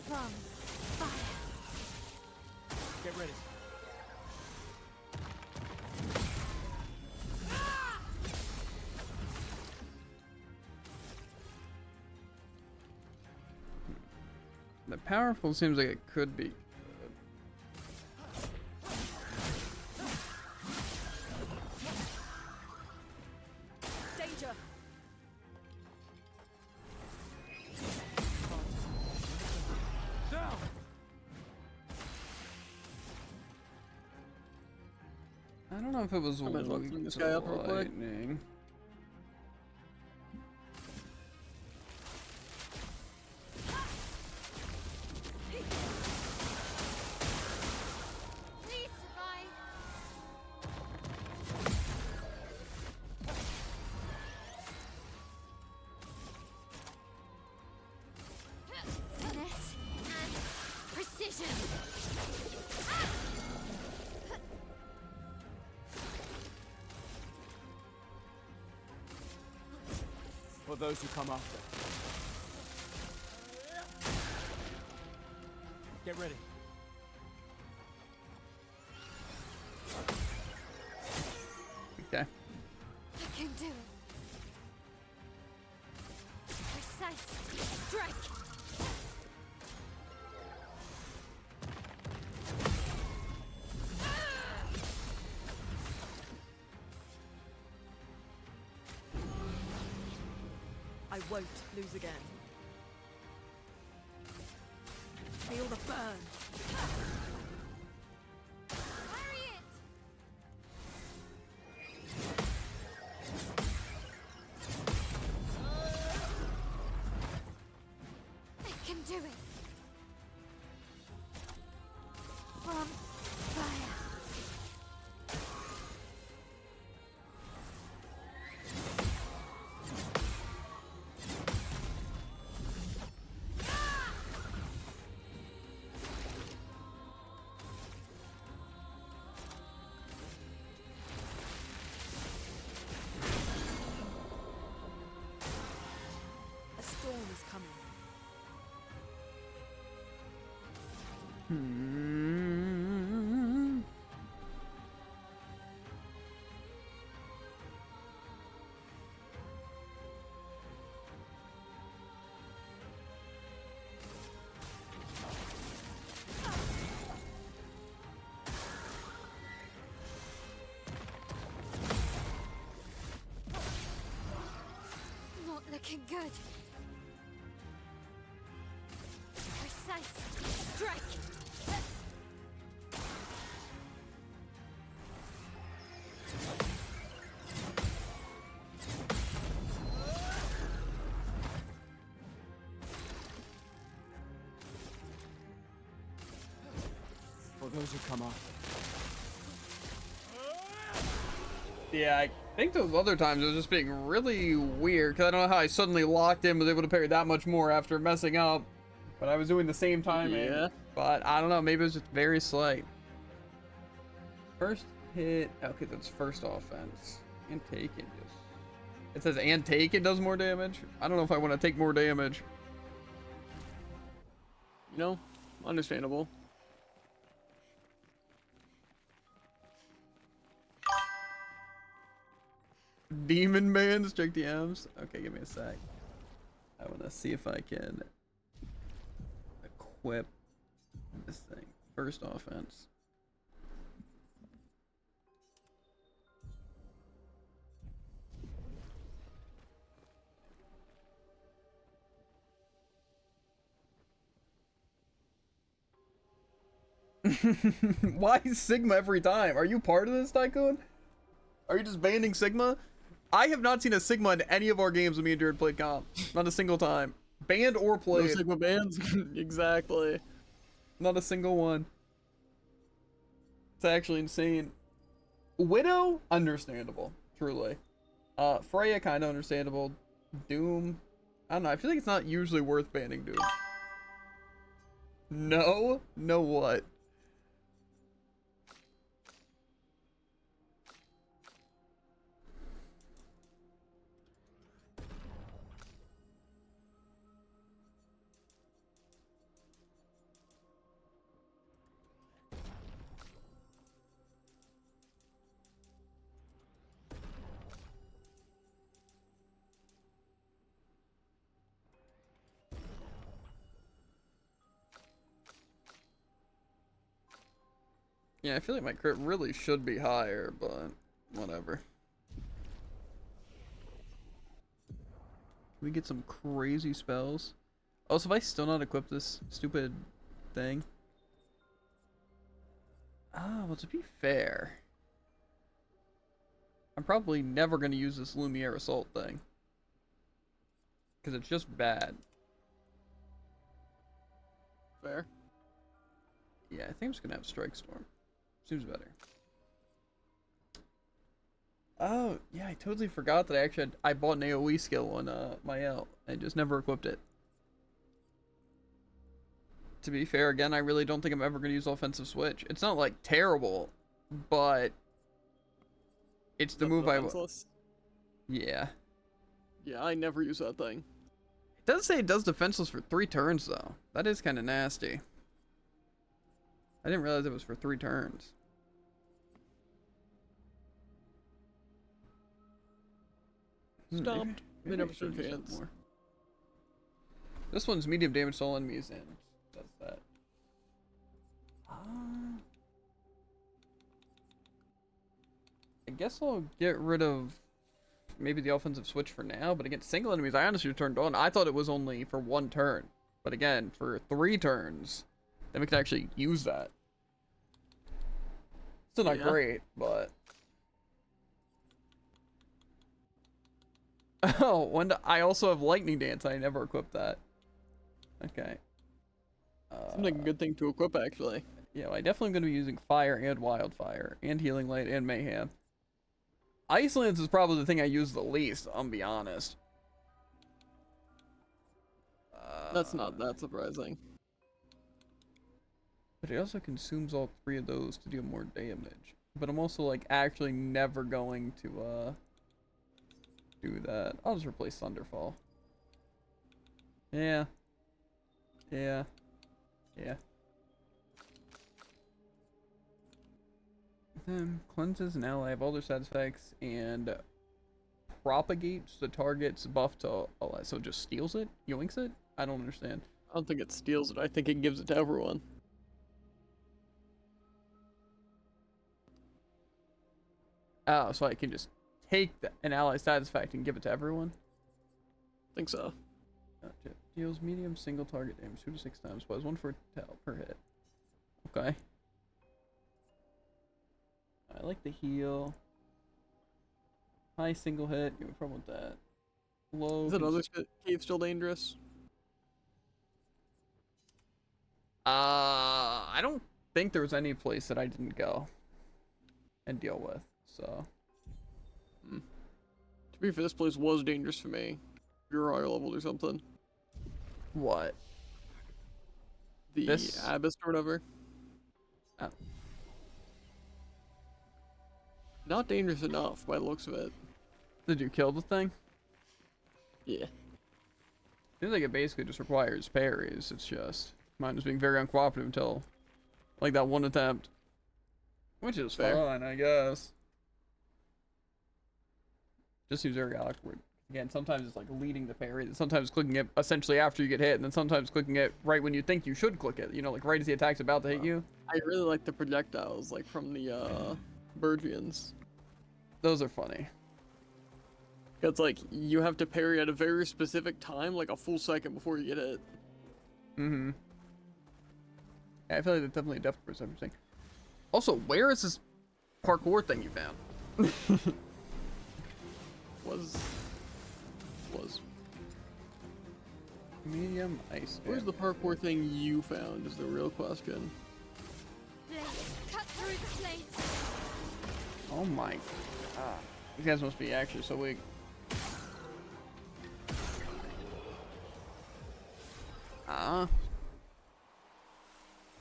From fire. Get ready. The powerful seems like it could be. Danger! Down! I don't know if it was I might as well weak clean this to guy up real quick. lightning. Please survive. Finesse and precision. For those who come after. Get ready. Okay. I can do it. Precise strike. I won't lose again. Feel the burn. Parry it. I can do it. From fire. A storm is coming. Hmm. Not looking good. Precise strike. For those who come after. Yeah, I think those other times it was just being really weird because I don't know how I suddenly locked in, was able to parry that much more after messing up, but I was doing the same timing. Yeah. But I don't know, maybe it was just very slight. First hit, okay, that's first offense. And taken just. It says and taken does more damage. I don't know if I want to take more damage. You know, understandable. Demon bands, check the M's. Okay, give me a sec. I want to see if I can equip this thing. First offense. Why Sigma every time? Are you part of this, Tycoon? Are you just banning Sigma? I have not seen a Sigma in any of our games when me and Jared played comp. Not a single time. Banned or No played. Sigma bands? Exactly. Not a single one. It's actually insane. Widow, understandable. Truly. Freya, kind of understandable. Doom, I don't know. I feel like it's not usually worth banning Doom. No? No what? Yeah, I feel like my crit really should be higher, but whatever. Can we get some crazy spells? Also, if I still not equip this stupid thing. Ah, well, to be fair, I'm probably never going to use this Lumiere Assault thing. Because it's just bad. Fair. Yeah, I think I'm just going to have Strike Storm. Seems better. Oh, yeah, I totally forgot that I bought an AoE skill on my L. I just never equipped it. To be fair, again, I really don't think I'm ever going to use Offensive Switch. It's not, like, terrible, but it's the move Yeah. Yeah, I never use that thing. It does say it does defenseless for 3 turns, though. That is kind of nasty. I didn't realize it was for 3 turns. Stomped. They Maybe I never should stood use that chance. more. This one's medium damage to all enemies and does that. I guess I'll get rid of maybe the offensive switch for now, but against single enemies, I honestly turned on. I thought it was only for 1 turn. But again, for 3 turns, then we can actually use that. Still not great, but... Oh, I also have Lightning Dance. I never equipped that. Okay. Seems like a good thing to equip, actually. Yeah, well, I definitely am going to be using Fire and Wildfire, and Healing Light, and Mayhem. Ice Lance is probably the thing I use the least, I'll be honest. That's not that surprising. But it also consumes all 3 of those to deal more damage. But I'm also, like, actually never going to, do that. I'll just replace Thunderfall. Yeah. Yeah. Yeah. Then cleanses an ally of all their side effects and propagates the target's buff to ally. So it just steals it? Yoinks it? I don't understand. I don't think it steals it. I think it gives it to everyone. Oh, so I can just take an ally's side effect and give it to everyone? Think so. Gotcha. Deals medium single target damage 2 to 6 times, plus 1 for per hit. Okay. I like the heal. High single hit, you have a problem with that. Low. Is that other cave still dangerous? I don't think there was any place that I didn't go and deal with, so. To be fair, this place was dangerous for me. You're higher level or something. What? The Abyss or whatever. Oh. Not dangerous enough by the looks of it. Did you kill the thing? Yeah. Seems like it basically just requires parries. It's just mine was being very uncooperative until like that one attempt. Which is fine, I guess. Just seems very awkward. Again, sometimes it's like leading the parry, sometimes clicking it essentially after you get hit, and then sometimes clicking it right when you think you should click it. You know, like right as the attack's about to hit you. I really like the projectiles, like from the Burgians. Those are funny. It's like you have to parry at a very specific time, like a full second before you get hit. Mm-hmm. Yeah, I feel like that's definitely a depth perception thing. Also, where is this parkour thing you found? Was. Medium ice. Where's the parkour thing you found is the real question. Cut through the plates. Oh my god. These guys must be actually so weak.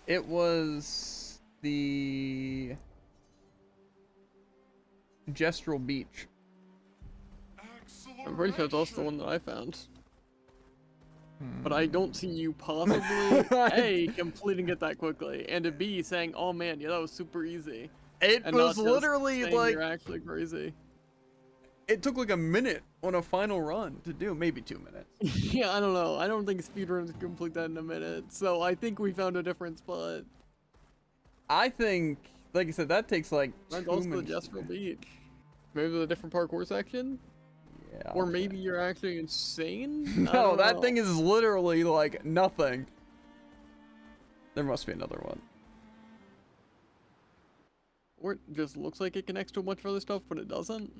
It was the Gestural Beach. I'm pretty sure it's also the one that I found. But I don't see you possibly, A, completing it that quickly, and a B, saying, oh man, yeah, that was super easy. It and was not just literally saying like... You're actually crazy. It took like a minute on a final run to do, maybe 2 minutes. Yeah, I don't know. I don't think speedrunners complete that in a minute, so I think we found a different spot. I think like I said, that takes like That 2 goes to the minutes. Jessville Beach. Maybe the different parkour section? Yeah. Or maybe you're actually insane? I No, don't that know. thing is literally like nothing. There must be another one. Or it just looks like it connects to a bunch of other stuff, but it doesn't.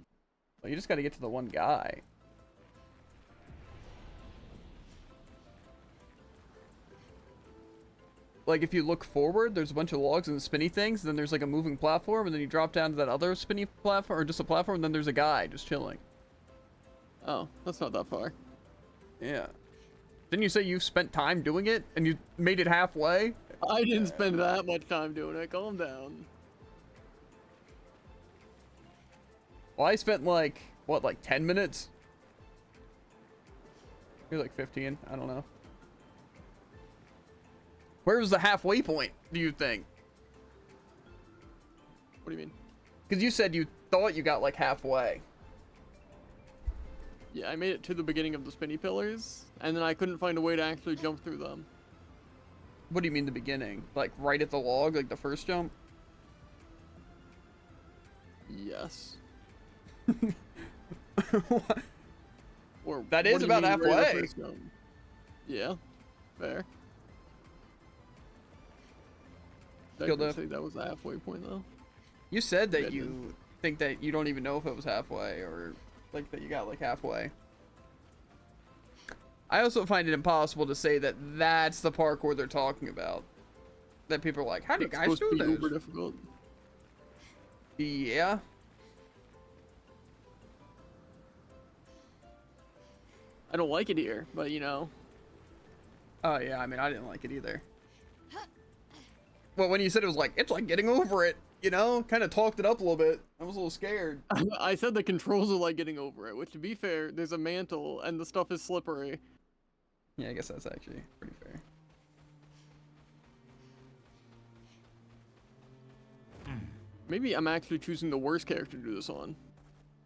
Well, you just got to get to the one guy. Like if you look forward, there's a bunch of logs and spinny things, then there's like a moving platform, and then you drop down to that other spinny platform, or just a platform, and then there's a guy just chilling. Oh, that's not that far. Yeah. Didn't you say you spent time doing it, and you made it halfway? I didn't spend that much time doing it. Calm down. Well, I spent like, what, like 10 minutes? Maybe like 15, I don't know. Where was the halfway point, do you think? What do you mean? Because you said you thought you got like halfway. Yeah, I made it to the beginning of the spinny pillars, and then I couldn't find a way to actually jump through them. What do you mean the beginning? Like right at the log, like the first jump? Yes. What? Or That what is do you about mean, right at the halfway. first jump? Yeah, fair. I Skill could diff. say that was the halfway point, though. You said that Maybe. you think that you don't even know if it was halfway, or like that you got like halfway. I also find it impossible to say that that's the parkour they're talking about. That people are like, how do you It's guys supposed do to be uber this? difficult. Yeah. I don't like it here, but you know. Oh yeah, I mean I didn't like it either. Well, when you said it was like, it's like getting over it, you know, kind of talked it up a little bit. I was a little scared. I said the controls are like getting over it, which to be fair, there's a mantle and the stuff is slippery. Yeah, I guess that's actually pretty fair. Maybe I'm actually choosing the worst character to do this on.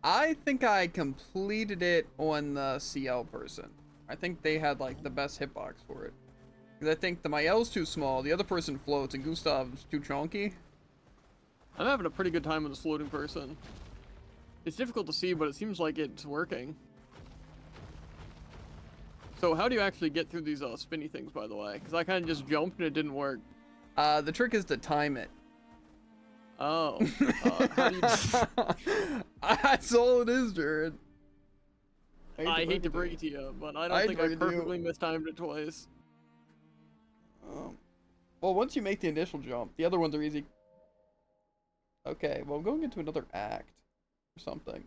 I think I completed it on the CL person. I think they had like the best hitbox for it. Because I think the Mael's too small, the other person floats, and Gustav's too chunky. I'm having a pretty good time with this floating person. It's difficult to see, but it seems like it's working. So how do you actually get through these spinny things, by the way? Because I kind of just jumped and it didn't work. The trick is to time it. Oh. How do you... That's all it is, Jared. I hate to break it to you, but I don't I'd think I break it to you. perfectly mistimed it twice. Well, once you make the initial jump, the other ones are easy. Okay, well, I'm going into another act or something.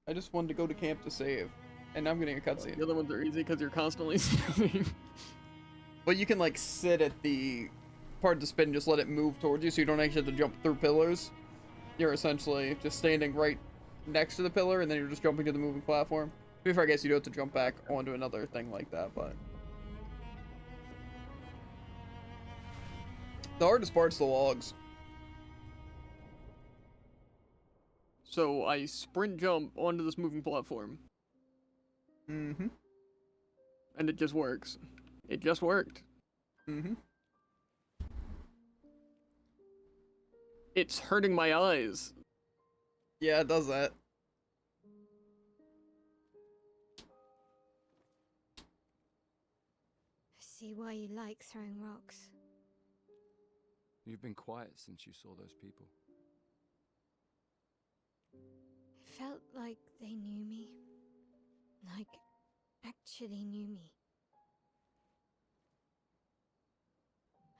I just wanted to go to camp to save, and now I'm getting a cutscene. The other ones are easy because you're constantly spinning. Well, you can like sit at the part to spin, just let it move towards you, so you don't actually have to jump through pillars. You're essentially just standing right next to the pillar, and then you're just jumping to the moving platform. Before, I guess you do have to jump back onto another thing like that, but the hardest part's the logs. So I sprint jump onto this moving platform. Mm-hmm. And it just works. It just worked. Mm-hmm. It's hurting my eyes. Yeah, it does that. I see why you like throwing rocks. You've been quiet since you saw those people. It felt like they knew me. Like, actually knew me.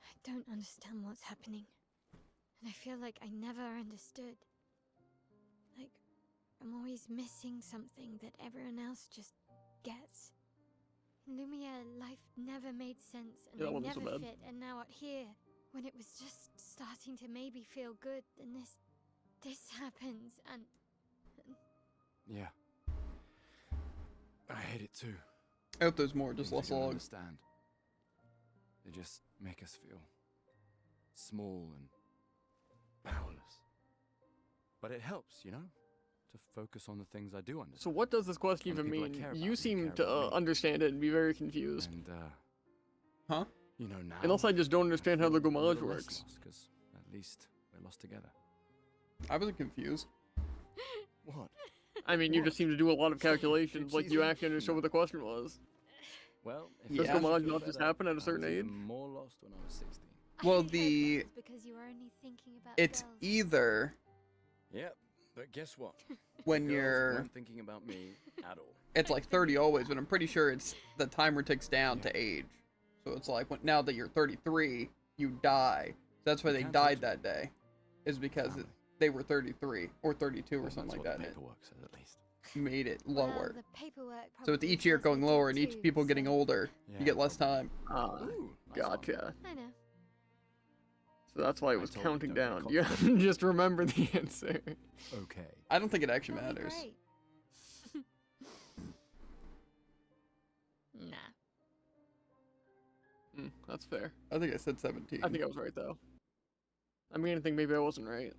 I don't understand what's happening. And I feel like I never understood. Like, I'm always missing something that everyone else just gets. In Lumiere, life never made sense, and Yeah, that I wasn't so never bad. fit, and now out here, when it was just starting to maybe feel good, then this happens, and Yeah. I hate it too. I hope there's more, just Things less we don't logs. understand. They just make us feel small and powerless. But it helps, you know, to focus on the things I do understand. So what does this quest On even people I mean? care about You who seem care to about me. understand it and be very confused. And Huh? you know now. Unless I just don't understand how the feel a Gomage little less works. lost, 'cause at least we're lost together. I wasn't confused. What? I mean, you just seem to do a lot of calculations, like you cheesy? actually understood what the question was. Well, if Yeah. it Does makes you homage feel not just better, happen at a I was certain even age? more lost when I was 16. Well, I heard the that was because you were only thinking about it's girls. either Yep, but guess what? when The girls you're weren't thinking about me at all. it's like 30 always, but I'm pretty sure it's the timer ticks down to age. So it's like now that you're 33, you die. So that's why they can't died teach that day, is because Family. they were 33 or 32 or Well, something that's like what that. the And paperwork says, at least. it made it Well, lower. the paperwork So it's probably each year says they going did lower, and each too, people getting so- older, Yeah, you get less probably. time. Ooh, nice one. Gotcha. I know. So that's why it I was told you, counting don't down. get You just remember the answer. Okay. I don't think it actually That'll be matters. great. Nah. That's fair. I think I said 17. I think I was right though. I'm beginning to think maybe I wasn't right.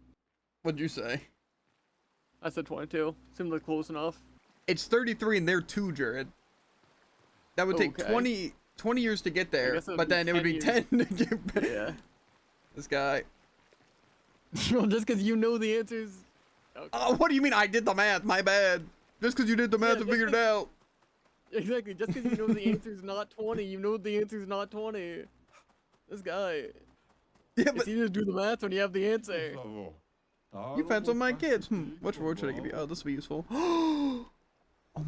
What'd you say? I said 22. Seemed like close enough. It's 33 and there too, Jared. That would take Okay. 20 years to get there, guess it would but be then it would 10 be years. 10 to get back. Yeah. This guy. Well, just because you know the answers. Okay. Oh, what do you mean I did the math? My bad. Just because you did the math and just figured it out. Exactly. Just because you know the answer's not 20, you know the answer's not 20. This guy. Yeah, It's but easy to do the math when you have the answer. you found some of my kids. Which reward should I give you? Oh, this will be useful. Oh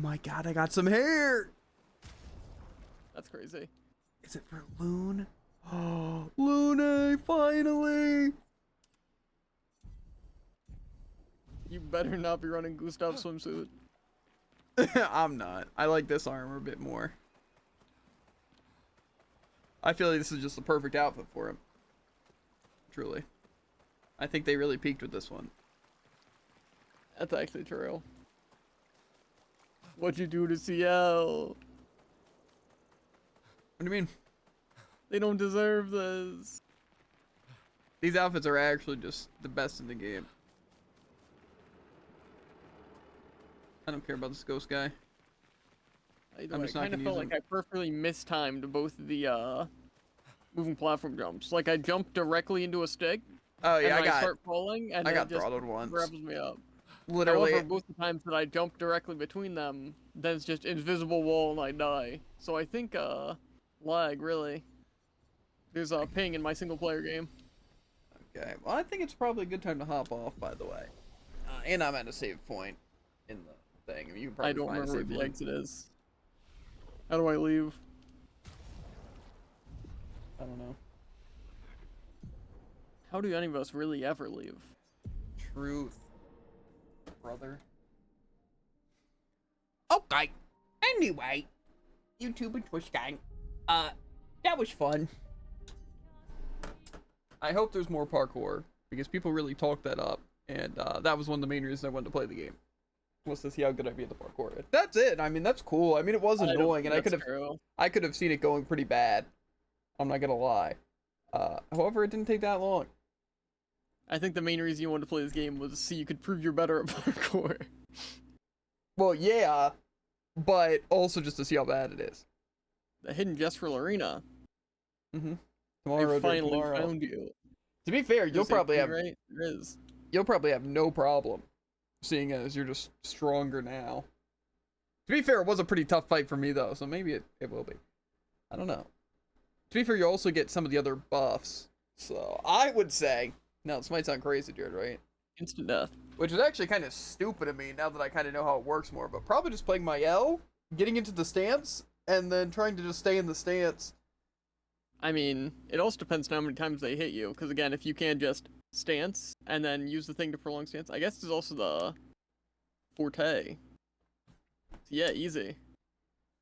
my god, I got some hair. That's crazy. Is it for Loon? Oh, Lune, finally. You better not be running Gustav's swimsuit. I'm not. I like this armor a bit more. I feel like this is just the perfect outfit for him. Truly. I think they really peaked with this one. That's actually true. What'd you do to CL? What do you mean? They don't deserve this. These outfits are actually just the best in the game. I don't care about this ghost guy. I I'm just not kind of gonna felt use like him. I perfectly mistimed both the moving platform jumps. Like I jumped directly into a stick, Oh and yeah, then I start falling, and I it got just throttled once. grabs me up. Literally. However, both the times that I jump directly between them, then it's just invisible wall and I die. So I think lag really. There's a ping in my single player game. Okay. Well, I think it's probably a good time to hop off. By the way, and I'm at a save point in the thing. You can probably I don't find a remember where save the point. exit is. How do I leave? I don't know. How do any of us really ever leave? Truth, brother. Okay. Anyway, YouTube and Twitch gang. That was fun. I hope there's more parkour because people really talked that up, and that was one of the main reasons I wanted to play the game. Was to see how good I'd be at the parkour. That's it. I mean, that's cool. I mean, it was annoying, and I could have seen it going pretty bad. I'm not gonna lie. However, it didn't take that long. I think the main reason you wanted to play this game was so you could prove you're better at parkour. Well, yeah, but also just to see how bad it is. The hidden Jessril Arena. Tomorrow, I during finally tomorrow. found you. To be fair, Is you'll it probably have right? It is. you'll probably have no problem, seeing as you're just stronger now. To be fair, it was a pretty tough fight for me though, so maybe it will be. I don't know. To be fair, you also get some of the other buffs, so I would say, no, this might sound crazy, Jared, right? Instant death. Which is actually kind of stupid of me now that I kind of know how it works more, but probably just playing my L, getting into the stance, and then trying to just stay in the stance. I mean, it also depends on how many times they hit you, because again, if you can just stance, and then use the thing to prolong stance, I guess there's also the forte. So yeah, easy.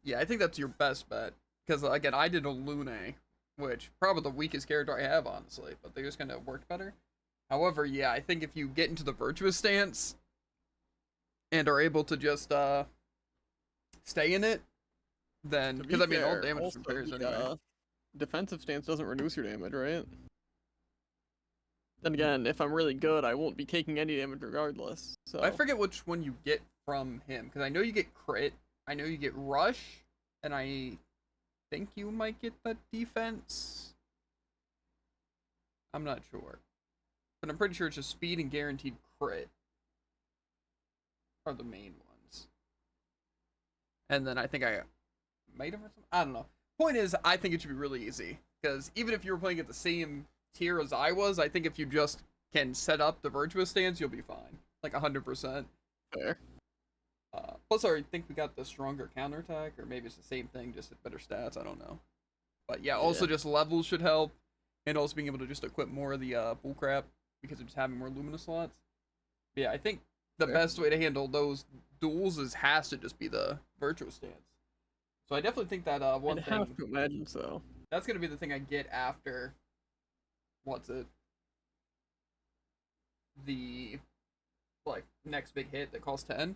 Yeah, I think that's your best bet. Because, again, I did a Lune, which probably the weakest character I have, honestly. But they just kind of worked better. However, yeah, I think if you get into the virtuous stance and are able to just stay in it, then... Because, I mean, all damage also, repairs the, anyway. defensive stance doesn't reduce your damage, right? Then again, if I'm really good, I won't be taking any damage regardless. So I forget which one you get from him. Because I know you get crit, I know you get rush, and I think you might get the defense. I'm not sure. but I'm pretty sure it's just speed and guaranteed crit are the main ones. And then I think I might have heard some. I don't know. Point is, I think it should be really easy because even if you were playing at the same tier as I was, I think if you just can set up the virtuous stance, you'll be fine, like 100%. Fair. Plus, I think we got the stronger counterattack, or maybe it's the same thing, just at better stats. I don't know. But yeah, also just levels should help, and also being able to just equip more of the bullcrap because of just having more Lumina slots. But yeah, I think the best way to handle those duels has to just be the virtuous stance. So I definitely think that one thing. I have to imagine so. That's gonna be the thing I get after. What's it? The like next big hit that costs 10.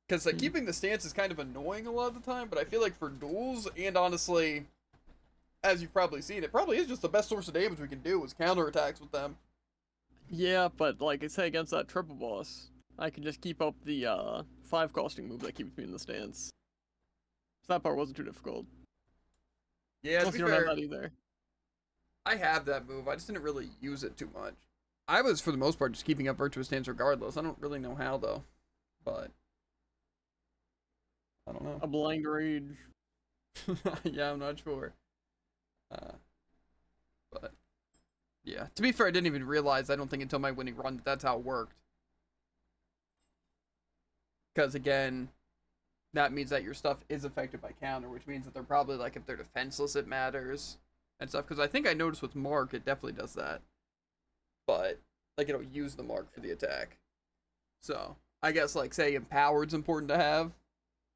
Because like keeping the stance is kind of annoying a lot of the time, but I feel like for duels, and honestly, as you've probably seen, it probably is just the best source of damage we can do is counterattacks with them. Yeah, but like I say against that triple boss, I can just keep up the 5 costing move that keeps me in the stance. So that part wasn't too difficult. Yeah, Plus to be you don't fair, have that either. I have that move, I just didn't really use it too much. I was, for the most part, just keeping up virtuous stance regardless. I don't really know how, though. But I don't know. A blind rage. Yeah, I'm not sure. But yeah, to be fair, I didn't even realize, I don't think until my winning run, that that's how it worked. Because again, that means that your stuff is affected by counter, which means that they're probably like, if they're defenseless, it matters and stuff. Because I think I noticed with Mark, it definitely does that. But like, it'll use the Mark for the attack. So I guess like, say Empowered's important to have,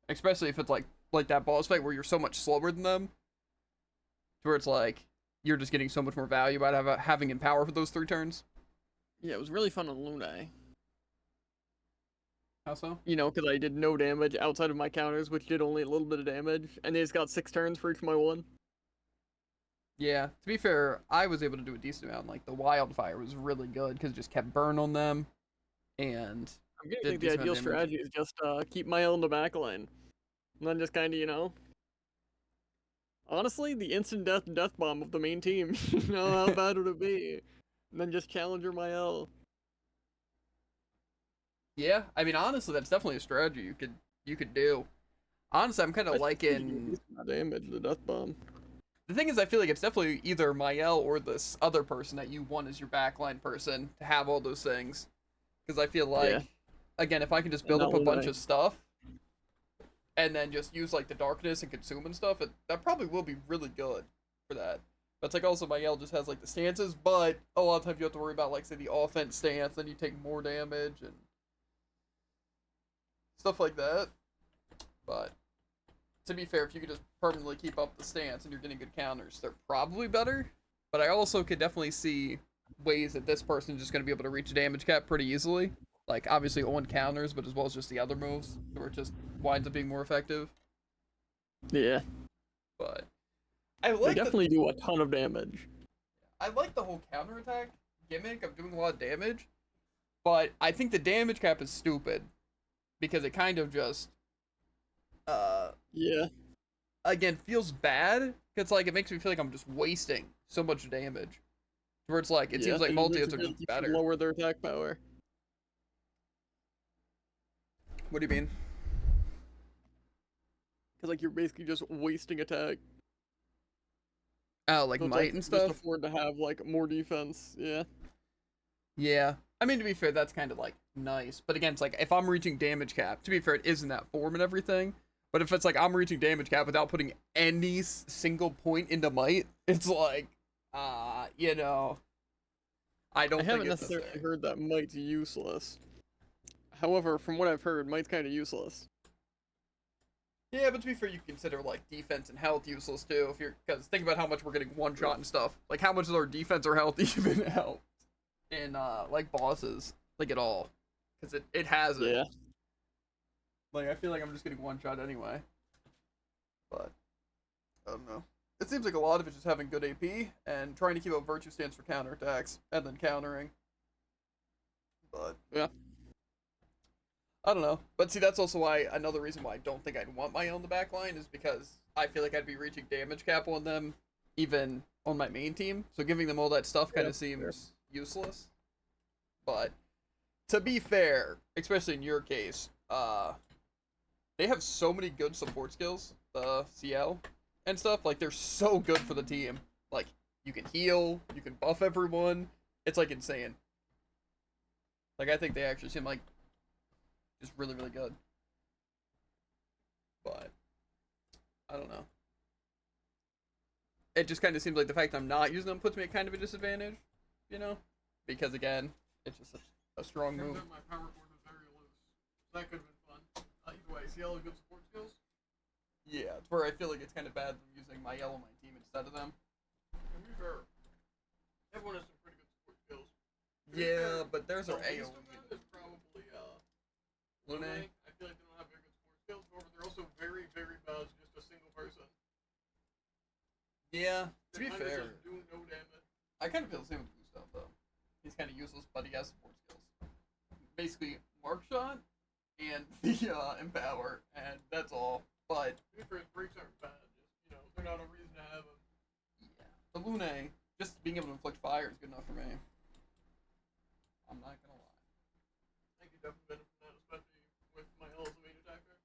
especially if it's like that boss fight where you're so much slower than them, where it's like you're just getting so much more value out of having Empower for those 3 turns. Yeah, it was really fun on Lunae. How so? You know, because I did no damage outside of my counters, which did only a little bit of damage, and they just got 6 turns for each of my 1. Yeah, to be fair, I was able to do a decent amount. Like, the Wildfire was really good, because it just kept burn on them, and I'm gonna think the ideal strategy is just keep my L in the back line. And then just kind of, you know... Honestly, the instant death bomb of the main team. You know, how bad would it be? And then just Challenger my L. Yeah, I mean, honestly, that's definitely a strategy you could do. Honestly, I'm kind of liking... damage, the death bomb. The thing is, I feel like it's definitely either Mael or this other person that you want as your backline person to have all those things. Because I feel like, again, if I can just build up a bunch of stuff, and then just use like the darkness and consume and stuff, that probably will be really good for that. But it's like also Mael just has like the stances, but a lot of times you have to worry about like, say, the offense stance, then you take more damage and stuff like that. But to be fair, if you could just permanently keep up the stance and you're getting good counters, they're probably better. But I also could definitely see ways that this person is just going to be able to reach a damage cap pretty easily. Like, obviously on counters, but as well as just the other moves, where it just winds up being more effective. Yeah. But I like they definitely do a ton of damage. I like the whole counterattack gimmick of doing a lot of damage, but I think the damage cap is stupid. Because it kind of just yeah, again, feels bad. It's like, it makes me feel like I'm just wasting so much damage. Where it's like, it seems like multi-hits are just better. Lower their attack power. What do you mean? Because like, you're basically just wasting attack. Oh, like so might and stuff? Just afford to have like more defense, yeah. Yeah. I mean, to be fair, that's kind of like nice. But again, it's like, if I'm reaching damage cap, to be fair, it is in that form and everything. But if it's like I'm reaching damage cap without putting any single point into might, it's like, you know, I haven't necessarily heard that might's useless. However, from what I've heard, might's kind of useless. Yeah, but to be fair, you consider like defense and health useless too. Because think about how much we're getting one shot and stuff. Like, how much is our defense or health even help in like bosses, like at all? Because it has it. Yeah. Like, I feel like I'm just getting one shot anyway. But I don't know. It seems like a lot of it's just having good AP and trying to keep up virtue stance for counterattacks and then countering. But yeah. I don't know. But see, that's also why, another reason why I don't think I'd want my own the back line is because I feel like I'd be reaching damage cap on them, even on my main team. So giving them all that stuff kind of seems useless. But to be fair, especially in your case, they have so many good support skills, the CL and stuff. Like, they're so good for the team. Like, you can heal, you can buff everyone. It's like insane. Like, I think they actually seem like just really, really good. But I don't know. It just kind of seems like the fact I'm not using them puts me at kind of a disadvantage, you know? Because again, it's just a strong move. My power cord was very loose. That could have been fun. Either way, see all the good support skills? Yeah, it's where I feel like it's kind of bad them using my yellow my team instead of them. To be fair, everyone has some pretty good support skills. Yeah, but theirs are AoE. Is probably Lune. I feel like they don't have very good support skills, however, they're also very, very bad as just a single person. Yeah, to be They're fair, just doing no damage. I kind of feel the same with Gustav though. He's kind of useless, but he has support skills. Basically, Mark Shot and the Empower, and that's all. But To be fair, his breaks aren't bad. Just, you know, they're not a reason to have them. yeah, the Lune, just being able to inflict fire is good enough for me. I'm not gonna lie. I could definitely benefit from that, especially with my elevated attacker.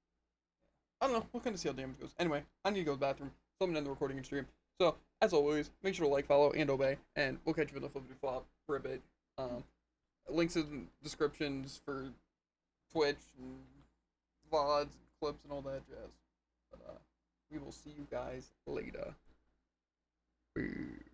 I don't know. We'll kind of see how damage goes. Anyway, I need to go to the bathroom, so I'm gonna end the recording and stream. So, as always, make sure to like, follow, and obey, and we'll catch you in the flippity flop for a bit. Links in descriptions for Twitch and VODs and clips and all that jazz. But we will see you guys later. Peace.